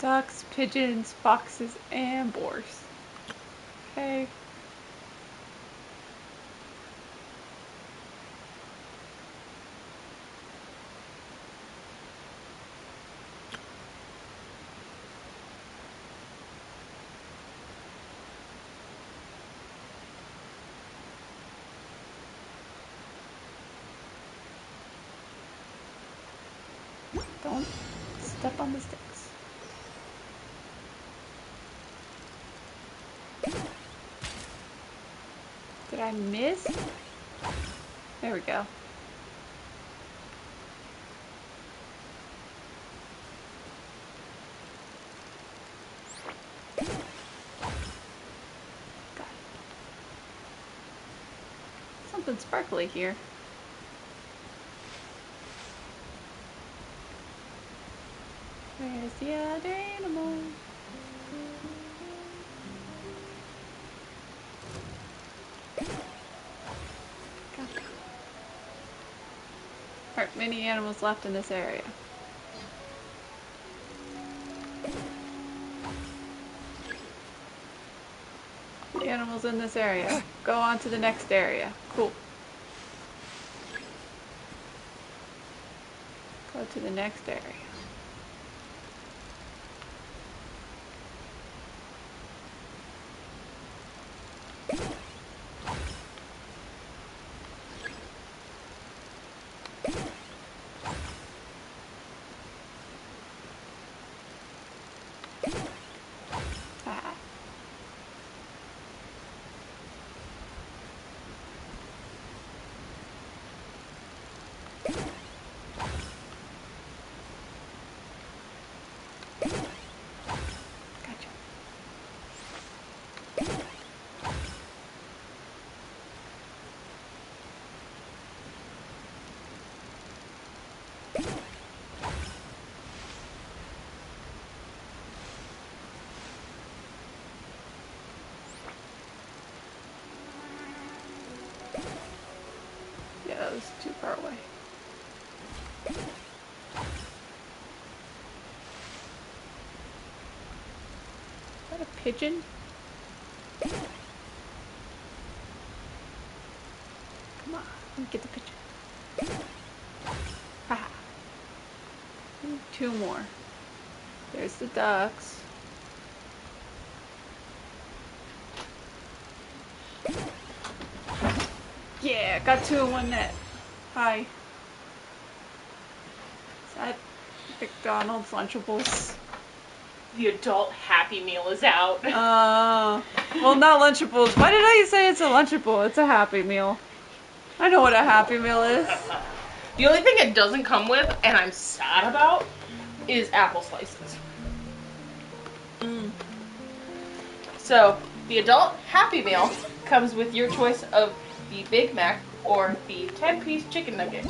Ducks, pigeons, foxes, and boars. Okay. Don't step on the sticks. Did I miss? There we go. Got it. Something sparkly here. Where's the other animal? Alright, many animals left in this area. The animals in this area. Go on to the next area. Cool. Go to the next area. Pigeon? Come on, let me get the pigeon. Haha. 2 more. There's the ducks. Yeah, got 2 in 1 net. Hi. Is that McDonald's Lunchables? The adult Happy Meal is out. Well, not Lunchables. Why did I say it's a Lunchable? It's a Happy Meal. I know what a Happy Meal is. The only thing it doesn't come with, and I'm sad about, is apple slices. So, the adult Happy Meal comes with your choice of the Big Mac or the 10-piece chicken nugget.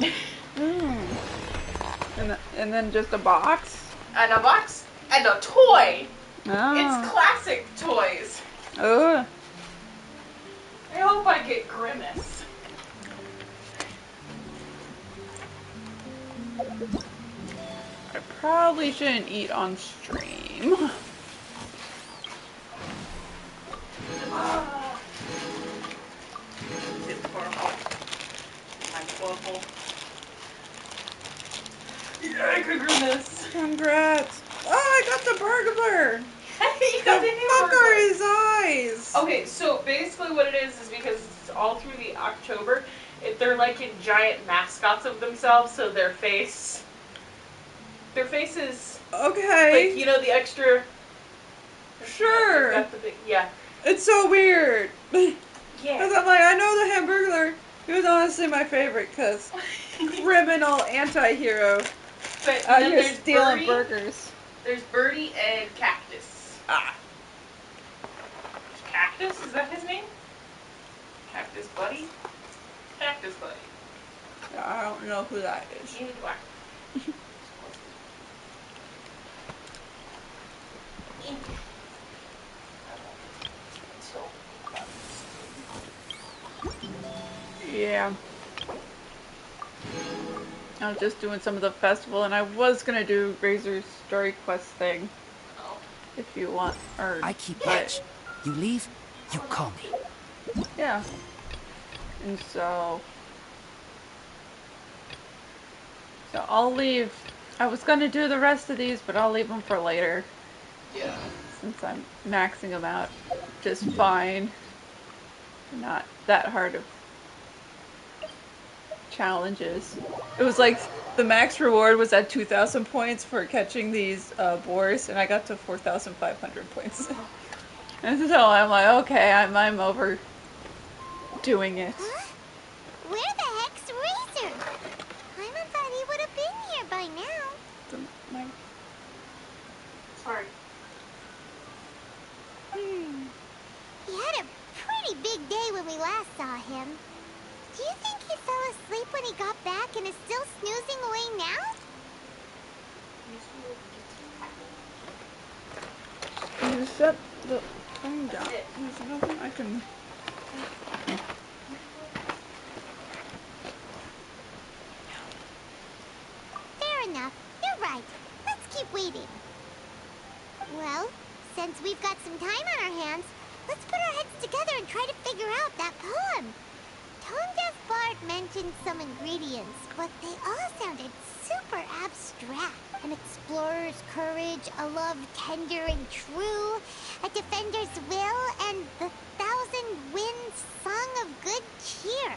And then just a box? And a box and a toy. Oh. It's classic toys. Oh. I hope I get Grimace. I probably shouldn't eat on stream. Yeah, Grimace. Congrats. Oh, I got the burglar. You got the fuck are his eyes? Okay, so basically what it is because it's all through the October, they're like in giant mascots of themselves, so their face is okay. Like, you know, the extra. Sure. Got the big, yeah. It's so weird. Yeah. Because I'm like, I know the Hamburglar. He was honestly my favorite because criminal anti-hero. But out then here there's stealing Birdie, burgers. There's Birdie and Cactus. Ah. Cactus? Is that his name? Cactus Buddy? Cactus Buddy. I don't know who that is. Neither do I. Yeah. I was just doing some of the festival, and I was gonna do Razor's Story Quest thing. If you want, or I keep watch. You leave, you call me. Yeah. And so I'll leave. I was gonna do the rest of these, but I'll leave them for later. Yeah. Since I'm maxing them out just fine. Not that hard of challenges. It was like the max reward was at 2,000 points for catching these boars, and I got to 4,500 points. And so I'm like, okay, I'm over doing it. Huh? Where the heck's Razor? Paimon thought he would have been here by now. Sorry. He had a pretty big day when we last saw him. Do you think he fell asleep when he got back and is still snoozing away now? You set the thing down. There's nothing I can... Fair enough. You're right. Let's keep waiting. Well, since we've got some time on our hands, let's put our heads together and try to figure out that poem. Tone Deaf Bard mentioned some ingredients, but they all sounded super abstract. An explorer's courage, a love tender and true, a defender's will, and the 1,000 winds song of good cheer.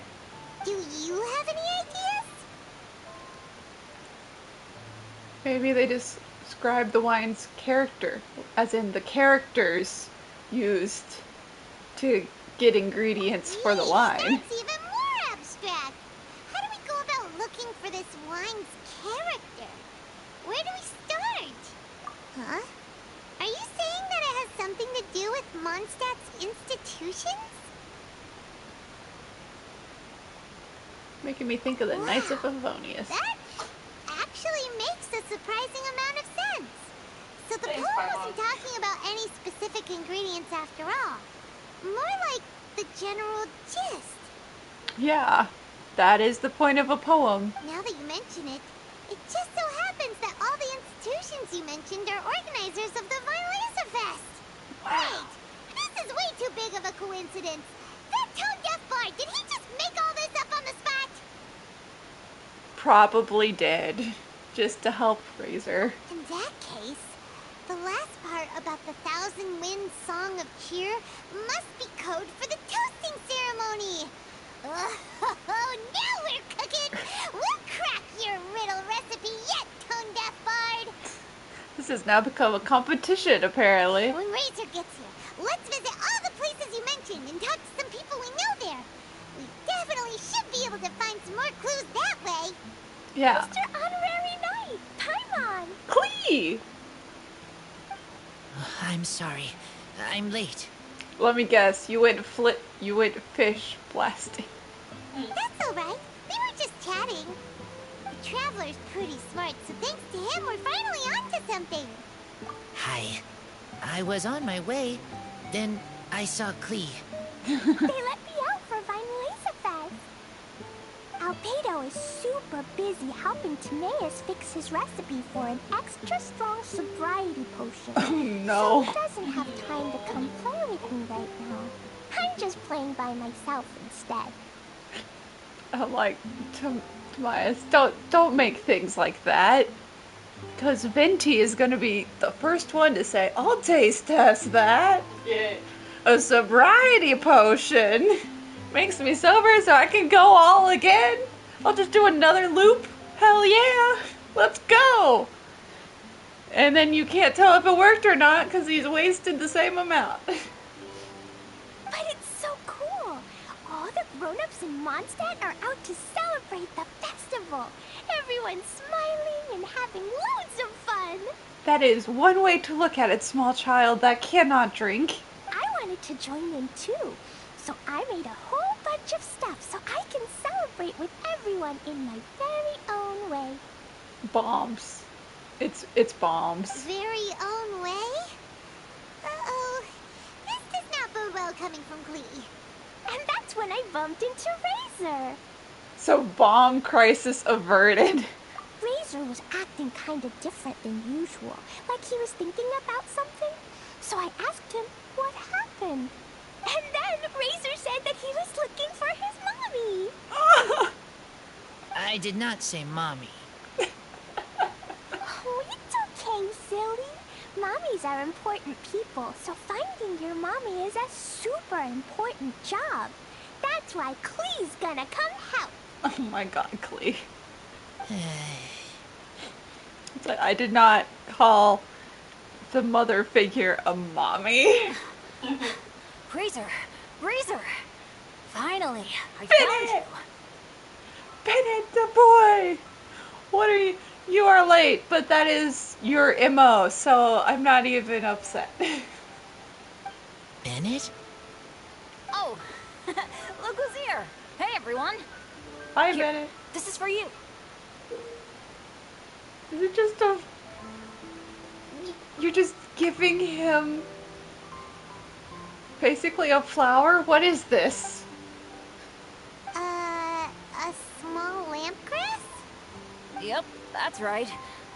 Do you have any ideas? Maybe they just describe the wine's character, as in the characters used to get ingredients for the wine. That's even more abstract. How do we go about looking for this wine's character? Where do we start? Huh? Are you saying that it has something to do with Mondstadt's institutions? Making me think of the Knights of Favonius. That actually makes a surprising amount of sense. So the poem wasn't talking about any specific ingredients after all. More like the general gist. Yeah, that is the point of a poem. Now that you mention it, it just so happens that all the institutions you mentioned are organizers of the Vine Laser Fest. What? Wait! This is way too big of a coincidence. That tone-deaf bard, did he just make all this up on the spot? Probably did. Just to help Razor. In that case, the last part about the Thousand Winds Song of Cheer must be code for the toasting ceremony. Oh, now we're cooking! We'll crack your riddle recipe yet, tone-deaf bard! This has now become a competition, apparently. When Razor gets here, let's visit all the places you mentioned and talk to some people we know there. We definitely should be able to find some more clues that way. Yeah. Mr. Honorary Knight, Paimon! Clee! I'm sorry. I'm late. Let me guess. You went fish blasting. That's alright. We were just chatting. The Traveler's pretty smart, so thanks to him, we're finally onto something. Hi. I was on my way. Then I saw Klee. They let me out for Vine Laser Fest. Albedo is super busy helping Timaeus fix his recipe for an extra strong sobriety potion. Oh no. So he doesn't have time to come play with me right now. I'm just playing by myself instead. I'm like, Tobias, don't make things like that. Because Venti is gonna be the first one to say, I'll taste test that. Yeah. A sobriety potion. Makes me sober so I can go all again. I'll just do another loop. Hell yeah. Let's go. And then you can't tell if it worked or not because he's wasted the same amount. But it's so cool. All the grown-ups in Mondstadt are out to celebrate the festival. Everyone's smiling and having loads of fun. That is one way to look at it, small child that cannot drink. I wanted to join in too. So I made a whole bunch of stuff so I can celebrate with everyone in my very own way. Bombs. It's bombs. Very own way? Uh-oh. This does not bode well coming from Klee. And that's when I bumped into Razor. So bomb crisis averted. Razor was acting kind of different than usual, like he was thinking about something. So I asked him what happened. And then Razor said that he was looking for his mommy. I did not say mommy. Oh, it's okay, silly. Mommies are important people, so finding your mommy is a super important job. That's why Klee's gonna come help. Oh my god, Klee. It's like, I did not call the mother figure a mommy. Razor! Razor! Finally, I Bennett! found you! Bennett, the boy! What are you? You are late, but that is your MO, so I'm not even upset. Bennett? Oh! Look who's here! Hey everyone! Hi, Here, Bennett. this is for you! Is it just a... You're just giving him... basically a flower? What is this? A small lamp grass? Yep, that's right.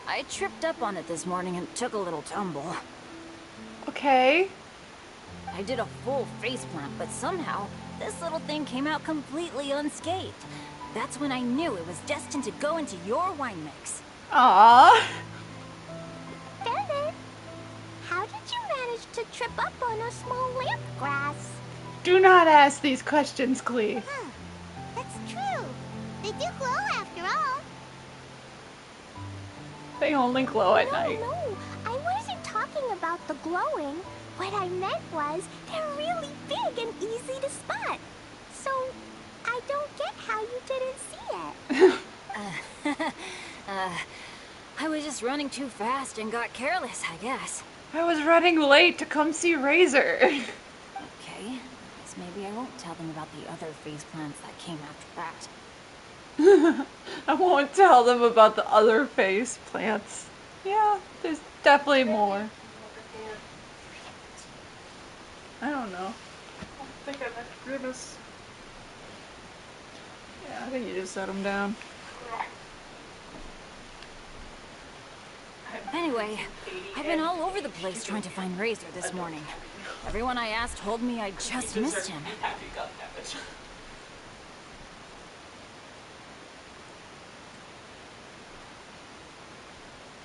I tripped up on it this morning and took a little tumble. Okay. I did a full faceplant, but somehow, this little thing came out completely unscathed. That's when I knew it was destined to go into your wine mix. Aww. Bennett, how did you manage to trip up on a small lamp grass? Do not ask these questions, Klee. Huh. That's true. They do glow after all. They only glow at night. No, I wasn't talking about the glowing. What I meant was, they're really big and easy to spot. So, I don't get how you didn't see it. I was just running too fast and got careless, I guess. I was running late to come see Razor. Okay, guess maybe I won't tell them about the other phase plants that came after that. I won't tell them about the other face plants. Yeah, there's definitely more. I don't know. I think I meant Grimace. Yeah, I think you just set them down. Anyway, I've been all over the place trying to find Razor this morning. Everyone I asked told me I just missed him. Happy got damage.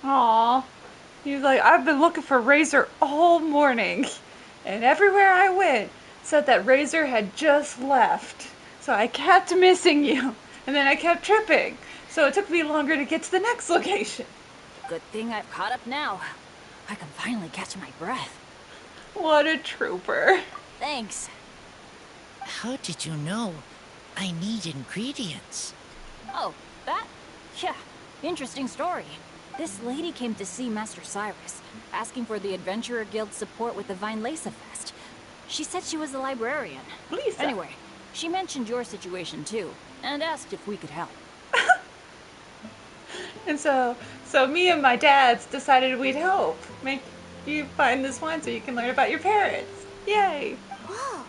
Aw. He's like, I've been looking for Razor all morning. And everywhere I went said that Razor had just left. So I kept missing you. And then I kept tripping. So it took me longer to get to the next location. Good thing I've caught up now. I can finally catch my breath. What a trooper. Thanks. How did you know I need ingredients? Oh, that? Yeah, interesting story. This lady came to see Master Cyrus, asking for the Adventurer Guild's support with the Vine Lesa Fest. She said she was a librarian. Lisa. Anyway, she mentioned your situation too, and asked if we could help. And so me and my dads decided we'd help. Make you find this wine so you can learn about your parents. Yay. Whoa.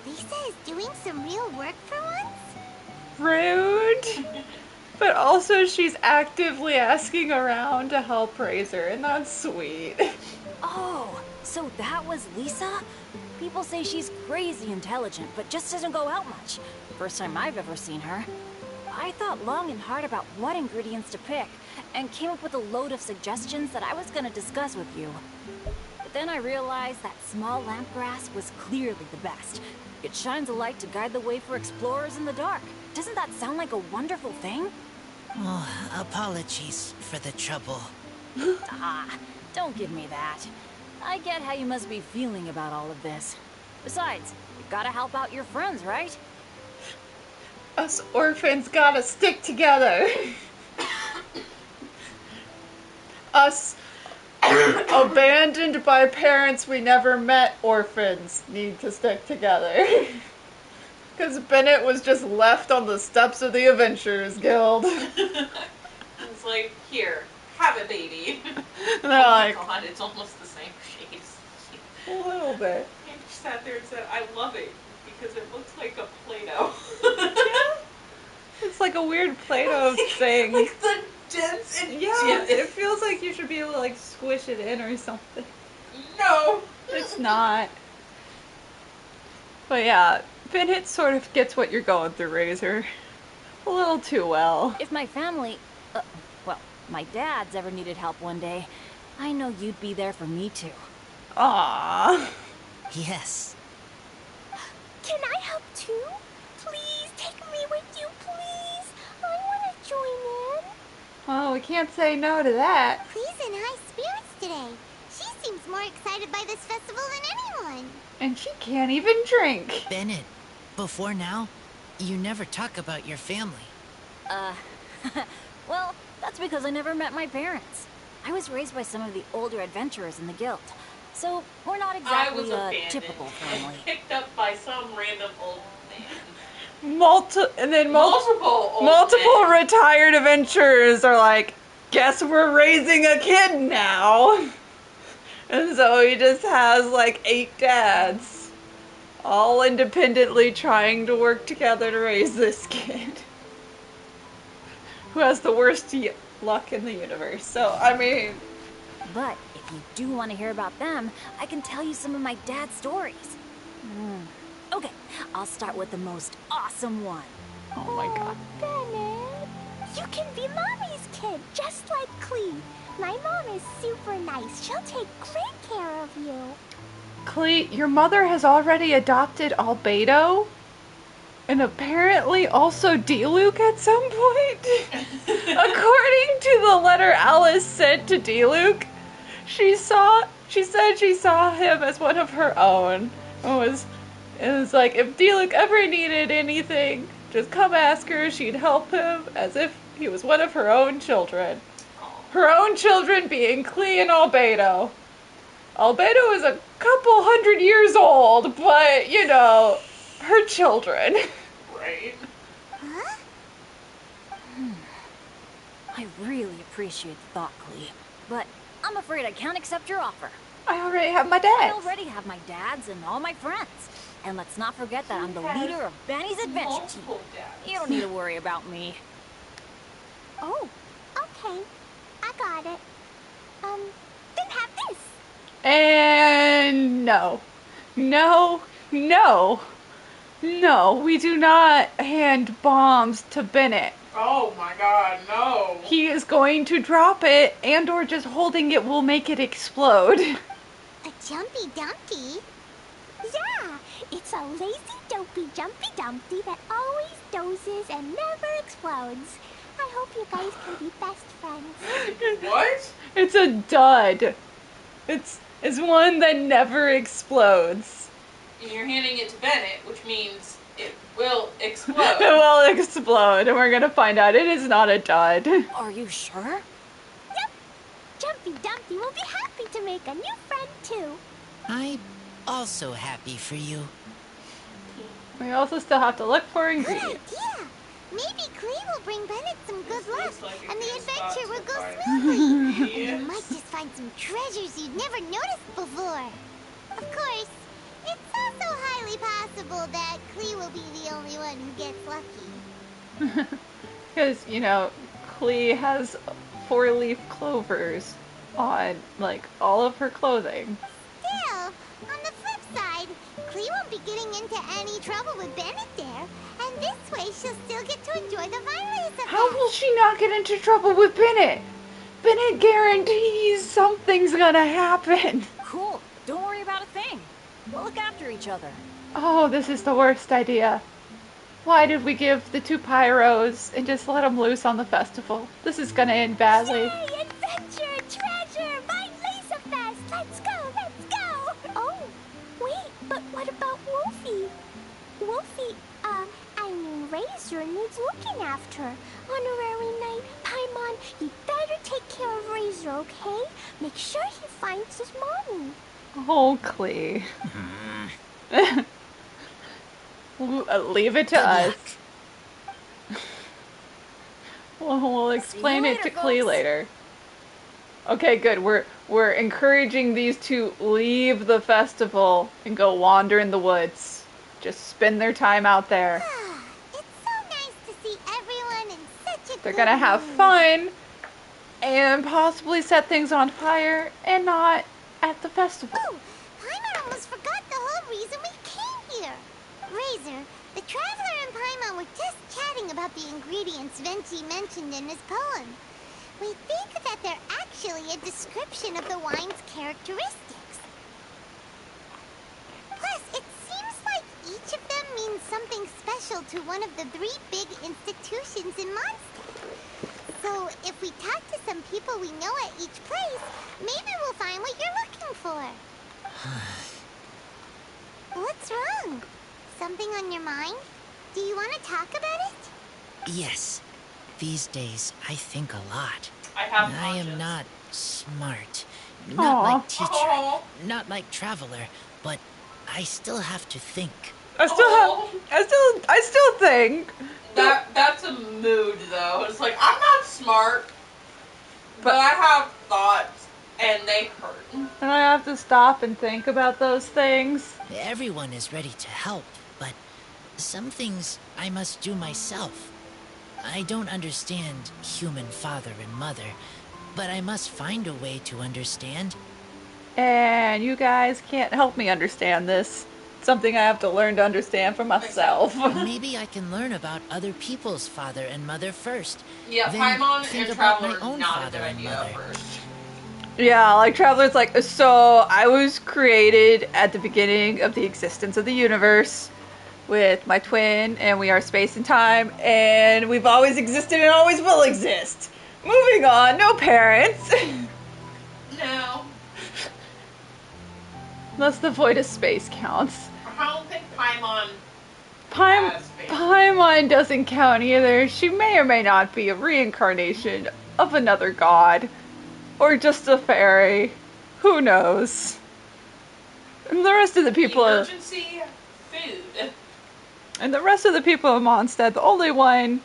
Lisa is doing some real work for once? Rude. But also she's actively asking around to help Razor, and that's sweet. Oh, so that was Lisa? People say she's crazy intelligent, but just doesn't go out much. First time I've ever seen her. I thought long and hard about what ingredients to pick, and came up with a load of suggestions that I was gonna discuss with you. But then I realized that small lampgrass was clearly the best. It shines a light to guide the way for explorers in the dark. Doesn't that sound like a wonderful thing? Oh, apologies for the trouble. Ah, don't give me that. I get how you must be feeling about all of this. Besides, you gotta help out your friends, right? Us orphans gotta stick together. Us abandoned by parents we never met orphans need to stick together. Because Bennett was just left on the steps of the Adventurers Guild. It's like, here, have a baby. And they're like, oh my god, it's almost the same shade. A little bit. And she sat there and said, I love it, because it looks like a Play-Doh. It's like a weird Play-Doh thing. Like the dents and yeah, it feels like you should be able to like squish it in or something. No! It's not. But yeah, Bennett sort of gets what you're going through, Razor. A little too well. If my family, well, my dad's ever needed help one day, I know you'd be there for me too. Aww. Yes. Can I help too? Please take me with you, please. I want to join in. Well, we can't say no to that. Please in high spirits today. She seems more excited by this festival than anyone. And she can't even drink. Bennett, before now, you never talk about your family. Well, that's because I never met my parents. I was raised by some of the older adventurers in the guild. So, we're not exactly a typical family. Picked up by some random old man. Multiple retired adventurers are like, guess we're raising a kid now. And so he just has like 8 dads, all independently trying to work together to raise this kid, who has the worst luck in the universe. So, I mean... But if you do want to hear about them, I can tell you some of my dad's stories. Okay, I'll start with the most awesome one. Oh my god. Bennett, you can be Mommy's kid, just like Clee. My mom is super nice. She'll take great care of you. Clee, your mother has already adopted Albedo? And apparently also D-Luke at some point? According to the letter Alice sent to D-Luke, she said she saw him as one of her own. It was like, if D-Luke ever needed anything, just come ask her, she'd help him, as if he was one of her own children. Her own children being Clee and Albedo. Albedo is a couple hundred years old, but, you know, her children. Right. Huh? I really appreciate the thought, Clee, but I'm afraid I can't accept your offer. I already have my I dads. already have my dads and all my friends. And let's not forget that I'm the leader of Benny's adventure team. You don't need to worry about me. Oh, okay. I got it. Then have this. And no. No, no, no, we do not hand bombs to Bennett. Oh my god, no. He is going to drop it, and or just holding it will make it explode. A jumpy dumpty? Yeah, it's a lazy, dopey, jumpy dumpty that always dozes and never explodes. I hope you guys can be best friends. What? It's a dud. It's one that never explodes. And you're handing it to Bennett, which means it will explode. It will explode, and we're gonna find out it is not a dud. Are you sure? Yep. Jumpy Dumpty will be happy to make a new friend too. I'm also happy for you. We also still have to look for Good ingredients. idea. Maybe Klee will bring Bennett some good luck, and the adventure will go smoothly. And you might just find some treasures you'd never noticed before. Of course, it's also highly possible that Klee will be the only one who gets lucky. Because, you know, Klee has 4-leaf clovers on, like, all of her clothing. Still, on the flip side, Klee won't be getting into any trouble with Bennett there, and this way she'll still get to enjoy the Violets effect. How will she not get into trouble with Bennett? Bennett guarantees something's gonna happen. Cool. Don't worry about a thing. We'll look after each other. Oh, this is the worst idea. Why did we give the 2 pyros and just let them loose on the festival? This is gonna end badly. Yay, adventure, treasure, Violets fest. Let's go, let's go. Oh, wait, but what about Wolfie? Wolfie, Razor needs looking after. Honorary Knight, Paimon, you better take care of Razor, okay? Make sure he finds his mommy. Oh, Klee. Leave it to us. We'll explain it to Klee later. Okay, good. We're encouraging these to leave the festival and go wander in the woods. Just spend their time out there. It's so nice to see everyone in such a They're good gonna have mood. fun and possibly set things on fire and not at the festival. Oh, Paimon almost forgot the whole reason we came here. Razor, the Traveler and Paimon were just chatting about the ingredients Venti mentioned in his poem. We think that they're actually a description of the wine's characteristics. Plus, it seems like each of them means something special to one of the 3 big institutions in Mondstadt. So, if we talk to some people we know at each place, maybe we'll find what you're looking for. What's wrong? Something on your mind? Do you want to talk about it? Yes. These days, I think a lot. I am not smart. Not like teacher. Not like traveler. But I still have to think. I still think. That's a mood though. It's like, I'm not smart, but I have thoughts and they hurt. And I have to stop and think about those things. Everyone is ready to help, but some things I must do myself. I don't understand human father and mother, but I must find a way to understand. And you guys can't help me understand this. Something I have to learn to understand for myself. Maybe I can learn about other people's father and mother first. Yeah, then Paimon think and about Traveler my own not a father good and idea mother. first. Yeah, like Traveler's like, so I was created at the beginning of the existence of the universe with my twin, and we are space and time, and we've always existed and always will exist. Moving on, no parents. No. Unless the void of space counts. I don't think Paimon Paimon doesn't count either. She may or may not be a reincarnation of another god. Or just a fairy. Who knows? And the rest of the people... Emergency food. And the rest of the people in Mondstadt, the only one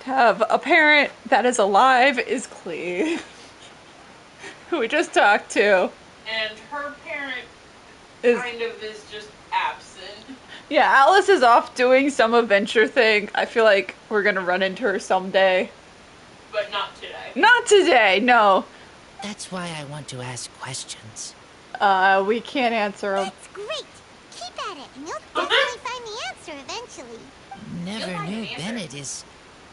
to have a parent that is alive is Klee. Who we just talked to. And her parent kind of is just absent. Yeah, Alice is off doing some adventure thing. I feel like we're gonna run into her someday. But not today. Not today, no. That's why I want to ask questions. We can't answer them. That's great. keep at it, and you'll definitely find the answer eventually. Never knew Bennett is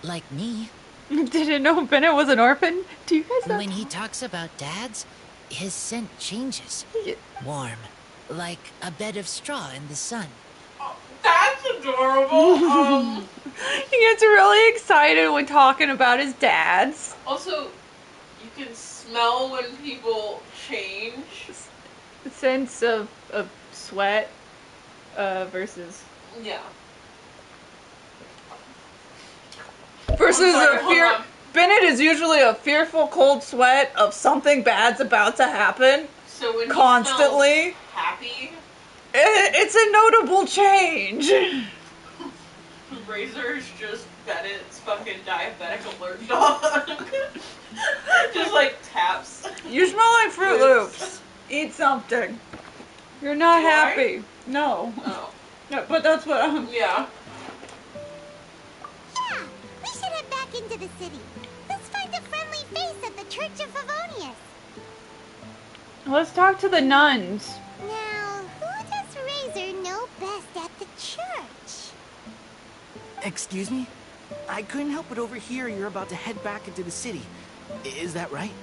like me. Didn't know Bennett was an orphan? Do you guys know? When he talks about dads, his scent changes. Warm, like a bed of straw in the sun. That's adorable. He gets really excited when talking about his dads. Also, you can smell when people change. The sense of sweat versus... Yeah. Versus sorry, a fear... hold on. Bennett is usually a fearful cold sweat of something bad's about to happen. So when constantly. He smells happy. It's a notable change. Razor's just Bennett's fucking diabetic alert dog. Just like taps. You smell like Fruit Loops. Eat something. You're not happy. No. Oh. No, but that's what I'm... Yeah. Yeah, we should head back into the city. Let's find a friendly face at the Church of Favonius. Let's talk to the nuns. Now, who does Razor know best at the church? Excuse me? I couldn't help but overhear you're about to head back into the city. Is that right?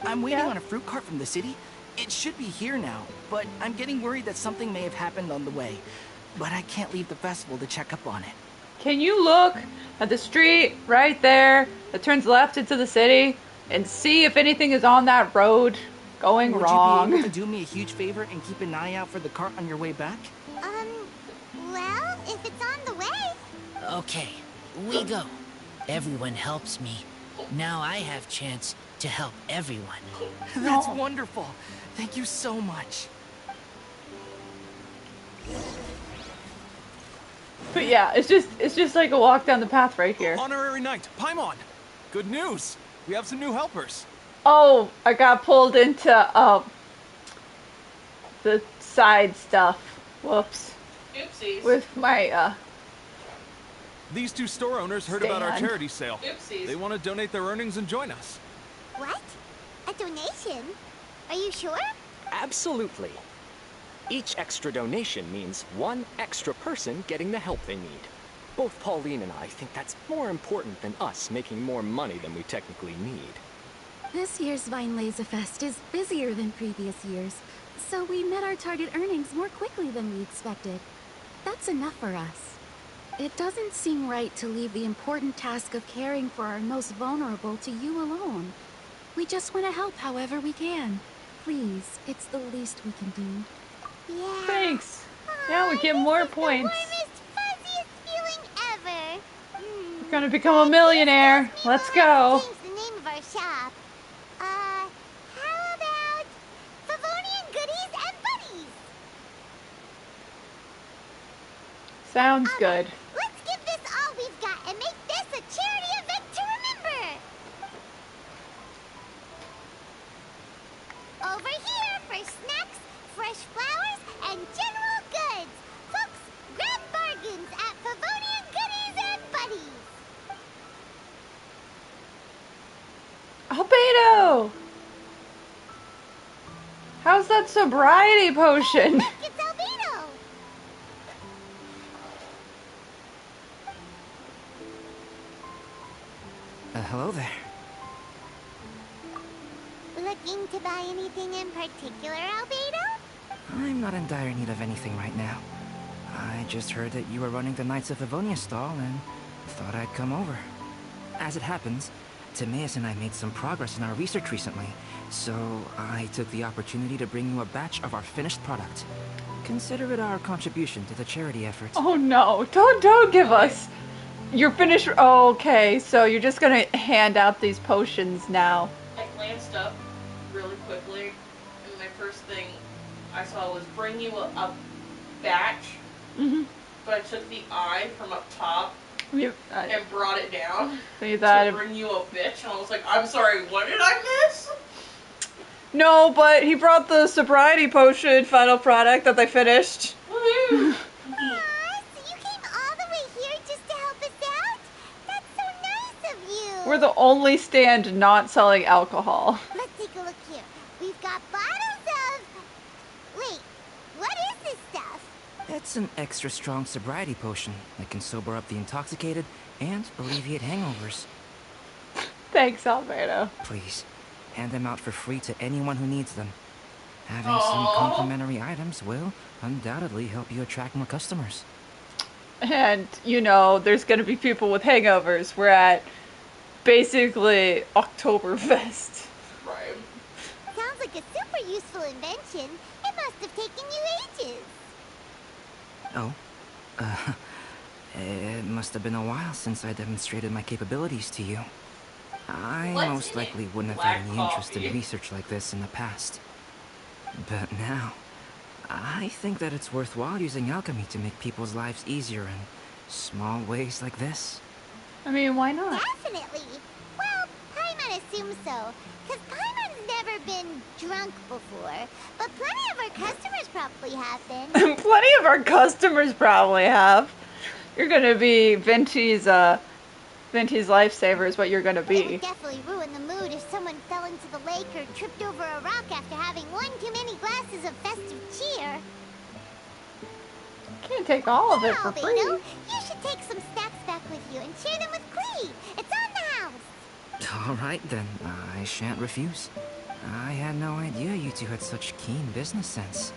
I'm waiting on a fruit cart from the city. It should be here now, but I'm getting worried that something may have happened on the way. But I can't leave the festival to check up on it. Can you look at the street right there that turns left into the city and see if anything is on that road going wrong? Would you be able to do me a huge favor and keep an eye out for the cart on your way back? Well, if it's on the way. Okay, we go. Everyone helps me. Now I have chance to help everyone. That's wonderful. Thank you so much. But yeah, it's just like a walk down the path right here. Honorary Knight, Paimon! Good news! We have some new helpers. Oh, I got pulled into the side stuff. Whoops. Oopsies. With my These two store owners heard about our Stand. charity sale. Oopsies. They want to donate their earnings and join us. What? A donation? Are you sure? Absolutely. Each extra donation means one extra person getting the help they need. Both Pauline and I think that's more important than us making more money than we technically need. This year's Vine Laserfest is busier than previous years, so we met our target earnings more quickly than we expected. That's enough for us. It doesn't seem right to leave the important task of caring for our most vulnerable to you alone. We just want to help however we can. Please, it's the least we can do. Yeah. Thanks. Yeah, we get more points. Warmest, fuzziest feeling ever. We're gonna become a millionaire. Let's go. Change the name of our shop. How about Favonian Goodies and Buddies? Sounds good. Let's give this all we've got and make this a charity event to remember. Over here for snacks, fresh flowers, and general goods. Folks, grab bargains at Favonian Goodies and Buddies. Albedo! How's that sobriety potion? It's Albedo. Hello there. Looking to buy anything in particular, Albedo? I'm not in dire need of anything right now. I just heard that you were running the Knights of Avonia stall and thought I'd come over. As it happens, Timaeus and I made some progress in our research recently, so I took the opportunity to bring you a batch of our finished product. Consider it our contribution to the charity effort. Oh no, don't give us. You're finished. Oh, okay, so you're just gonna hand out these potions now. I glanced up really quickly, and my first thing I saw was bring you a batch, but I took the I from up top and brought it down So you thought to bring you a bitch, and I was like, I'm sorry, what did I miss? No, but he brought the sobriety potion final product that they finished. Woohoo! We're the only stand not selling alcohol. Let's take a look here. We've got bottles of... Wait, what is this stuff? It's an extra strong sobriety potion that can sober up the intoxicated and alleviate hangovers. Thanks, Albedo. Please, hand them out for free to anyone who needs them. Having some complimentary items will undoubtedly help you attract more customers. And, you know, there's going to be people with hangovers. We're at basically Oktoberfest. Right. Sounds like a super useful invention. It must have taken you ages. Oh? It must have been a while since I demonstrated my capabilities to you. I most likely wouldn't have had any interest in research like this in the past. But now, I think that it's worthwhile using alchemy to make people's lives easier in small ways like this. I mean, why not? Definitely. Well, Paimon assumes so, because Paimon's never been drunk before, but plenty of our customers probably have been. Plenty of our customers probably have. You're gonna be Venti's lifesaver is what you're gonna be. It would definitely ruin the mood if someone fell into the lake or tripped over a rock after having one too many glasses of festive cheer. Can't take all of it for free. Albedo, you should take some snacks back with you and share them with Clee. It's on the house. All right then, I shan't refuse. I had no idea you two had such keen business sense.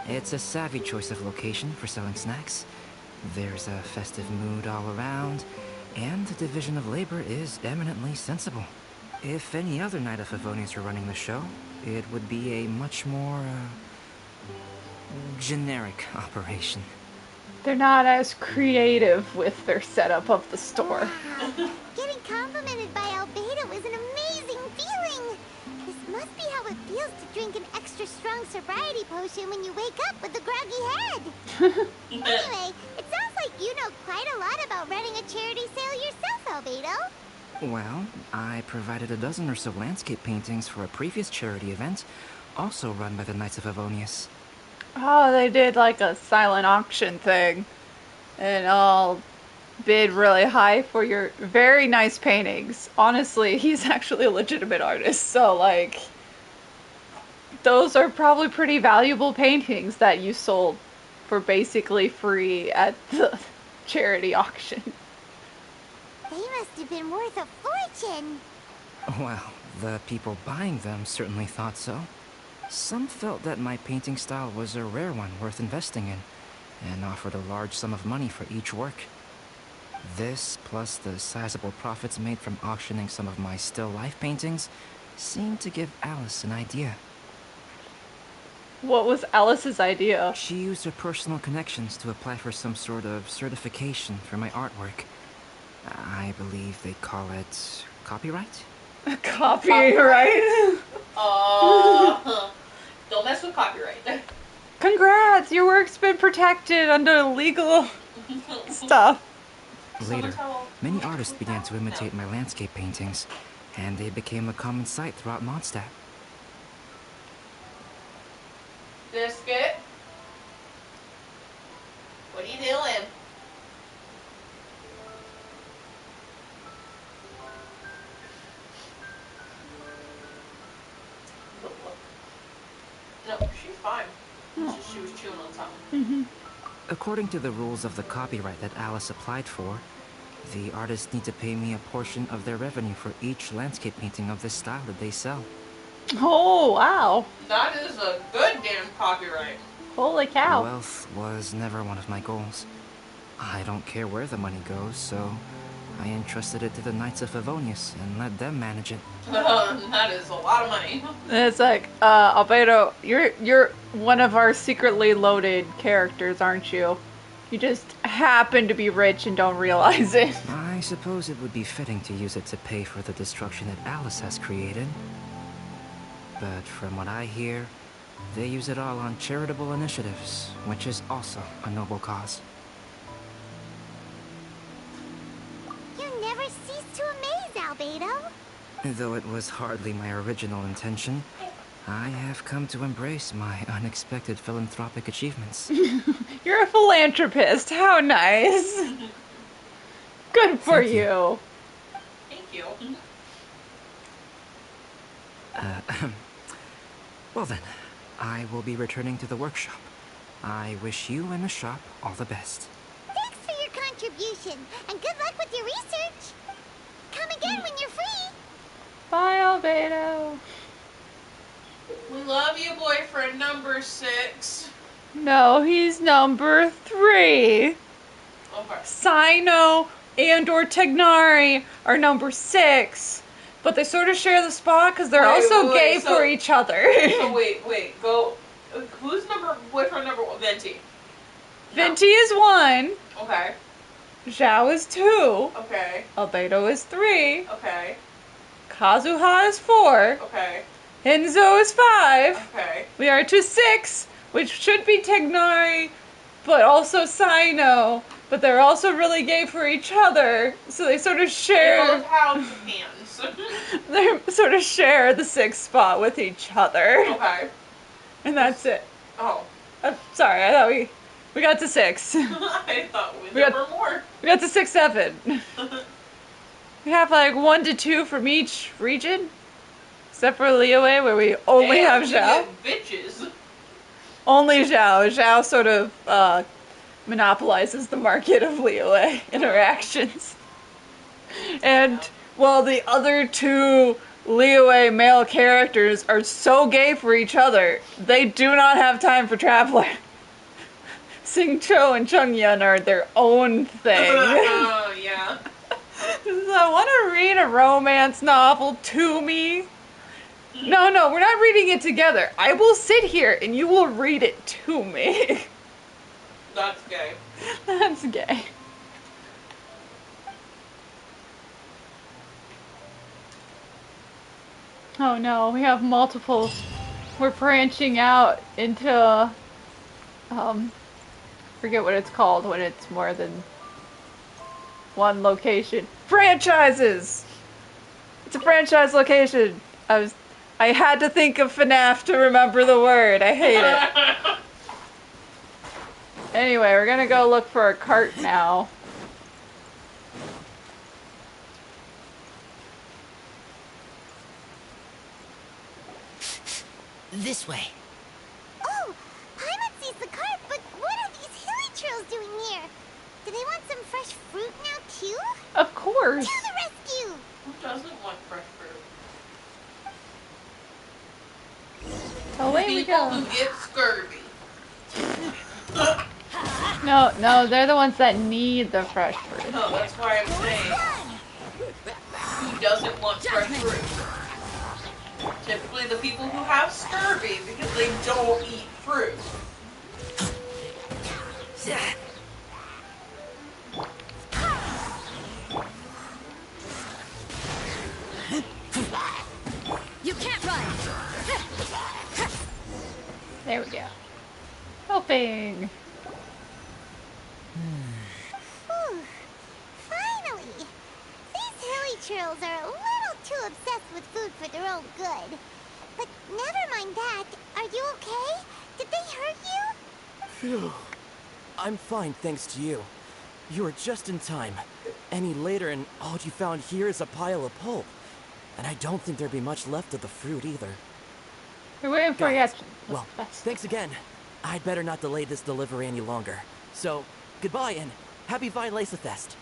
It's a savvy choice of location for selling snacks. There's a festive mood all around, and the division of labor is eminently sensible. If any other Knight of Favonius were running the show, it would be a much more, generic operation. They're not as creative with their setup of the store. Wow. Getting complimented by Albedo is an amazing feeling. This must be how it feels to drink an extra strong sobriety potion when you wake up with a groggy head. Anyway, it sounds like you know quite a lot about running a charity sale yourself, Albedo. Well, I provided a dozen or so landscape paintings for a previous charity event, also run by the Knights of Favonius. Oh, they did like a silent auction thing. And I'll bid really high for your very nice paintings. Honestly, he's actually a legitimate artist, so like those are probably pretty valuable paintings that you sold for basically free at the charity auction. They must have been worth a fortune. Well, the people buying them certainly thought so. Some felt that my painting style was a rare one worth investing in, and offered a large sum of money for each work. This, plus the sizable profits made from auctioning some of my still life paintings, seemed to give Alice an idea. What was Alice's idea? She used her personal connections to apply for some sort of certification for my artwork. I believe they call it copyright? Copyright? Don't mess with copyright. Congrats! Your work's been protected under legal stuff. Later, many artists began to imitate my landscape paintings, and they became a common sight throughout Mondstadt. Biscuit? What are you doing? No, she's fine. She was chewing on something. According to the rules of the copyright that Alice applied for, the artists need to pay me a portion of their revenue for each landscape painting of this style that they sell. Oh, wow. That is a good damn copyright. Holy cow. Wealth was never one of my goals. I don't care where the money goes, so I entrusted it to the Knights of Favonius and let them manage it. That is a lot of money. It's like, Albedo, you're one of our secretly loaded characters, aren't you? You just happen to be rich and don't realize it. I suppose it would be fitting to use it to pay for the destruction that Alice has created. But from what I hear, they use it all on charitable initiatives, which is also a noble cause. You never cease to amaze, Albedo. Though it was hardly my original intention, I have come to embrace my unexpected philanthropic achievements. You're a philanthropist. How nice. Good for you. Thank you. Well then, I will be returning to the workshop. I wish you and the shop all the best. Thanks for your contribution, and good luck with your research. Come again when you're free. Bye, Albedo. We love you, boyfriend number 6. No, he's number 3. Okay. Cyno and or Tighnari are number 6. But they sort of share the spot because they're also gay for each other. So wait, go. Who's boyfriend number 1? Venti. Venti is 1. Okay. Zhao is 2. Okay. Albedo is 3. Okay. Kazuha is 4. Okay. Hinzo is 5. Okay. We are to 6, which should be Tighnari, but also Cyno. But they're also really gay for each other, so they sort of share. They both have hands. They sort of share the 6th spot with each other. Okay. And that's it. Oh. Sorry, I thought we got to 6. I thought there were more. We got to 6, 7. We have like 1 to 2 from each region, except for Liyue, where we only have Zhao. Bitches. Only Zhao. Zhao sort of monopolizes the market of Liyue interactions. And while the other 2 Liyue male characters are so gay for each other, they do not have time for Traveler. Xingqiu and Chengyan are their own thing. Oh, yeah. I want to read a romance novel to me. No, we're not reading it together. I will sit here and you will read it to me. That's gay. That's gay. Oh no, we have multiple. We're branching out into, forget what it's called when it's more than one location. Franchises! It's a franchise location. I had to think of FNAF to remember the word. I hate it. Anyway, we're gonna go look for a cart now. This way. Oh, Paimon sees the cart, but what are these hilly trails doing here? Do they want some fresh fruit now too? Of course. To the rescue! Who doesn't want fresh fruit? Away we People go. who get scurvy. No, they're the ones that need the fresh fruit. No, that's why I'm saying. Who doesn't want fresh fruit? Typically the people who have scurvy because they don't eat fruit. You can't run! There we go. Helping. Whew. Finally! These hilly trails are a little too obsessed with food for their own good. But never mind that. Are you okay? Did they hurt you? Phew. I'm fine, thanks to you. You were just in time. Any later and all you found here is a pile of pulp. And I don't think there'd be much left of the fruit either. We're waiting for you. Well, thanks again. I'd better not delay this delivery any longer. So, goodbye and happy Vine Lace Fest.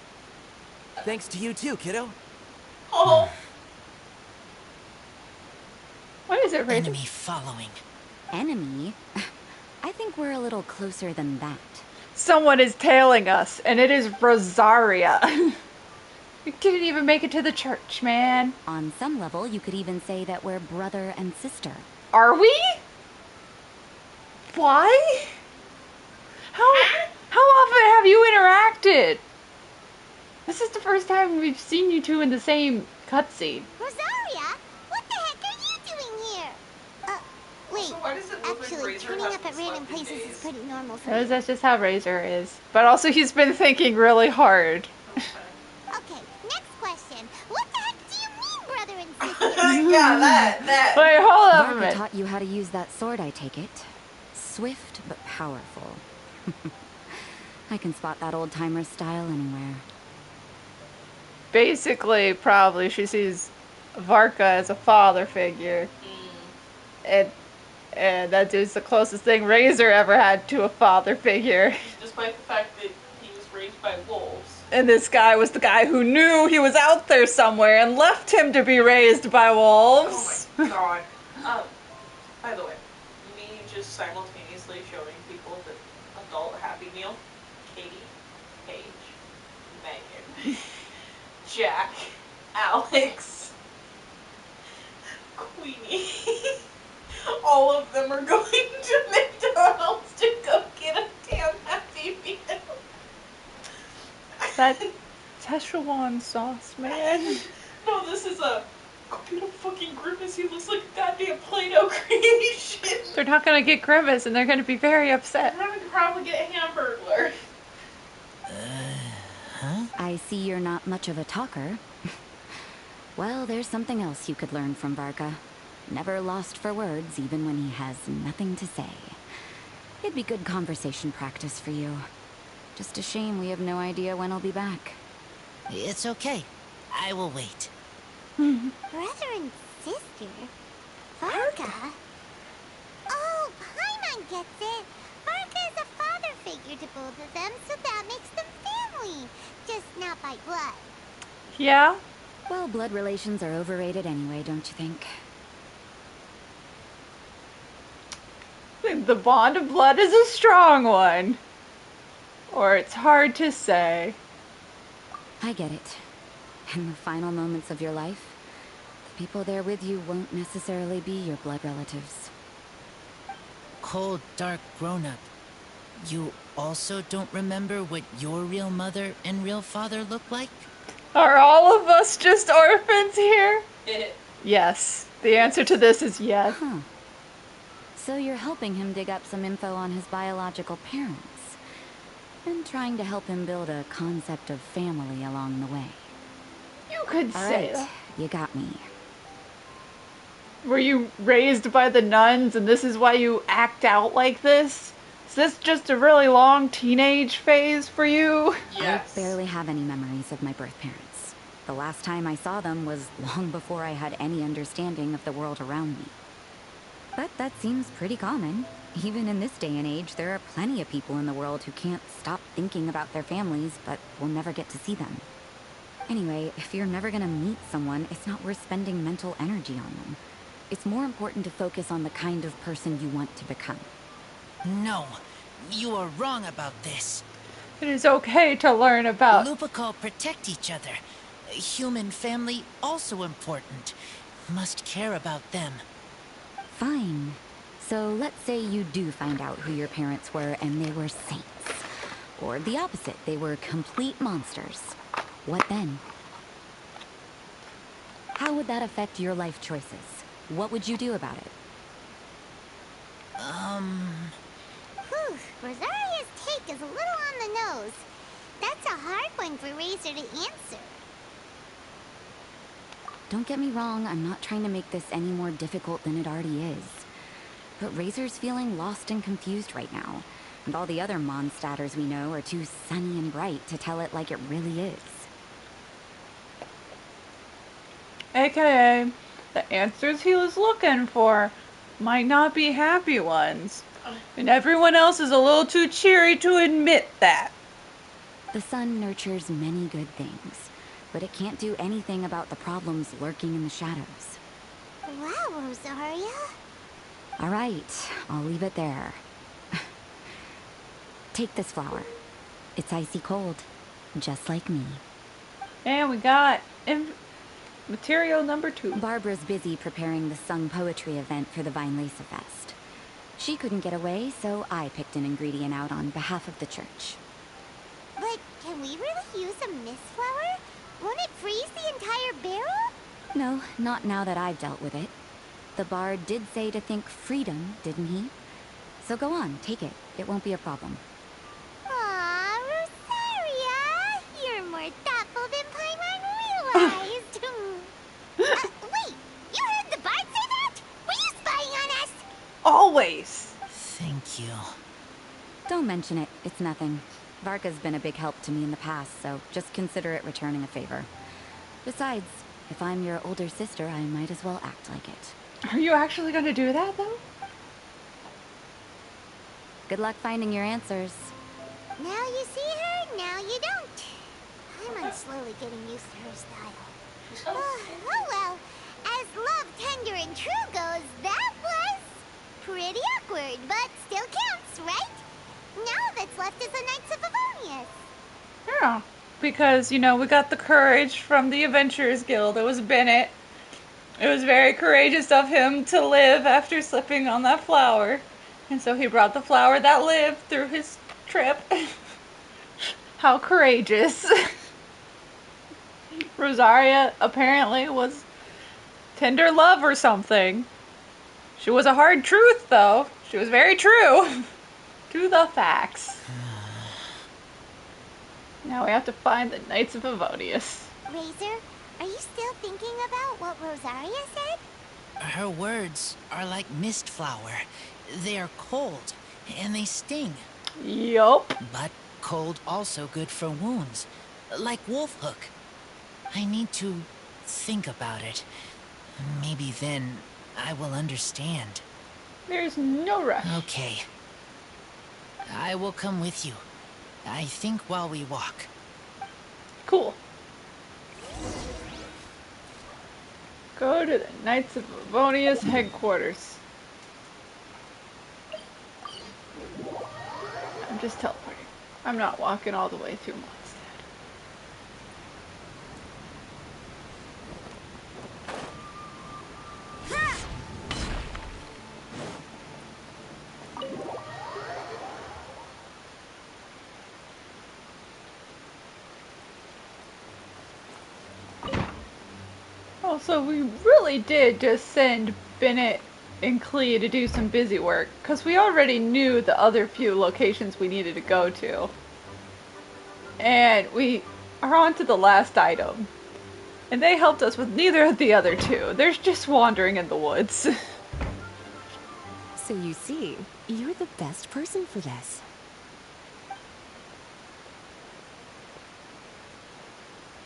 Thanks to you too, kiddo. Oh. What is it, Rachel? Enemy following. Enemy? I think we're a little closer than that. Someone is tailing us, and it is Rosaria. You didn't even make it to the church, man. On some level, you could even say that we're brother and sister. Are we? Why? How often have you interacted? This is the first time we've seen you two in the same cutscene. Rosaria? What the heck are you doing here? Wait. Also, why does it look Actually, like Razor turning has up at been random slept in places is days? pretty normal for Because me. that's just how Razor is. But also he's been thinking really hard. Okay, next question. What the heck do you mean, brother and sister? Yeah, that. Wait, hold up a Marka minute. taught you how to use that sword, I take it. Swift but powerful. I can spot that old-timer style anywhere. Basically, probably she sees Varka as a father figure. And And that is the closest thing Razor ever had to a father figure. Despite the fact that he was raised by wolves. And this guy was the guy who knew he was out there somewhere and left him to be raised by wolves. Oh my god. By the way, me just simultaneously showing people the adult Happy Meal. Katie, Paige, Megan, Jack, Alex, Queenie. All of them are going to McDonald's to go get a damn Happy Meal. That Szechuan sauce, man. No, this is a fucking Grimace. He looks like a goddamn Play-Doh creation. They're not gonna get Grimace, and they're gonna be very upset. They're gonna probably get a Hamburglar. I see you're not much of a talker. Well, there's something else you could learn from Varka. Never lost for words, even when he has nothing to say. It'd be good conversation practice for you. Just a shame we have no idea when he'll be back. It's okay. I will wait. Brother and sister? Varka? Oh, Paimon gets it. Varka is a father figure to both of them, so that makes them family. Just not by blood. Yeah? Well, blood relations are overrated anyway, don't you think? I think the bond of blood is a strong one. Or it's hard to say. I get it. In the final moments of your life, the people there with you won't necessarily be your blood relatives. Cold, dark grown-up. You also don't remember what your real mother and real father look like? Are all of us just orphans here? Yes. The answer to this is yes. Huh. So you're helping him dig up some info on his biological parents. And trying to help him build a concept of family along the way. You could say that. You got me. Were you raised by the nuns and this is why you act out like this? Is this just a really long teenage phase for you? Yes. I barely have any memories of my birth parents. The last time I saw them was long before I had any understanding of the world around me. But that seems pretty common. Even in this day and age, there are plenty of people in the world who can't stop thinking about their families, but will never get to see them. Anyway, if you're never gonna meet someone, it's not worth spending mental energy on them. It's more important to focus on the kind of person you want to become. No, you are wrong about this. It is okay to learn about... Lupical protect each other. Human family also important. Must care about them. Fine. So let's say you do find out who your parents were and they were saints. Or the opposite, they were complete monsters. What then? How would that affect your life choices? What would you do about it? Whew, Rosaria's take is a little on the nose. That's a hard one for Razor to answer. Don't get me wrong, I'm not trying to make this any more difficult than it already is. But Razor's feeling lost and confused right now. And all the other monstators we know are too sunny and bright to tell it like it really is. AKA, the answers he was looking for might not be happy ones. And everyone else is a little too cheery to admit that. The sun nurtures many good things, but it can't do anything about the problems lurking in the shadows. Wow, Rosaria. All right, I'll leave it there. Take this flower. It's icy cold, just like me. And we got material number 2. Barbara's busy preparing the sung poetry event for the Vinelesa Fest. She couldn't get away, so I picked an ingredient out on behalf of the church. But can we really use a mist flower? Won't it freeze the entire barrel? No, not now that I've dealt with it. The bard did say to think freedom, didn't he? So go on, take it. It won't be a problem. Aw, Rosaria! You're more thoughtful than Paimon realized. Wait! You heard the bard say that? Were you spying on us? Always! Thank you. Don't mention it. It's nothing. Varka's been a big help to me in the past, so just consider it returning a favor. Besides, if I'm your older sister, I might as well act like it. Are you actually gonna do that, though? Good luck finding your answers. Now you see her, now you don't. I'm slowly getting used to her style. Oh well, as love, tender, and true goes, that was pretty awkward, but still counts, right? Now that's left is the Knights of Avonius. Yeah, because, you know, we got the courage from the Adventurers Guild. It was Bennett. It was very courageous of him to live after slipping on that flower. And so he brought the flower that lived through his trip. How courageous. Rosaria apparently was tender love or something. She was a hard truth, though. She was very true to the facts. Now we have to find the Knights of Avonius. Razor, are you still thinking about what Rosaria said? Her words are like mist flower. They are cold, and they sting. Yup. But cold also good for wounds, like wolf hook. I need to think about it. Maybe then I will understand. There's no rush. Okay. I will come with you. I think while we walk. Cool. Go to the Knights of Avonius headquarters. I'm just teleporting. I'm not walking all the way through Mondstadt. Also, we really did just send Bennett and Clea to do some busy work, because we already knew the other few locations we needed to go to. And we are on to the last item. And they helped us with neither of the other two. They're just wandering in the woods. So you see, you're the best person for this.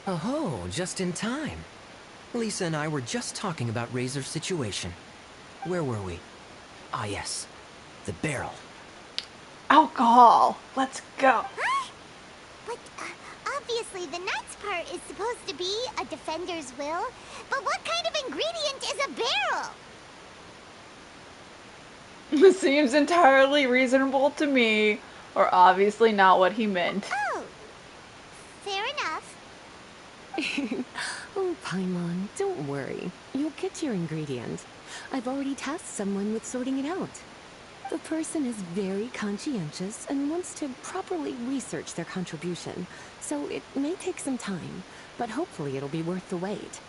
Oh, just in time. Lisa and I were just talking about Razor's situation. Where were we? Ah, yes. The barrel. Alcohol. Let's go. But obviously the Knight's part is supposed to be a defender's will. But what kind of ingredient is a barrel? Seems entirely reasonable to me, or obviously not what he meant. Oh, fair enough. Oh, Paimon, don't worry. You'll get your ingredient. I've already tasked someone with sorting it out. The person is very conscientious and wants to properly research their contribution, so it may take some time, but hopefully it'll be worth the wait.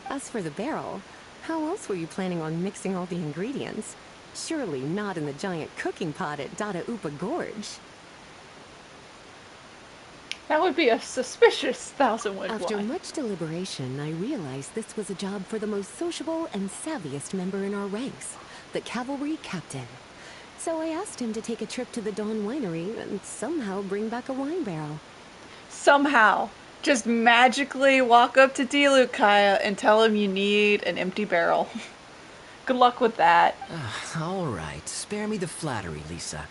As for the barrel, how else were you planning on mixing all the ingredients? Surely not in the giant cooking pot at Dada Upa Gorge. That would be a suspicious 1001. After much deliberation, I realized this was a job for the most sociable and savviest member in our ranks, the cavalry captain. So I asked him to take a trip to the Dawn Winery and somehow bring back a wine barrel. Somehow. Just magically walk up to Diluc and tell him you need an empty barrel. Good luck with that. All right, spare me the flattery, Lisa.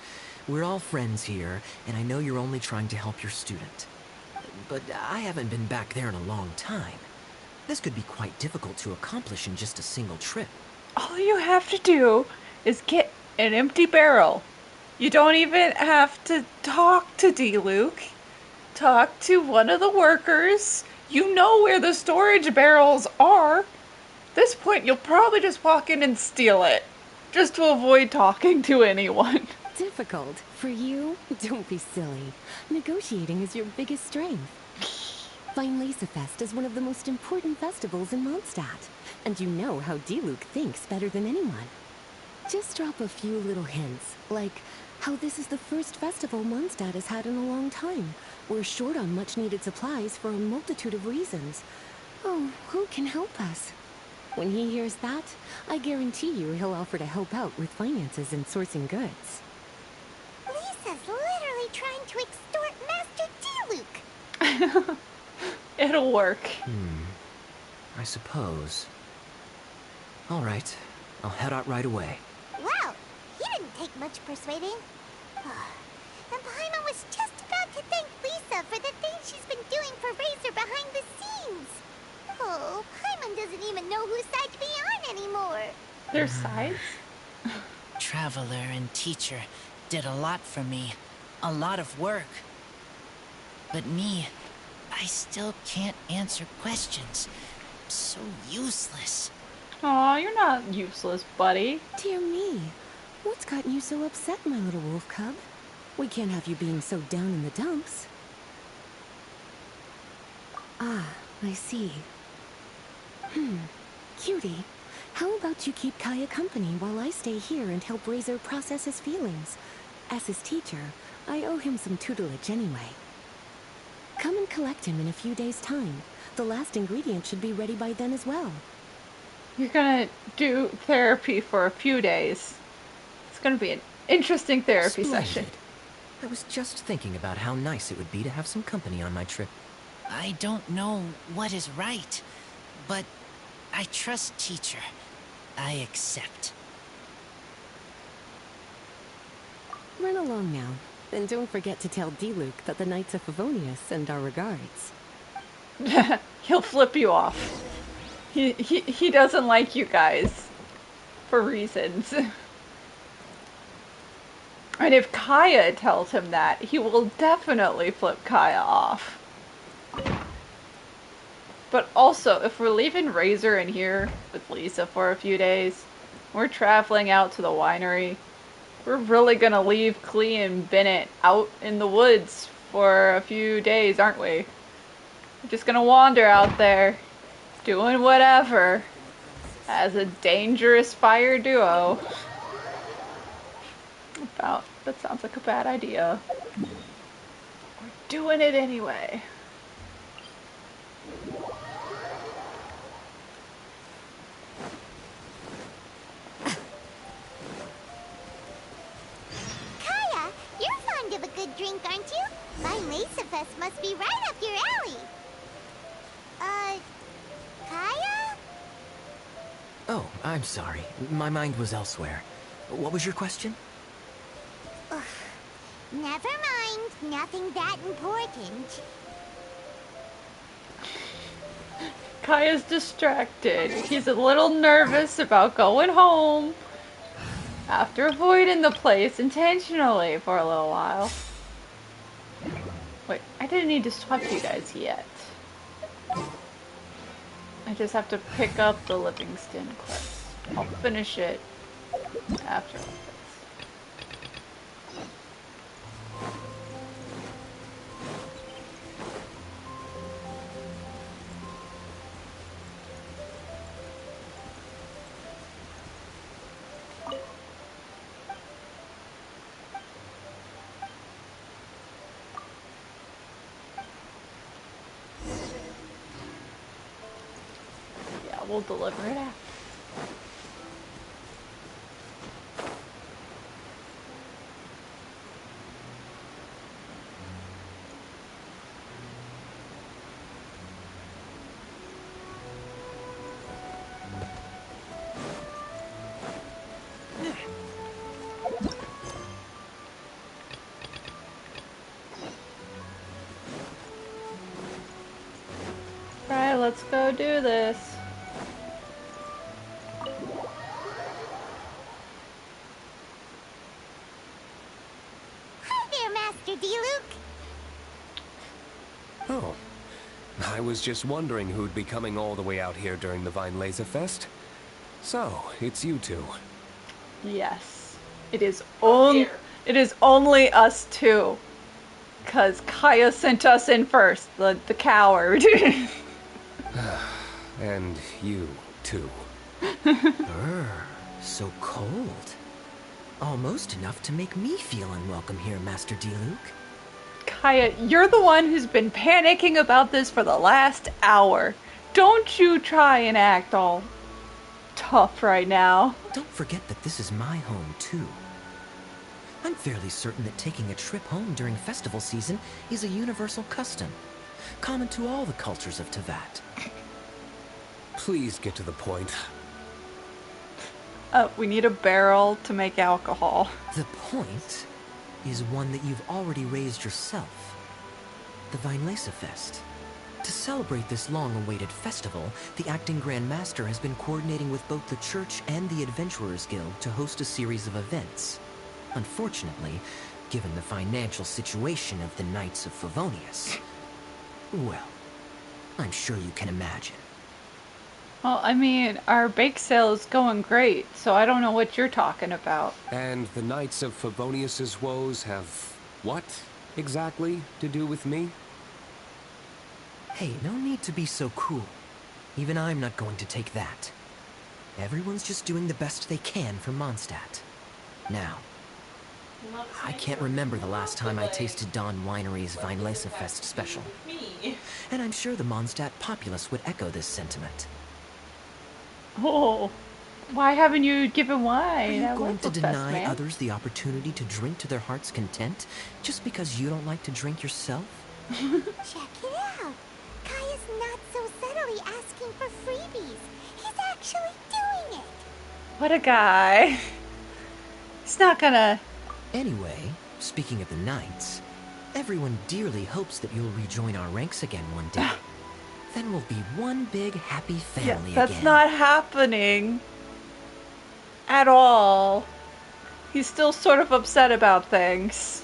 We're all friends here, and I know you're only trying to help your student. But I haven't been back there in a long time. This could be quite difficult to accomplish in just a single trip. All you have to do is get an empty barrel. You don't even have to talk to Diluc. Talk to one of the workers. You know where the storage barrels are. At this point, you'll probably just walk in and steal it, just to avoid talking to anyone. Difficult? For you? Don't be silly. Negotiating is your biggest strength. Fest is one of the most important festivals in Mondstadt, and you know how Diluc thinks better than anyone. Just drop a few little hints, like how this is the first festival Mondstadt has had in a long time. We're short on much-needed supplies for a multitude of reasons. Oh, who can help us? When he hears that, I guarantee you he'll offer to help out with finances and sourcing goods. Lisa's literally trying to extort Master Diluc. It'll work. I suppose. All right, I'll head out right away. Wow, he didn't take much persuading. And Paimon was just about to thank Lisa for the things she's been doing for Razor behind the scenes. Oh, Paimon doesn't even know whose side to be on anymore. Their sides? Traveler and teacher did a lot for me. A lot of work. But me, I still can't answer questions. So useless. Aw, you're not useless, buddy. Dear me. What's gotten you so upset, my little wolf cub? We can't have you being so down in the dumps. Ah, I see. Cutie, how about you keep Kaya company while I stay here and help Razor process his feelings? As his teacher, I owe him some tutelage anyway. Come and collect him in a few days' time. The last ingredient should be ready by then as well. You're gonna do therapy for a few days. It's gonna be an interesting therapy session. I was just thinking about how nice it would be to have some company on my trip. I don't know what is right, but I trust teacher. I accept. Run along now. And don't forget to tell D-Luke that the Knights of Favonius send our regards. He'll flip you off. He doesn't like you guys. For reasons. And if Kaya tells him that, he will definitely flip Kaya off. But also, if we're leaving Razor in here with Lisa for a few days, we're traveling out to the winery, we're really gonna leave Klee and Bennett out in the woods for a few days, aren't we? We're just gonna wander out there, doing whatever, as a dangerous fire duo. That sounds like a bad idea. We're doing it anyway. Kaya, you're fond of a good drink, aren't you? Vine Lace-a-Fest must be right up your alley. Kaya? Oh, I'm sorry. My mind was elsewhere. What was your question? Ugh. Never mind. Nothing that important. Kaya's distracted. He's a little nervous about going home after avoiding the place intentionally for a little while. Wait, I didn't need to swap you guys yet. I just have to pick up the Livingston quest. I'll finish it after this. We'll deliver it after. Right, let's go do this. Oh, I was just wondering who'd be coming all the way out here during the Vine Laser Fest. So, it's you two. Yes. It is only us two. Cause Kaya sent us in first, the coward. And you, too. So cold. Almost enough to make me feel unwelcome here, Master D-Luke. Kaya, you're the one who's been panicking about this for the last hour. Don't you try and act all tough right now. Don't forget that this is my home, too. I'm fairly certain that taking a trip home during festival season is a universal custom, common to all the cultures of Teyvat. Please get to the point. We need a barrel to make alcohol. The point? is one that you've already raised yourself. The Vinelesa Fest. To celebrate this long-awaited festival, the Acting Grand Master has been coordinating with both the Church and the Adventurers Guild to host a series of events. Unfortunately, given the financial situation of the Knights of Favonius, well, I'm sure you can imagine. Well, I mean, our bake sale is going great, so I don't know what you're talking about. And the Knights of Favonius's woes have what exactly to do with me? Hey, no need to be so cool. Even I'm not going to take that. Everyone's just doing the best they can for Mondstadt. Now, I can't remember the last time I tasted Dawn Winery's Vinelesa Fest special. And I'm sure the Mondstadt populace would echo this sentiment. Oh, why haven't you given wine? Are you going to deny others the opportunity to drink to their heart's content just because you don't like to drink yourself? Check it out. Kaya's not so subtly asking for freebies. He's actually doing it. What a guy. He's not gonna... Anyway, speaking of the Knights, everyone dearly hopes that you'll rejoin our ranks again one day. Then we'll be one big happy family that's again. not happening. At all. He's still sort of upset about things.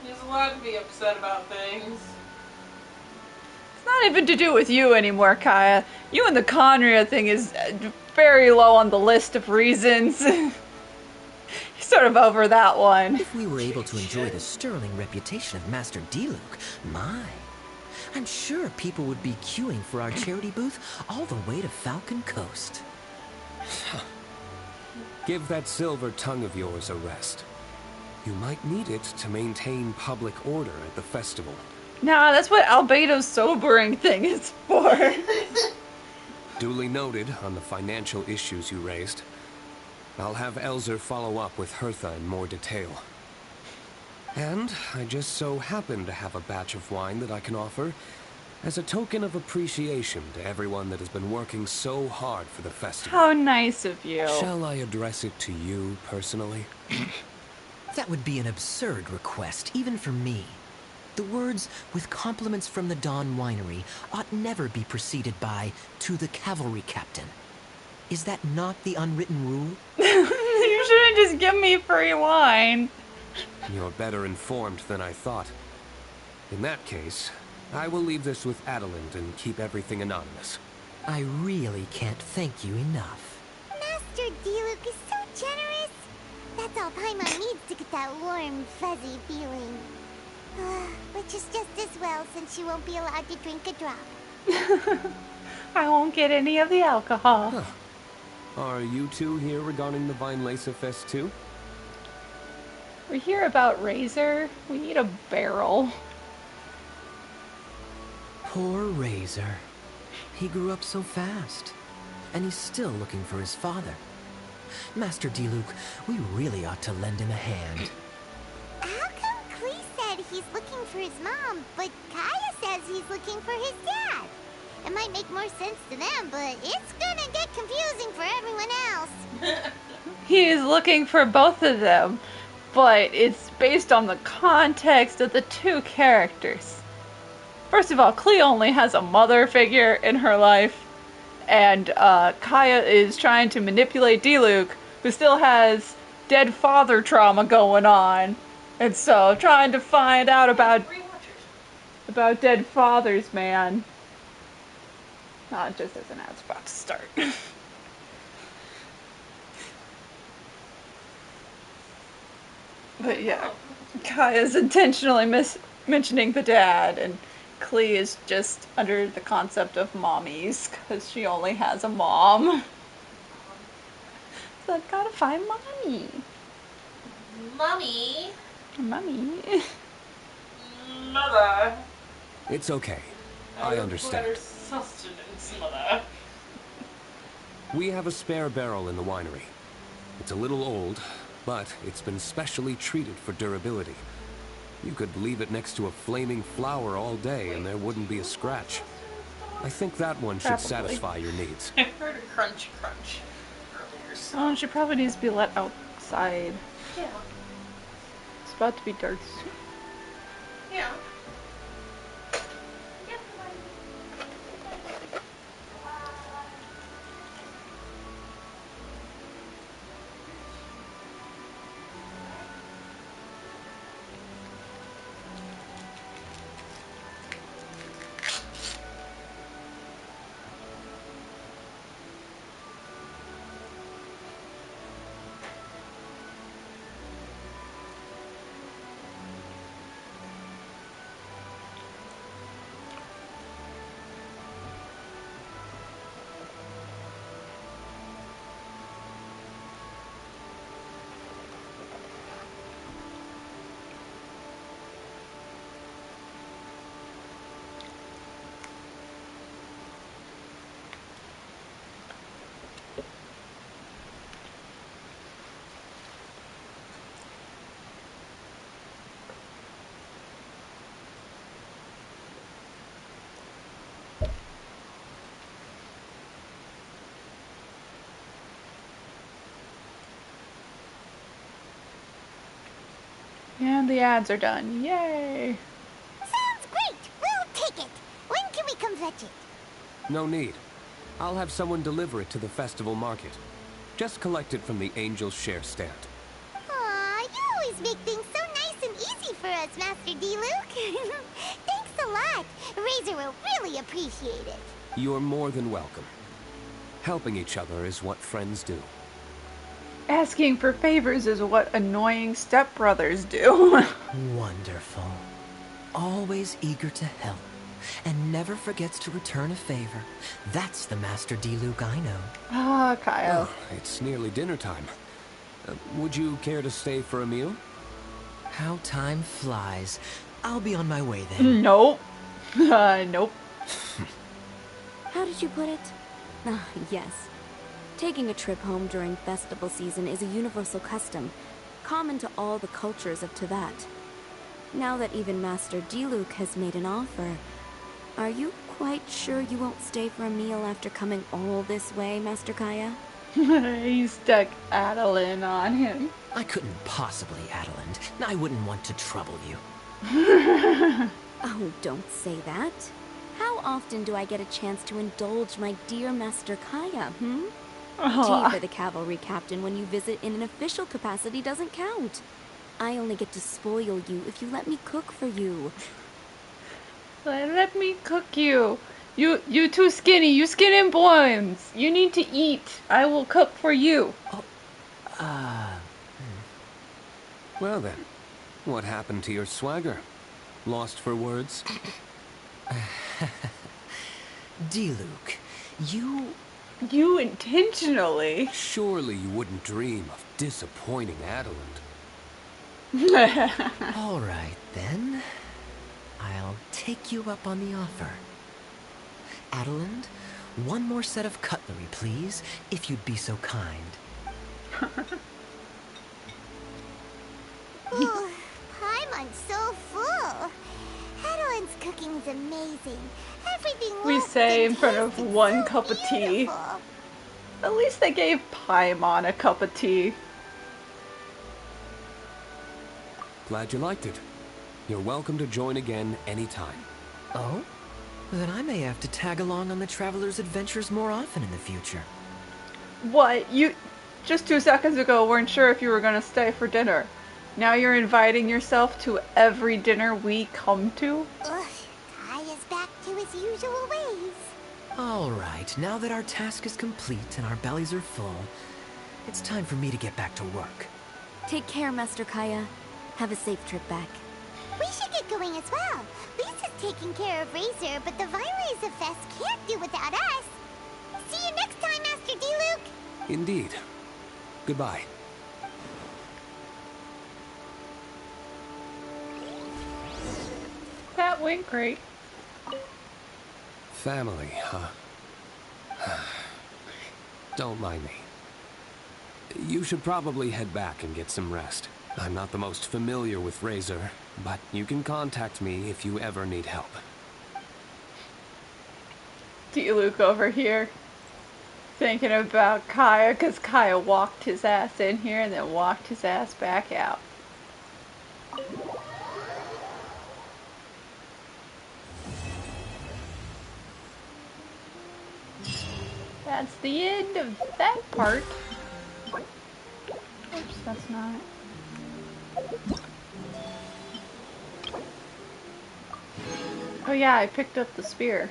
He's allowed to be upset about things. It's not even to do with you anymore, Kaya. You and the Conria thing is very low on the list of reasons. He's sort of over that one. If we were able to enjoy the sterling reputation of Master Diluc, my... I'm sure people would be queuing for our charity booth all the way to Falcon Coast. Give that silver tongue of yours a rest. You might need it to maintain public order at the festival. Nah, that's what Albedo's sobering thing is for. Duly noted on the financial issues you raised. I'll have Elzer follow up with Hertha in more detail. And I just so happen to have a batch of wine that I can offer as a token of appreciation to everyone that has been working so hard for the festival. How nice of you. Shall I address it to you personally? That would be an absurd request, even for me. The words, with compliments from the Dawn Winery, ought never be preceded by, to the cavalry captain. Is that not the unwritten rule? You shouldn't just give me free wine. You're better informed than I thought. In that case, I will leave this with Adelind and keep everything anonymous. I really can't thank you enough. Master Diluc is so generous. That's all Paimon needs to get that warm, fuzzy feeling. Which is just as well, since she won't be allowed to drink a drop. I won't get any of the alcohol. Huh. Are you two here regarding the Vinelesa Fest too? We hear about Razor. We need a barrel. Poor Razor. He grew up so fast. And he's still looking for his father. Master Diluc, we really ought to lend him a hand. How come Klee said he's looking for his mom, but Kaya says he's looking for his dad? It might make more sense to them, but it's gonna get confusing for everyone else. He is looking for both of them, but it's based on the context of the two characters. First of all, Klee only has a mother figure in her life, and Kaya is trying to manipulate Diluc, who still has dead father trauma going on. And so, trying to find out about dead fathers, man. Not just as an ad's about to start. But yeah, Kaya's intentionally mentioning the dad, and Klee is just under the concept of mommies, because she only has a mom. So I've gotta find mommy. Mommy. Mommy. Mother. It's okay. I understand. Sustenance, mother. We have a spare barrel in the winery. It's a little old, but it's been specially treated for durability. You could leave it next to a flaming flower all day and there wouldn't be a scratch. I think that one should satisfy your needs. I heard a crunch earlier. So. Oh, she probably needs to be let outside. Yeah. about to be dark soon. Yeah. And the ads are done. Yay! Sounds great! We'll take it! When can we come fetch it? No need. I'll have someone deliver it to the festival market. Just collect it from the Angel's Share stand. Aw, you always make things so nice and easy for us, Master D-Luke. Thanks a lot. Razor will really appreciate it. You're more than welcome. Helping each other is what friends do. Asking for favors is what annoying stepbrothers do. Wonderful. Always eager to help. And never forgets to return a favor. That's the Master D-Luke I know. Ah, Kyle. Oh, it's nearly dinner time. Would you care to stay for a meal? How time flies. I'll be on my way then. Nope. Nope. How did you put it? Ah, yes. Taking a trip home during festival season is a universal custom, common to all the cultures of Teyvat. Now that even Master D-Luke has made an offer, are you quite sure you won't stay for a meal after coming all this way, Master Kaya? He stuck Adeline on him. I couldn't possibly, Adeline. I wouldn't want to trouble you. Oh, don't say that. How often do I get a chance to indulge my dear Master Kaya, Tea for the cavalry captain when you visit in an official capacity doesn't count. I only get to spoil you if you let me cook for you. Let me cook you. You too skinny. You skin and bones. You need to eat. I will cook for you. Well then, what happened to your swagger? Lost for words? D-Luke, you intentionally. Surely you wouldn't dream of disappointing Adeline. All right, then. I'll take you up on the offer. Adeline, one more set of cutlery, please, if you'd be so kind. Ooh, Paimon's so full. Adeline's cooking's amazing. Everything We looks say in front of fantastic, one so cup of tea. beautiful. At least they gave Paimon a cup of tea. Glad you liked it. You're welcome to join again anytime. Oh? Then I may have to tag along on the Traveler's adventures more often in the future. What? You just 2 seconds ago weren't sure if you were gonna stay for dinner. Now you're inviting yourself to every dinner we come to? Ugh, Kaya's back to his usual ways. All right, now that our task is complete and our bellies are full, it's time for me to get back to work. Take care, Master Kaya. Have a safe trip back. We should get going as well. Lisa's taking care of Razor, but the Vinelaser Fest can't do without us. See you next time, Master D-Luke. Indeed. Goodbye. That went great. Family, huh? Don't mind me. You should probably head back and get some rest. I'm not the most familiar with Razor, but you can contact me if you ever need help. D-Luke over here thinking about Kaya, because Kaya walked his ass in here and then walked his ass back out. That's the end of that part. Oops, that's not. Oh yeah, I picked up the spear.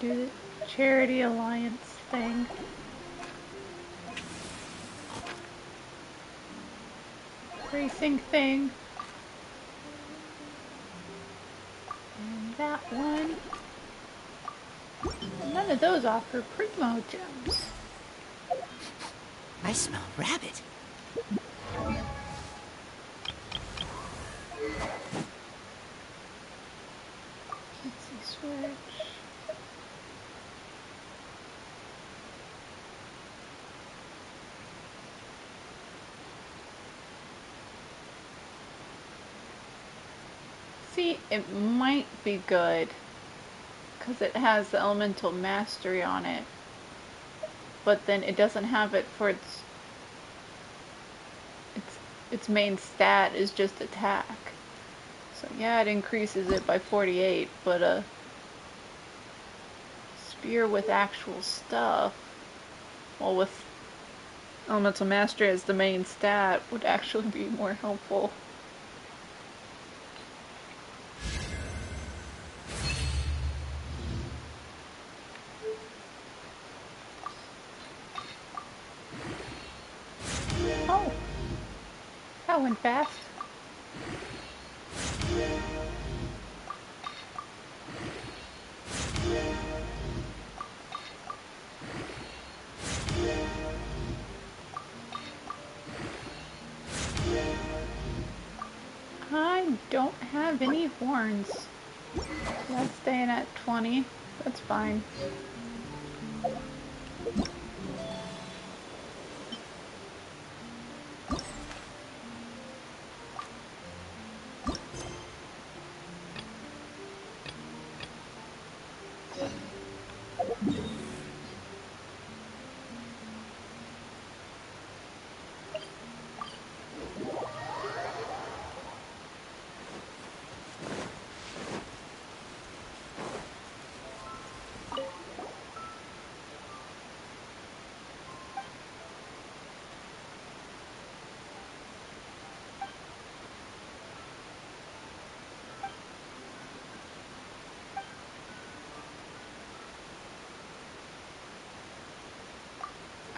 Do the Charity Alliance thing. Racing thing. And that one. None of those offer primo gems. I smell rabbit. Let's see, switch. See, it might be good because it has the elemental mastery on it, but then it doesn't have it for its main stat is just attack. So yeah, it increases it by 48, but a spear with actual stuff, well, with elemental mastery as the main stat, would actually be more helpful. Oh, that went fast. I don't have any horns. So that's staying at 20. That's fine.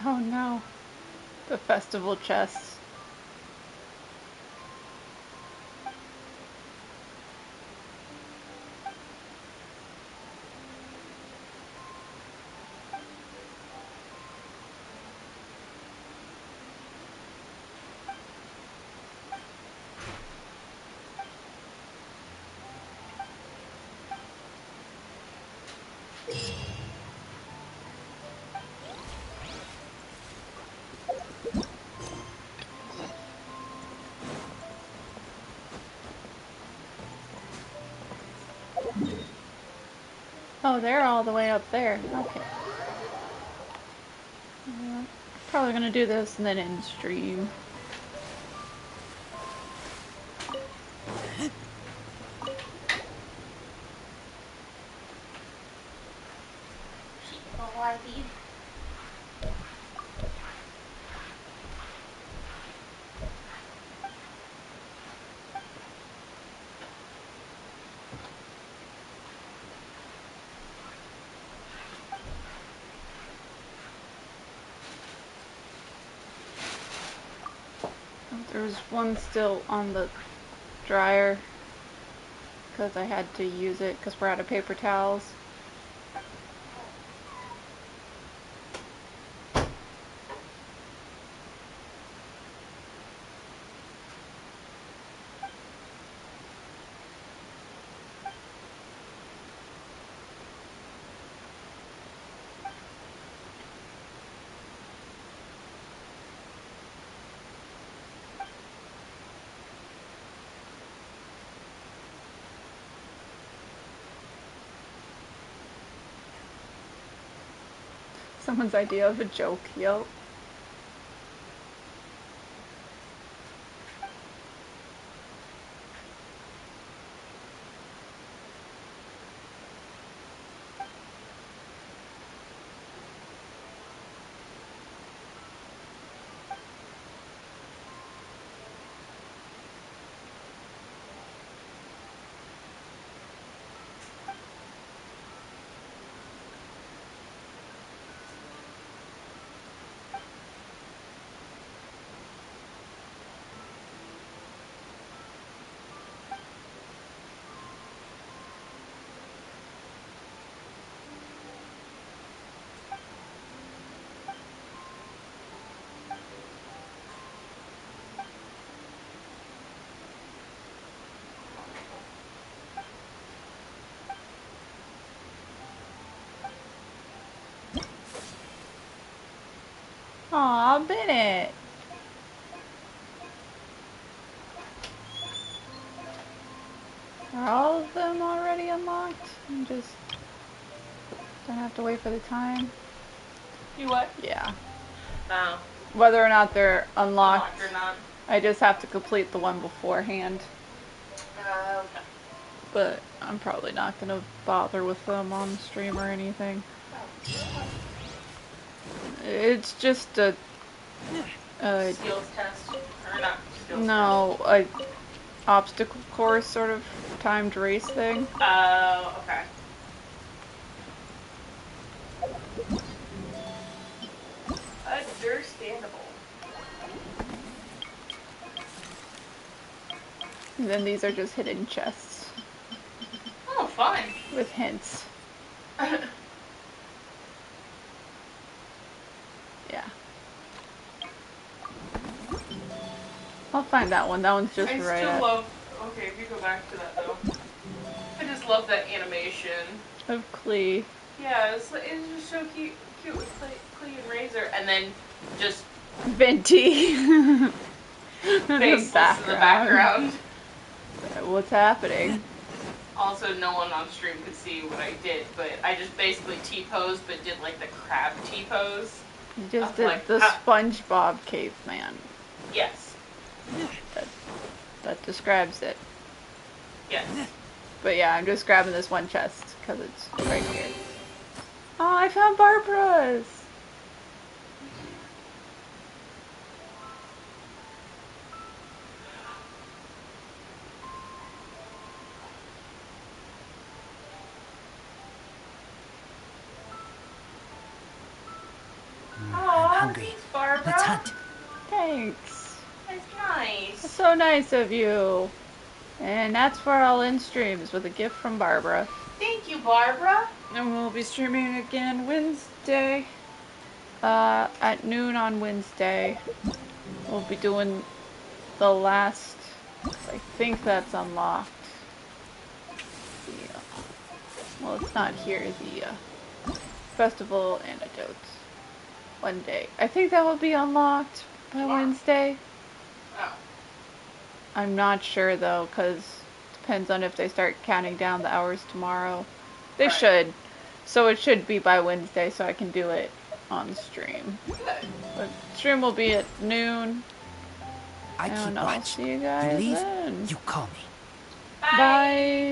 Oh no, the festival chests. Oh, they're all the way up there. Okay. Probably gonna do this and then end stream. Oh, I need. There's one still on the dryer because I had to use it because we're out of paper towels. Someone's idea of a joke, yo. a minute. Are all of them already unlocked? I'm just don't have to wait for the time. You what? Yeah. No. Whether or not they're unlocked, Or not. I just have to complete the one beforehand. Okay. But I'm probably not gonna bother with them on stream or anything. It's just a skills test or not? No, a obstacle course sort of timed race thing. Oh, okay. Understandable. And then these are just hidden chests. Oh, fun. With hints. Yeah. I'll find that one. That one's just I right still up. love... Okay, if you go back to that, though. I just love that animation. Of Klee. Yeah, it's just so cute with Klee and Razor. And then just... Venti. Faceless in the background. What's happening? Also, no one on stream could see what I did, but I just basically T-posed, but did like the crab T-pose. You just did like, the SpongeBob caveman. Yes. That describes it. Yes. But yeah, I'm just grabbing this one chest because it's right here. Oh, I found Barbara's! Oh, hungry. thanks, Barbara. Let's hunt. Thanks. That's nice. That's so nice of you. And that's for all in streams with a gift from Barbara. Thank you, Barbara. And we'll be streaming again Wednesday. At noon on Wednesday. We'll be doing the last, I think that's unlocked. Well, it's not here, the Festival Antidotes. One day. I think that will be unlocked by Wednesday. Oh. I'm not sure though, because it depends on if they start counting down the hours tomorrow. They should. So it should be by Wednesday so I can do it on stream. Good. But stream will be at noon. I keep I'll watch. see you guys You leave, then. you call me. Bye.